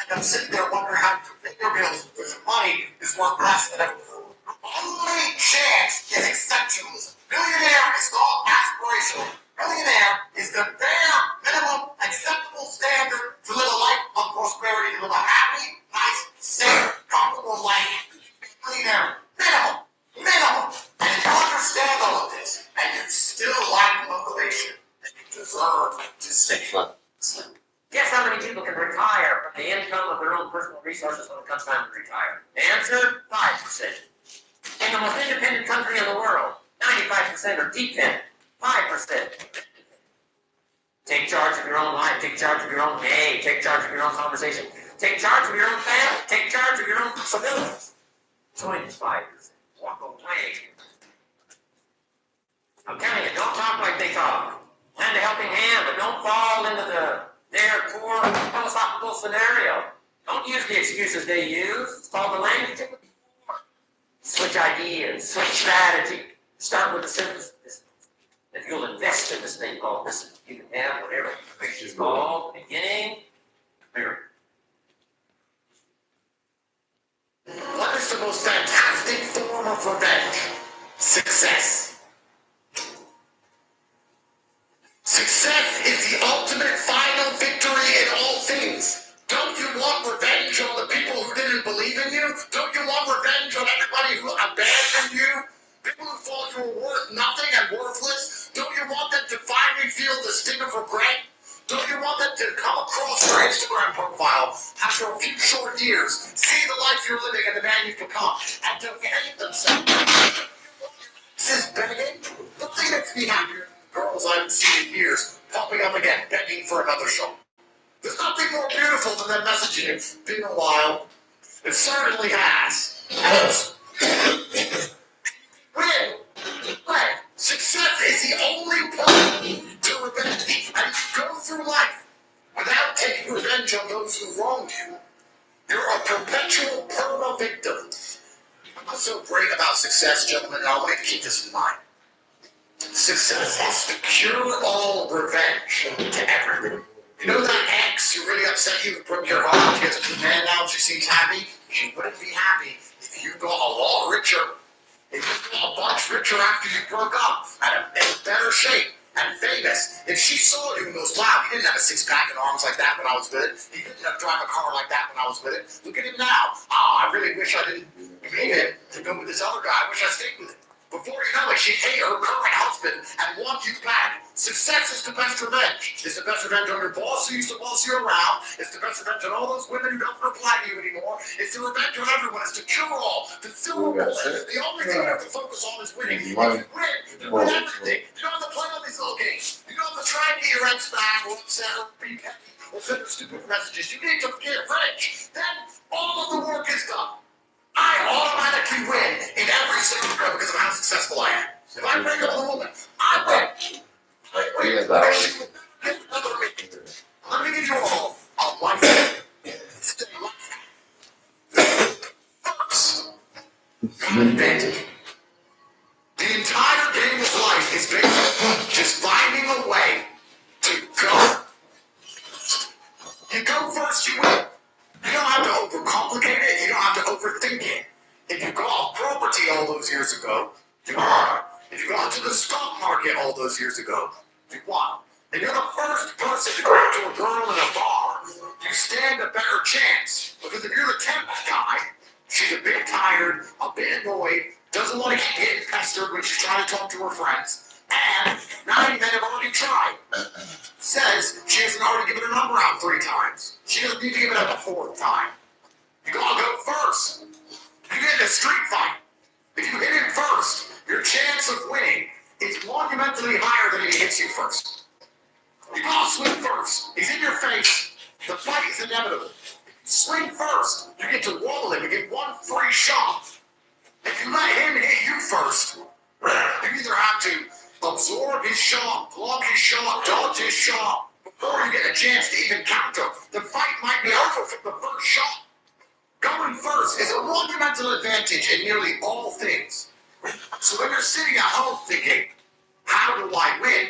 And I'm sitting there wondering how you pay your bills because your money is worth less than ever before. Only chance is exceptionalism. Millionaire is not aspirational. Millionaire is the bare minimum acceptable standard to live a life of prosperity, to live a happy, nice, safe, comfortable life. Millionaire, minimum. And if you understand all of this, and you still lack motivation, then you deserve to stay. Guess how many people can retire from the income of their own personal resources when it comes time to retire? The answer, 5%. In the most independent country in the world, 95% are dependent. 5%. Take charge of your own life, take charge of your own day, take charge of your own conversation, take charge of your own family, take charge of your own civilians. Join the 5%. Walk away. I'm telling you, don't talk like they talk. Lend a helping hand, but don't fall into their poor philosophical scenario. Don't use the excuses they use. It's called the language of the poor. Switch ideas, switch strategy. Start with the simplest. If you'll invest in this thing called this, you can have whatever it's called, beginning, period. What is the most fantastic form of revenge? Success. Success is the ultimate final victory in all things. Don't you want revenge on the people who didn't believe in you? Don't you want revenge on everybody who abandoned you? People who thought you were worth nothing and worthless? Don't you want them to finally feel the sting of regret? Don't you want them to come across your Instagram profile after a few short years, see the life you're living and the man you've become, and to hate themselves? This is begging. Nothing makes me happier than girls I haven't seen in years popping up again, begging for another show. There's nothing more beautiful than that messaging. It's been a while. It certainly has. Win. Success is the only path to revenge. And you go through life without taking revenge on those who wronged you. You're a perpetual perma-victim. What's so great about success, gentlemen, and I want you to keep this in mind. Success is the cure-all revenge to everything. You know that ex who really upset you, who broke your heart, she gets a man now and she seems happy? She wouldn't be happy if you got a lot richer. If you got a bunch richer after you broke up, and in better shape and famous. If she saw you and goes, wow, he didn't have a six-pack and arms like that when I was with it. He didn't drive a car like that when I was with it. Look at him now. Oh, I really wish I didn't leave him to go with this other guy. I wish I stayed with him. Before you know it, she'd hate her current husband and want you back. Success is the best revenge. It's the best revenge on your boss who used to boss you around. It's the best revenge on all those women who don't reply to you anymore. It's the revenge on everyone. It's the cure-all, the silver bullet. The only thing you have to focus on is winning. If you win, you win everything. You don't have to play all these little games. You don't have to try and get your ex back or upset or be petty or send her stupid messages. You need to get rich. Then all of the work is done. I automatically win in every single round because of how successful I am. If I break up with a woman, I win. I win. Let me give you all got an advantage. The entire game of life is based on just finding a way to go. You go first, you win. You don't have to overcomplicate it. You don't have to overthink it. If you got property all those years ago, you won. If you got into the stock market all those years ago, you won. And you're the first person to go up to a girl in a bar, you stand a better chance. Because if you're the 10th guy, she's a bit tired, a bit annoyed, doesn't want to keep getting pestered when she's trying to talk to her friends, and 9 men have already tried. Says she hasn't already given her number out 3 times. She doesn't need to give it up a 4th time. You gotta go first. You get in a street fight. If you hit him first, your chance of winning is monumentally higher than if he hits you first. You gotta swing first. He's in your face. The fight is inevitable. Swing first. You get to wall him. You get 1 free shot. If you let him hit you first, you either have to absorb his shot, block his shot, dodge his shot, before you get a chance to even counter. The fight might be over from the first shot. Going first is a monumental advantage in nearly all things. So when you're sitting at home thinking, how do I win?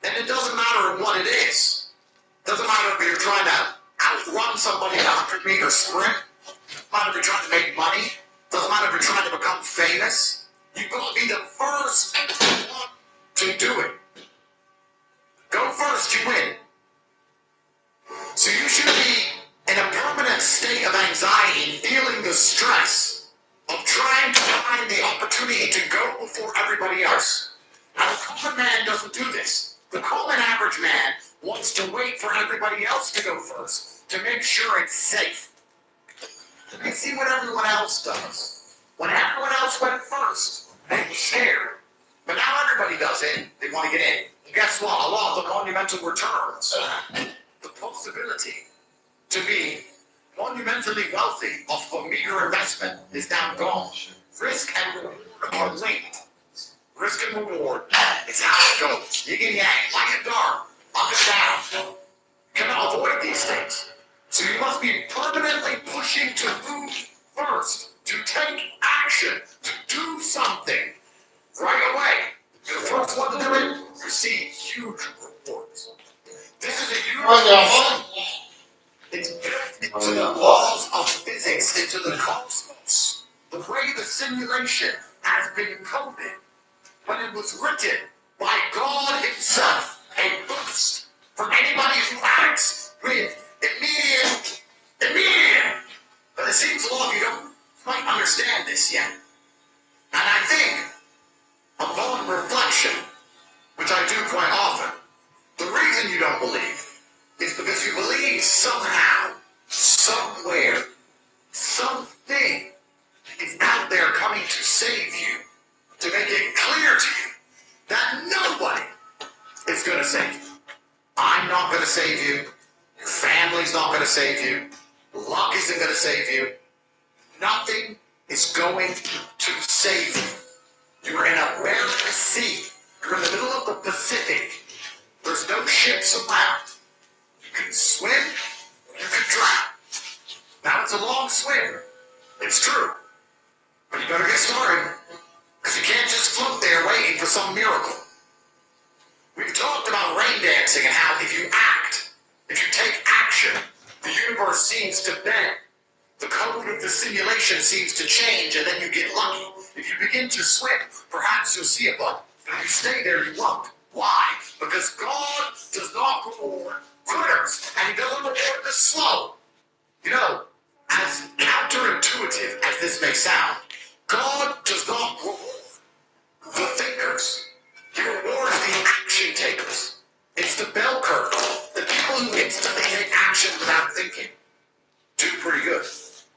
Then it doesn't matter what it is. Doesn't matter if you're trying to outrun somebody in a 100-meter sprint. Doesn't matter if you're trying to make money. Doesn't matter if you're trying to become famous. You've got to be the first one to do it. Go first, you win. So you should be in a permanent state of anxiety, feeling the stress of trying to find the opportunity to go before everybody else. Now, the common man doesn't do this. The common average man wants to wait for everybody else to go first, to make sure it's safe. You see what everyone else does. When everyone else went first, they were scared. But now everybody does it. They want to get in. And guess what? A lot of the monumental returns, the possibility to be monumentally wealthy off of a meager investment is now gone. Risk and reward are linked. Risk and reward, it's how it goes. Yin and yang, like a dart, up and down. Cannot avoid these things. So you must be permanently pushing to move first, to take action, to do something right away. You're the first one to do it, receive huge rewards. This is a universal. It's built into the laws of physics, into the cosmos. The way the simulation has been coded when it was written by God himself, a boost for anybody who acts with immediate. But it seems a lot of you don't quite understand this yet. And I think, upon reflection, which I do quite often, the reason you don't believe is because you believe somehow, somewhere, something is out there coming to save you, to make it clear to you that nobody is going to save you. I'm not going to save you. Your family's not going to save you. Luck isn't going to save you. Nothing is going to save you. You're in a barren sea. You're in the middle of the Pacific. There's no ships around. You can swim, you can drown. Now it's a long swim. It's true. But you better get started. Because you can't just float there waiting for some miracle. We've talked about rain dancing and how if you act, if you take action, the universe seems to bend. The code of the simulation seems to change, and then you get lucky. If you begin to swim, perhaps you'll see a bug. But if you stay there, you won't. Why? Because God does not reward quitters, and he doesn't reward the slow. You know, as counterintuitive as this may sound, God does not reward the thinkers. He rewards the action takers. It's the bell curve. The people who instantly take action without thinking do pretty good.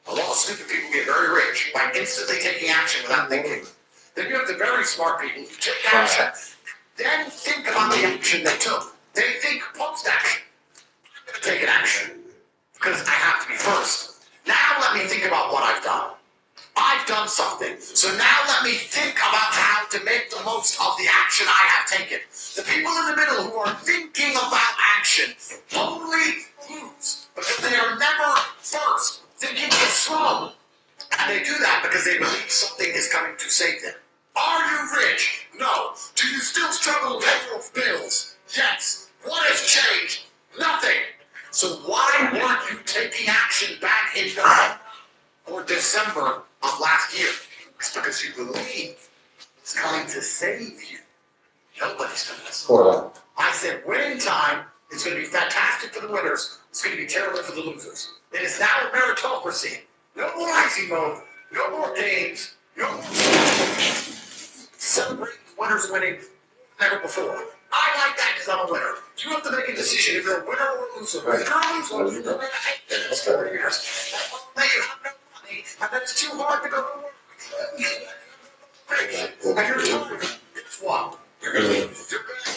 A lot of stupid people get very rich by instantly taking action without thinking. Then you have the very smart people who take action, then think about the action they took. They think post-action. I'm going to take an action because I have to be first. Now let me think about what I've done. I've done something. So now let me think about how to make the most of the action I have taken. The people in the middle who are thinking about action only lose because they are never first. Thinking is slow. And And they do that because they believe something is coming to save them. Are you rich? No. Do you still struggle with your bills? Yes. What has changed? Nothing. So why weren't you taking action back in November or December of last year? It's because you believe it's going to save you. Nobody's going to listen. I said winning time is going to be fantastic for the winners. It's going to be terrible for the losers. It is now a meritocracy. No more icy mode. No more games. No more celebrating the winners winning never before. I like that because I'm a winner. You have to make a decision if you're a winner or a loser. If you're a loser, you're going to hate the next 4 years. Then you have no money, and then it's too hard to go to work. And you're tired. Guess what? You're going to lose. You're going to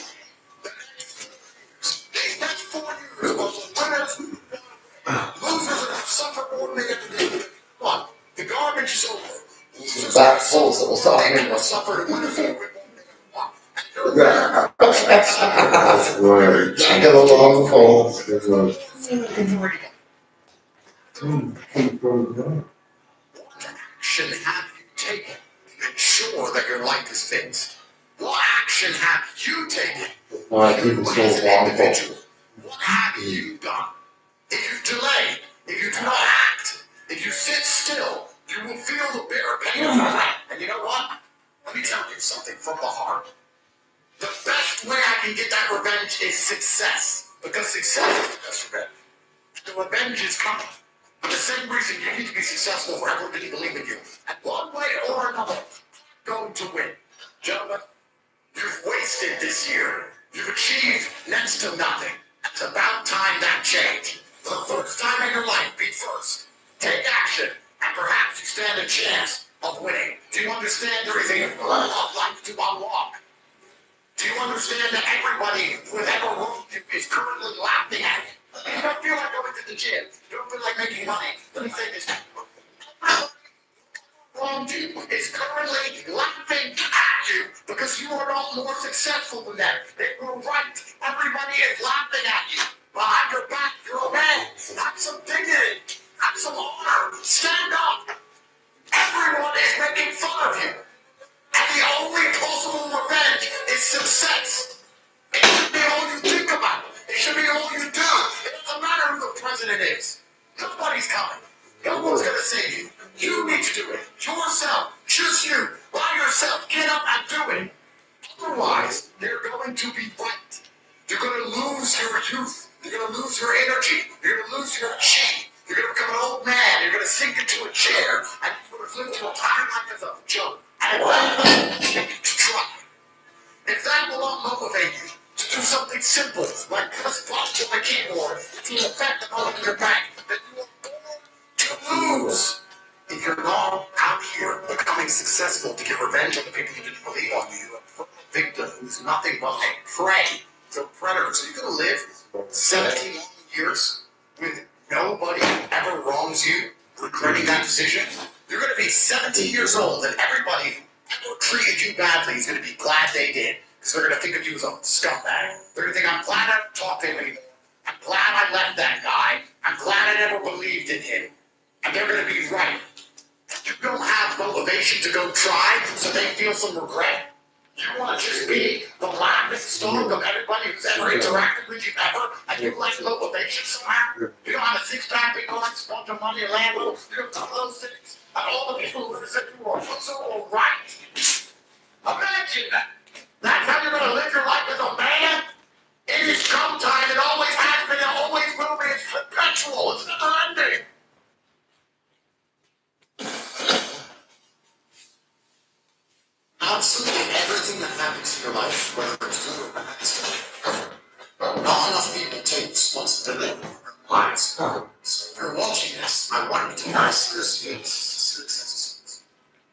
these next 4 years, winners, losers are going to suffer more than they get to do. What? The garbage is over. Back falls that will start. They will suffer. The winners will win. Yeah. Get along, folks. Action have you taken to ensure that your life is fixed? What action have you taken? Why people so long? What have you done? If you delay, if you do not act, if you sit still, you will feel the bitter pain of regret. And you know what? Let me tell you something from the heart. The best way I can get that revenge is success. Because success is the best revenge. The revenge is coming. For the same reason you need to be successful for everyone to believe in you. And one way or another, going to win. Gentlemen, you've wasted this year. You've achieved next to nothing. It's about time that changed. For the first time in your life, be first. Take action, and perhaps you stand a chance of winning. Do you understand everything of life to unlock? Do you understand that everybody who has ever wronged you is currently laughing at you? You don't feel like going to the gym. You don't feel like making money. Let me say this. Wronged you is currently laughing at you because you are not more successful than them. They were right. Everybody is laughing at you. Behind your back, you're a man. Have some dignity. Have some honor. Stand up. Everyone is making fun of you. And the only possible revenge is success. It should be all you think about. It should be all you do. It doesn't matter who the president is. Nobody's coming. No one's going to save you. You need to do it. Yourself. Just you. By yourself. Get up and do it. Otherwise, they're going to be right. You're going to lose your youth. You're going to lose your energy. You're going to lose your chi. You're going to become an old man. You're going to sink into a chair. And you're going to live your entire life as a joke. And try. If that will not motivate you to do something simple, like press pause on the keyboard to affect the money in your bank, then you are born to lose. If you're not out here becoming successful to get revenge on the people who didn't believe on you, you're a victim who's nothing but a prey to predators. So you're going to live 17 years with nobody who ever wrongs you, regretting that decision. You're going to be 70 years old, and everybody who ever treated you badly is going to be glad they did. Because they're going to think of you as a scumbag. They're going to think, I'm glad I don't talk to him anymore. I'm glad I left that guy. I'm glad I never believed in him. And they're going to be right. You don't have motivation to go try, so they feel some regret. You want to just be the laughing stock of everybody who's ever interacted with you ever, and you like motivation somehow. You don't have a six-pack, big orange, bunch of money, Lambo. You don't have those things. And all the people who said you were so all right. Imagine that. That's how you're going to live your life as a man? It is come time. It always has been. It always will be. It's perpetual. It's never ending. Absolutely everything that happens in your life, whether it's good or bad, is good. Not enough people take responsibility for their lives. So if you're watching this, I want you to ask yourself,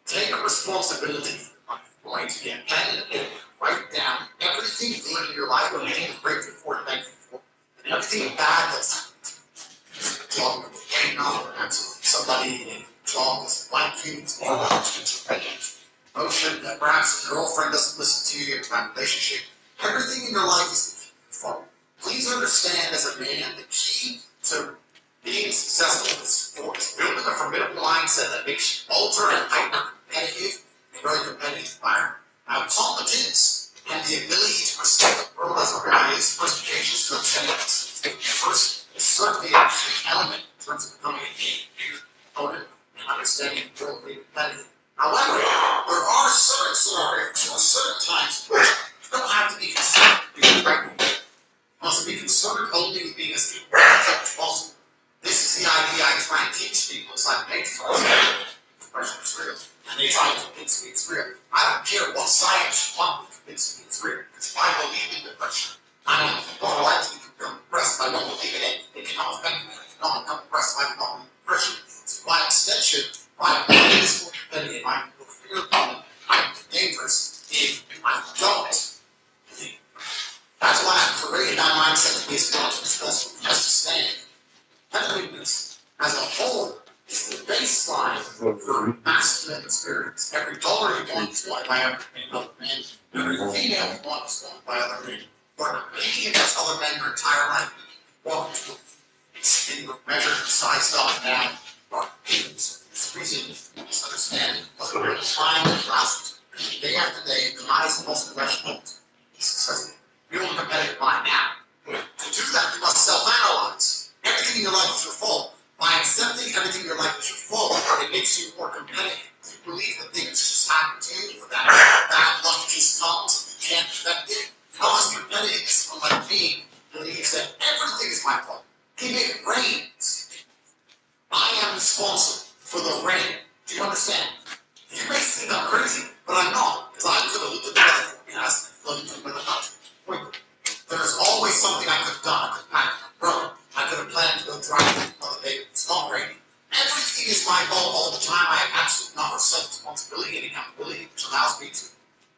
take responsibility for your life. Going to get pen and paper, write down everything good in your life, what you think is grateful for and thankful for, and everything bad that's happened. Talking about getting on, somebody in job that's like you, emotion that perhaps your girlfriend doesn't listen to you, your time relationship. Everything in your life is fun. Please understand as a man, the key to Being successful is building a formidable mindset that makes you ultra and hyper competitive in a very competitive environment. Now, competence and the ability to respect the world as it really is, presentations to the first is certainly a key element in terms of becoming a game opponent and understanding the world being competitive. However, there are certain scenarios or certain times where you don't have to be concerned with being pregnant. You must be concerned only with being as competitive as possible. This is the idea I try and teach people. It's like, hey, depression is real. And they try to convince me it's real. I don't care what science you want to convince me it's real. Because I believe in depression. I don't more likely to become depressed if I don't believe in it. It cannot affect me. If I don't become depressed if I don't believe in depression. So by extension, my body is more competitive. I'm more fear-prone. I'm dangerous if I don't. That's why I've created my mindset to be as conscious as understanding. Competitiveness as a whole is the baseline for masculine experience. Every dollar you want is wanted by another man. Every female you want is wanted by other men. Or competing against other men your entire life. Well, in the measure of size up and down, or it's reason misunderstanding of the real time and last day after day, the highest and most professional successful. Build a competitive mind now. To do that, you must self-analyze. Everything in your life is your fault. By accepting everything in your life is your fault, it makes you more competitive. You believe that things just happen to you, that bad luck just comes, you can't affect it. Because competitive is like me, believes that everything is my fault. Even if it rains, I am responsible for the rain. Do you understand? You may think I'm crazy, but I'm not, because I could have looked at the weather for me and asked if I'm not. There's always something I could have done. I could have grown. I could have planned to go driving another day. It's not raining. Everything is my fault all the time. I have absolutely not responsibility and accountability, which allows me to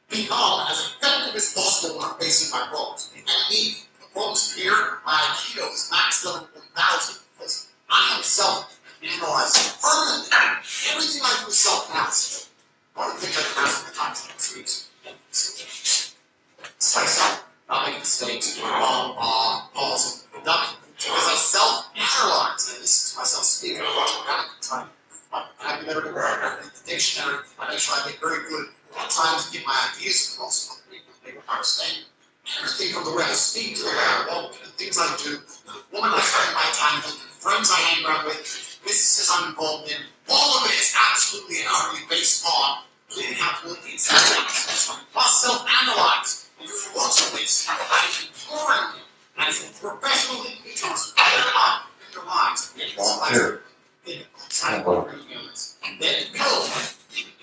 become as effective as possible when I'm facing my problems. The enemy, the problems here, my Aikido is maxed out at 1,000 because I am self-analyzing permanently. Everything I do is self-analysis. One of the things I can ask at the time is it's like not making mistakes, pause, production. Because I self-analyze, and this is myself speaking, I'm trying my vocabulary, the dictionary, I make sure I get very good at trying to get my ideas across to other people, they will understand everything from the way I speak to the way I walk, to the things I do, the woman I spend my time with, the friends I hang around with, businesses I'm involved in, all of it is absolutely and utterly based on the accountability and self-analysis. I must self-analyze. And if you want to waste, I implore you, and if you professionally need to put up in your minds, it's like trying to work with humans. And then go,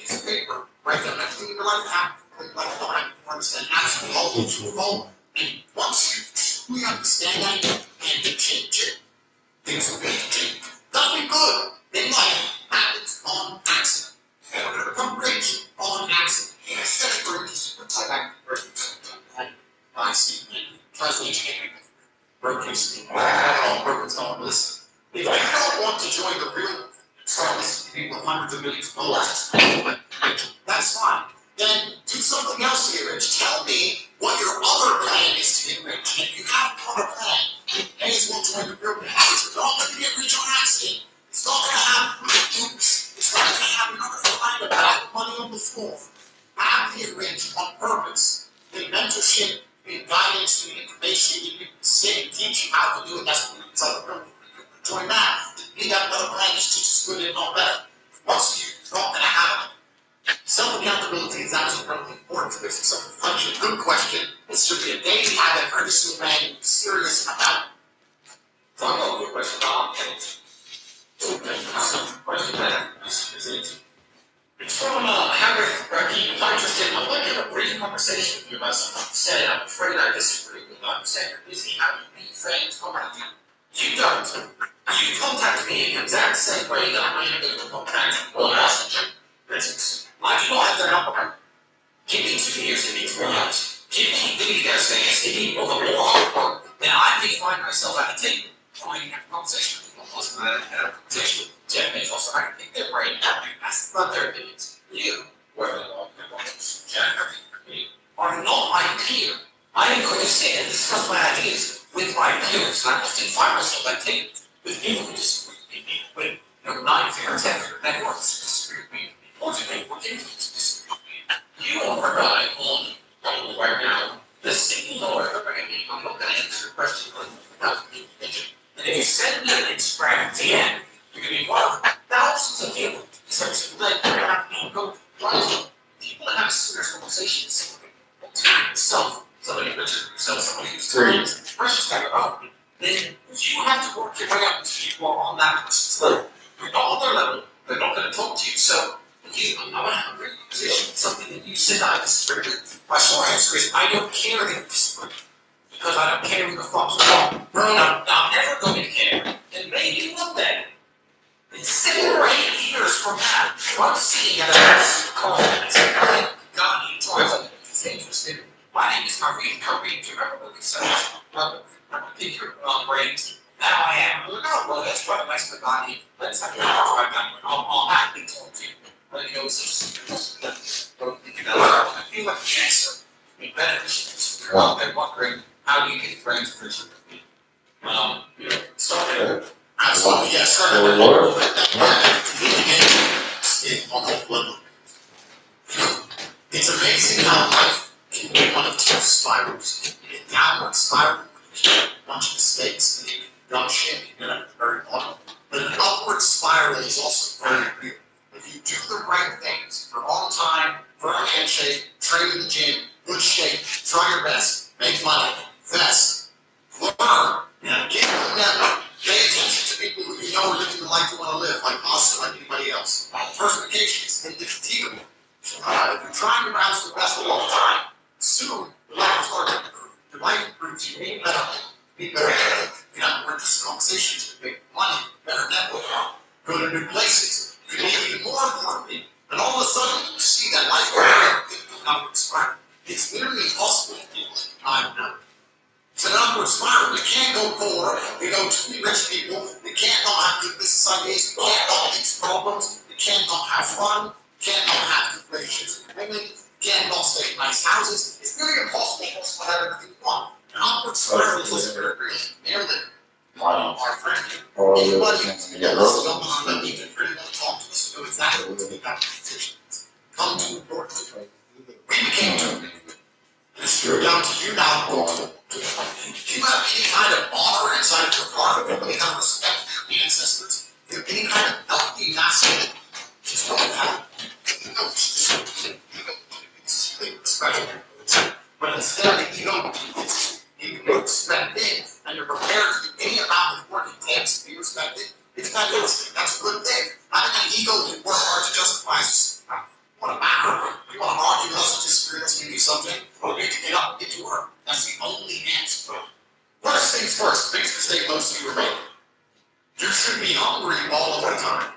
it's a paper, write down everything in your life happened, like fine, understand absolutely all those who fall. And once you truly understand that and you change it, things will be changed. That'll be good. Then life happens on accident. You're going to become great on accident. Instead of type back I see. Translation. Broken. All purpose on listen. If you don't want to join the real start listening to people with hundreds of millions of followers, that's fine. Then do something else to get rich. Tell me what your other plan is to get rich. And if you have another plan, you may as well join the real plan. You're not going to get rich on accident. It's not going to happen with oops. It's not going to happen. You're not going to find about money on the floor. Have the rich on purpose. The mentorship, the guidance, the information, you say, teach you how to do it. That's what it's like. Join that. You got another plan is just as good and not better. Once you're not going to have it. Self-accountability is absolutely important to this. It's a good question. It should be a daily habit for every single man who's serious about it. So I'm going to good question. It's from Harry Raheem. I'm interested. I'd like to have a brief conversation with you about something you said. I'm afraid I disagree with what you said. You're busy having to be friends. You don't. You contact me in the exact same way that I am able to contact Paul Messenger. I do not have their number. Give me 2 years, give me 3 months. Give me their saying, give me all the more. Then I may find myself at the table trying to have a conversation with people. Have a conversation with Jeff Bezos. I can pick their brain. That's not their opinions. You, whether are not my peer. I am going to sit and discuss my ideas with my peers. I often find myself at table. with people who disagree with me, but not fair that works to disagree with me. Ultimately, we're able to disagree with me. You are relying on right now the single lawyer. I'm not going to answer your question without being mentioned. And if you send me an Instagram DM, you're going to be one of thousands of people. So like, go people that have serious conversations. Somebody mentioned yourself, somebody who's precious guy, then you have to work your way up to people on that person's level. You're not on their level, they're not going to talk to you. So, I'm going to have a great position, something that you said I disagree with. My short answer is I don't care that you disagree. Because I don't care who the fuck's wrong. I'm never going to care. And maybe one day, in 7 or 8 years from now, I'm sitting at a call and say, God, you drive it's interesting. My name is Kareem. Kareem, do you remember what we said? I think you're brains. Now I am. Well, that's quite a nice body. Let's have a drive down. I'll happily talk to you. But you know, it's just, I feel like a cancer. Be beneficial. They're wondering, how do you get friends for you know, started. Absolutely, yes. On whole level. It's amazing how life can be one of two spirals. A downward spiral, a bunch of mistakes, and you dumb shit, you're gonna be very bottom. But an upward spiral is also very real. If you do the right things for on time, for a handshake, train in the gym, good shape, try your best, make money, invest, learn, get to the network, pay attention to people who you know are living the life you want to live, like us or like anybody else. Diversification is indefatigable. If you're trying to bounce the best of all time, soon your life will start to improve. Your life improves, you need better, you have more interesting conversations, you make money, better network, go to new places, you can meet even more important people. And all of a sudden, you see that life will upward spiral. It's literally impossible for people to time now. It's an upward spiral. You can't go poor. You know, too many rich people. You can't not have good business ideas. You can't not fix problems. You can't not have fun. You can't not have good relationships with women. You can't not stay in nice houses. It's really impossible for us to have everything we want. An upward spiral is also very real. Nearly. Our friend, anybody else on that you can pretty much talk to us know exactly what we got decisions. Come to the door. We became two. It's down to you now. Do you have any kind of honor inside of your heart? Any kind of respect for your ancestors? Do you have any kind of healthy masculine? Just don't have. But instead, you don't respect it, and you're prepared to do any amount of work it takes to be respected. It's fantastic. That's a good thing. Having an ego can work hard to justify what a matter. You want to argue with us, disagree with us, give you something, or you need to get up and get to work. That's the only answer. First things first, biggest mistake most of you are making. You should be hungry all of the time.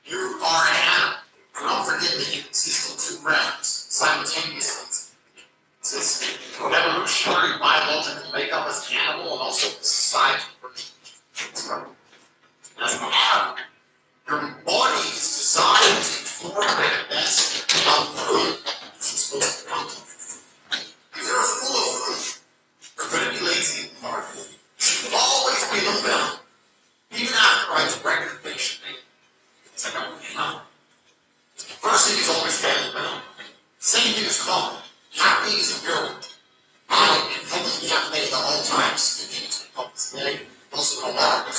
You are an animal. Don't forget that you exist in 2 realms simultaneously. This evolutionary biological makeup as an animal and also the society version. As an animal, your body is designed to form the best of food. It's supposed to come. If you're full of food, you're going to be lazy and hard. You should always be in the middle. Even after I do regular patient thing. It's like I'm looking up. First thing is always be in the middle. Second thing is calm. Happy is a girl. I am healthy happy at all times. Continue to help this day. Also, no matter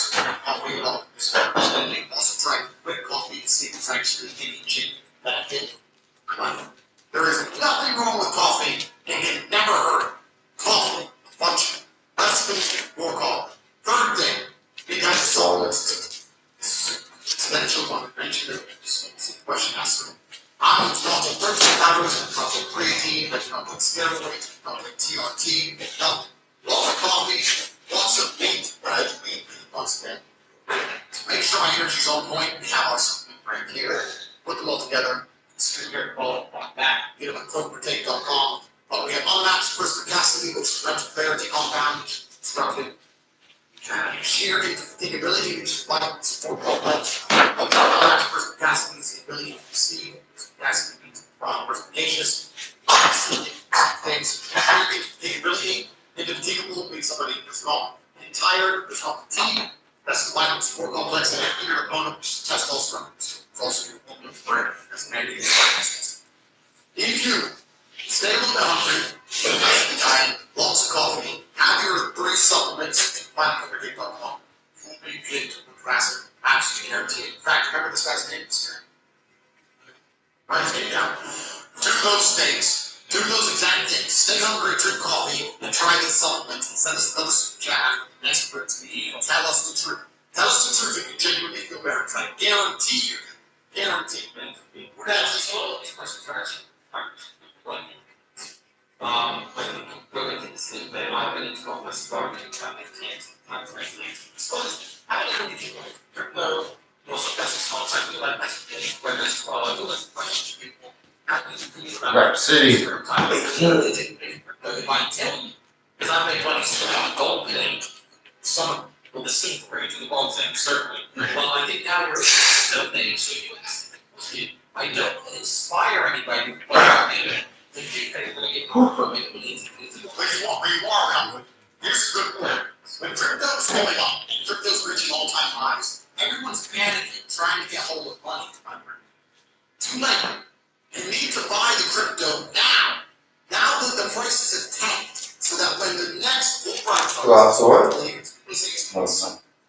how we love this. Also, try to quit coffee to see if it's actually getting gin that I did. There is nothing wrong with coffee, and it never hurt. Coffee, function. Let's finish it. More coffee. Third thing, you guys saw this. Essential one. Mention it. Just a question asked. I'm not a person powders, I'm not a creatine, I'm not a steroids, I'm not a TRT, no. Lots of coffee, lots of meat, bread, meat, once again. To make sure my energy's on point, we have our supplement right here. Put them all together. Screen here, follow back. Get them at CodeProtect.com. But we have unmatched perspicacity, which is mental clarity compound, structured. Sheer indefatigability, which is vital support complex. Unmatched perspicacity is the ability to perceive. That's perspicacious, things, indefatigability, indefatigable means somebody who's not tired, there's not fatigue, That's the vital sport complex and your opponent testosterone. It's also your woman of prayer. That's an idea. If you stay a little bit hungry, time, lots of coffee, have your 3 supplements, plan to keep up long. You get to the grass, absolutely guaranteed. In fact, remember this guy's name this year. Write his name down. Do those things. Do those exact things. Stay hungry, drink coffee, and try these supplements. And send us another super chat. Expert to me. Tell us the truth. Tell us the truth if you genuinely feel better. I guarantee you. Guarantee. We're going to have this all these questions first. Really think sleep, but I've been into all my starving time and time frankly. Suppose, how many people crypto, most of that's a small time, we like whether it's all I do is questions people. Rap City. If I tell you, because I make money from gold thing, some of the same for the gold thing, certainly. Well, I think now we're no things, so I don't inspire anybody to play out there. If you think they're going to get more from it, Where you are around, here's the good point. When crypto's going up, and crypto's reaching all-time highs, everyone's panicking, trying to get hold of money. Too late. You need to buy the crypto now. Now that the prices have tanked, so that when the next bull run comes,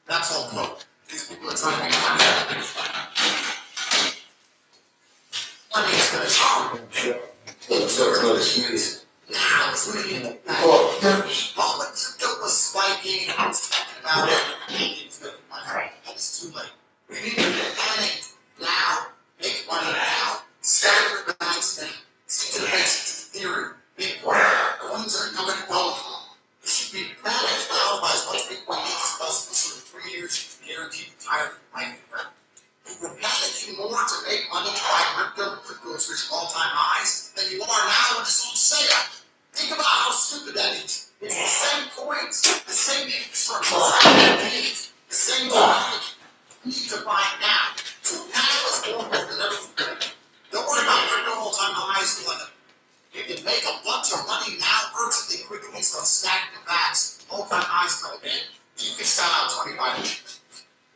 that's all cool. These people are trying to make money. Money is going to come. Now it's really all the crypto was spiking, I was talking about it, it's good money. It's too late. We need to panic now, make money now, start with the banks now, stick to the basics, theory, big one. Coins are coming and going. You should be panicked now by as much Bitcoin as possible so in 3 years, guaranteed retirement right now. If you're panicking more to make money to buy crypto is reaching all-time highs than you are now when it's on sale. Think about how stupid that is. It's the same coins, the same infrastructure, the same technology. You need to buy it now. So panic is more than everything. Don't worry about crypto all-time highs. You can make a bunch of money now urgently, quickly, so stacking the backs. All-time highs coming in. You can sell out 25.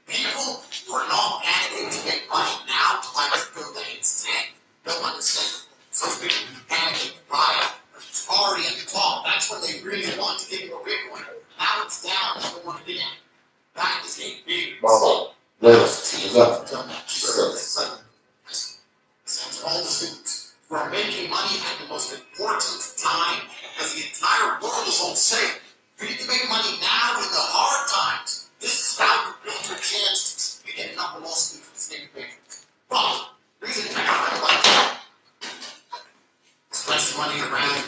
People who are not panicking to make money now to buy crypto that it's tank. Don't understand. So people panicking to buy it. It's already at the top. That's when they really want to get more Bitcoin. Now it's down. They don't want to get in. That is a big mistake. All the students who are making money at the most important time because the entire world is on sale. You need to make money now in the hard times. This is how you build your chances to get number one students in Bitcoin. But reason to like spread money around,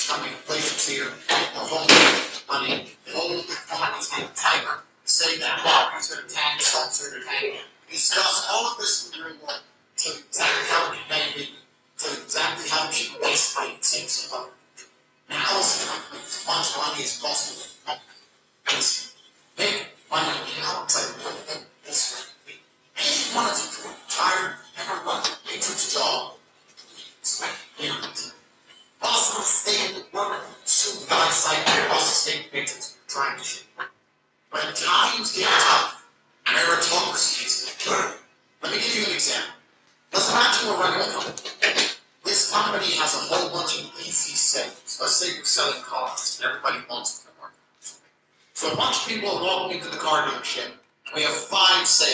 coming inflation's here, the whole money, the whole economy's getting tighter. Say that property's going to tank, stocks are going to tank. Discuss all of this in your work to exactly how it can benefit you, to exactly how you can base rate things about. Now is as much money as possible. Make money now, try to put it in this way. Any one of you tired, everyone, into the job. Also, stay in the work, soon by sight, also stay victims trying to shoot. When times get tough, meritocracy is good. Let me give you an example. Let's imagine we're running a company. This company has a whole bunch of easy sales. Let's say we're selling cars, and everybody wants them. So a bunch of people are walking into the car dealership. We have 5 sales.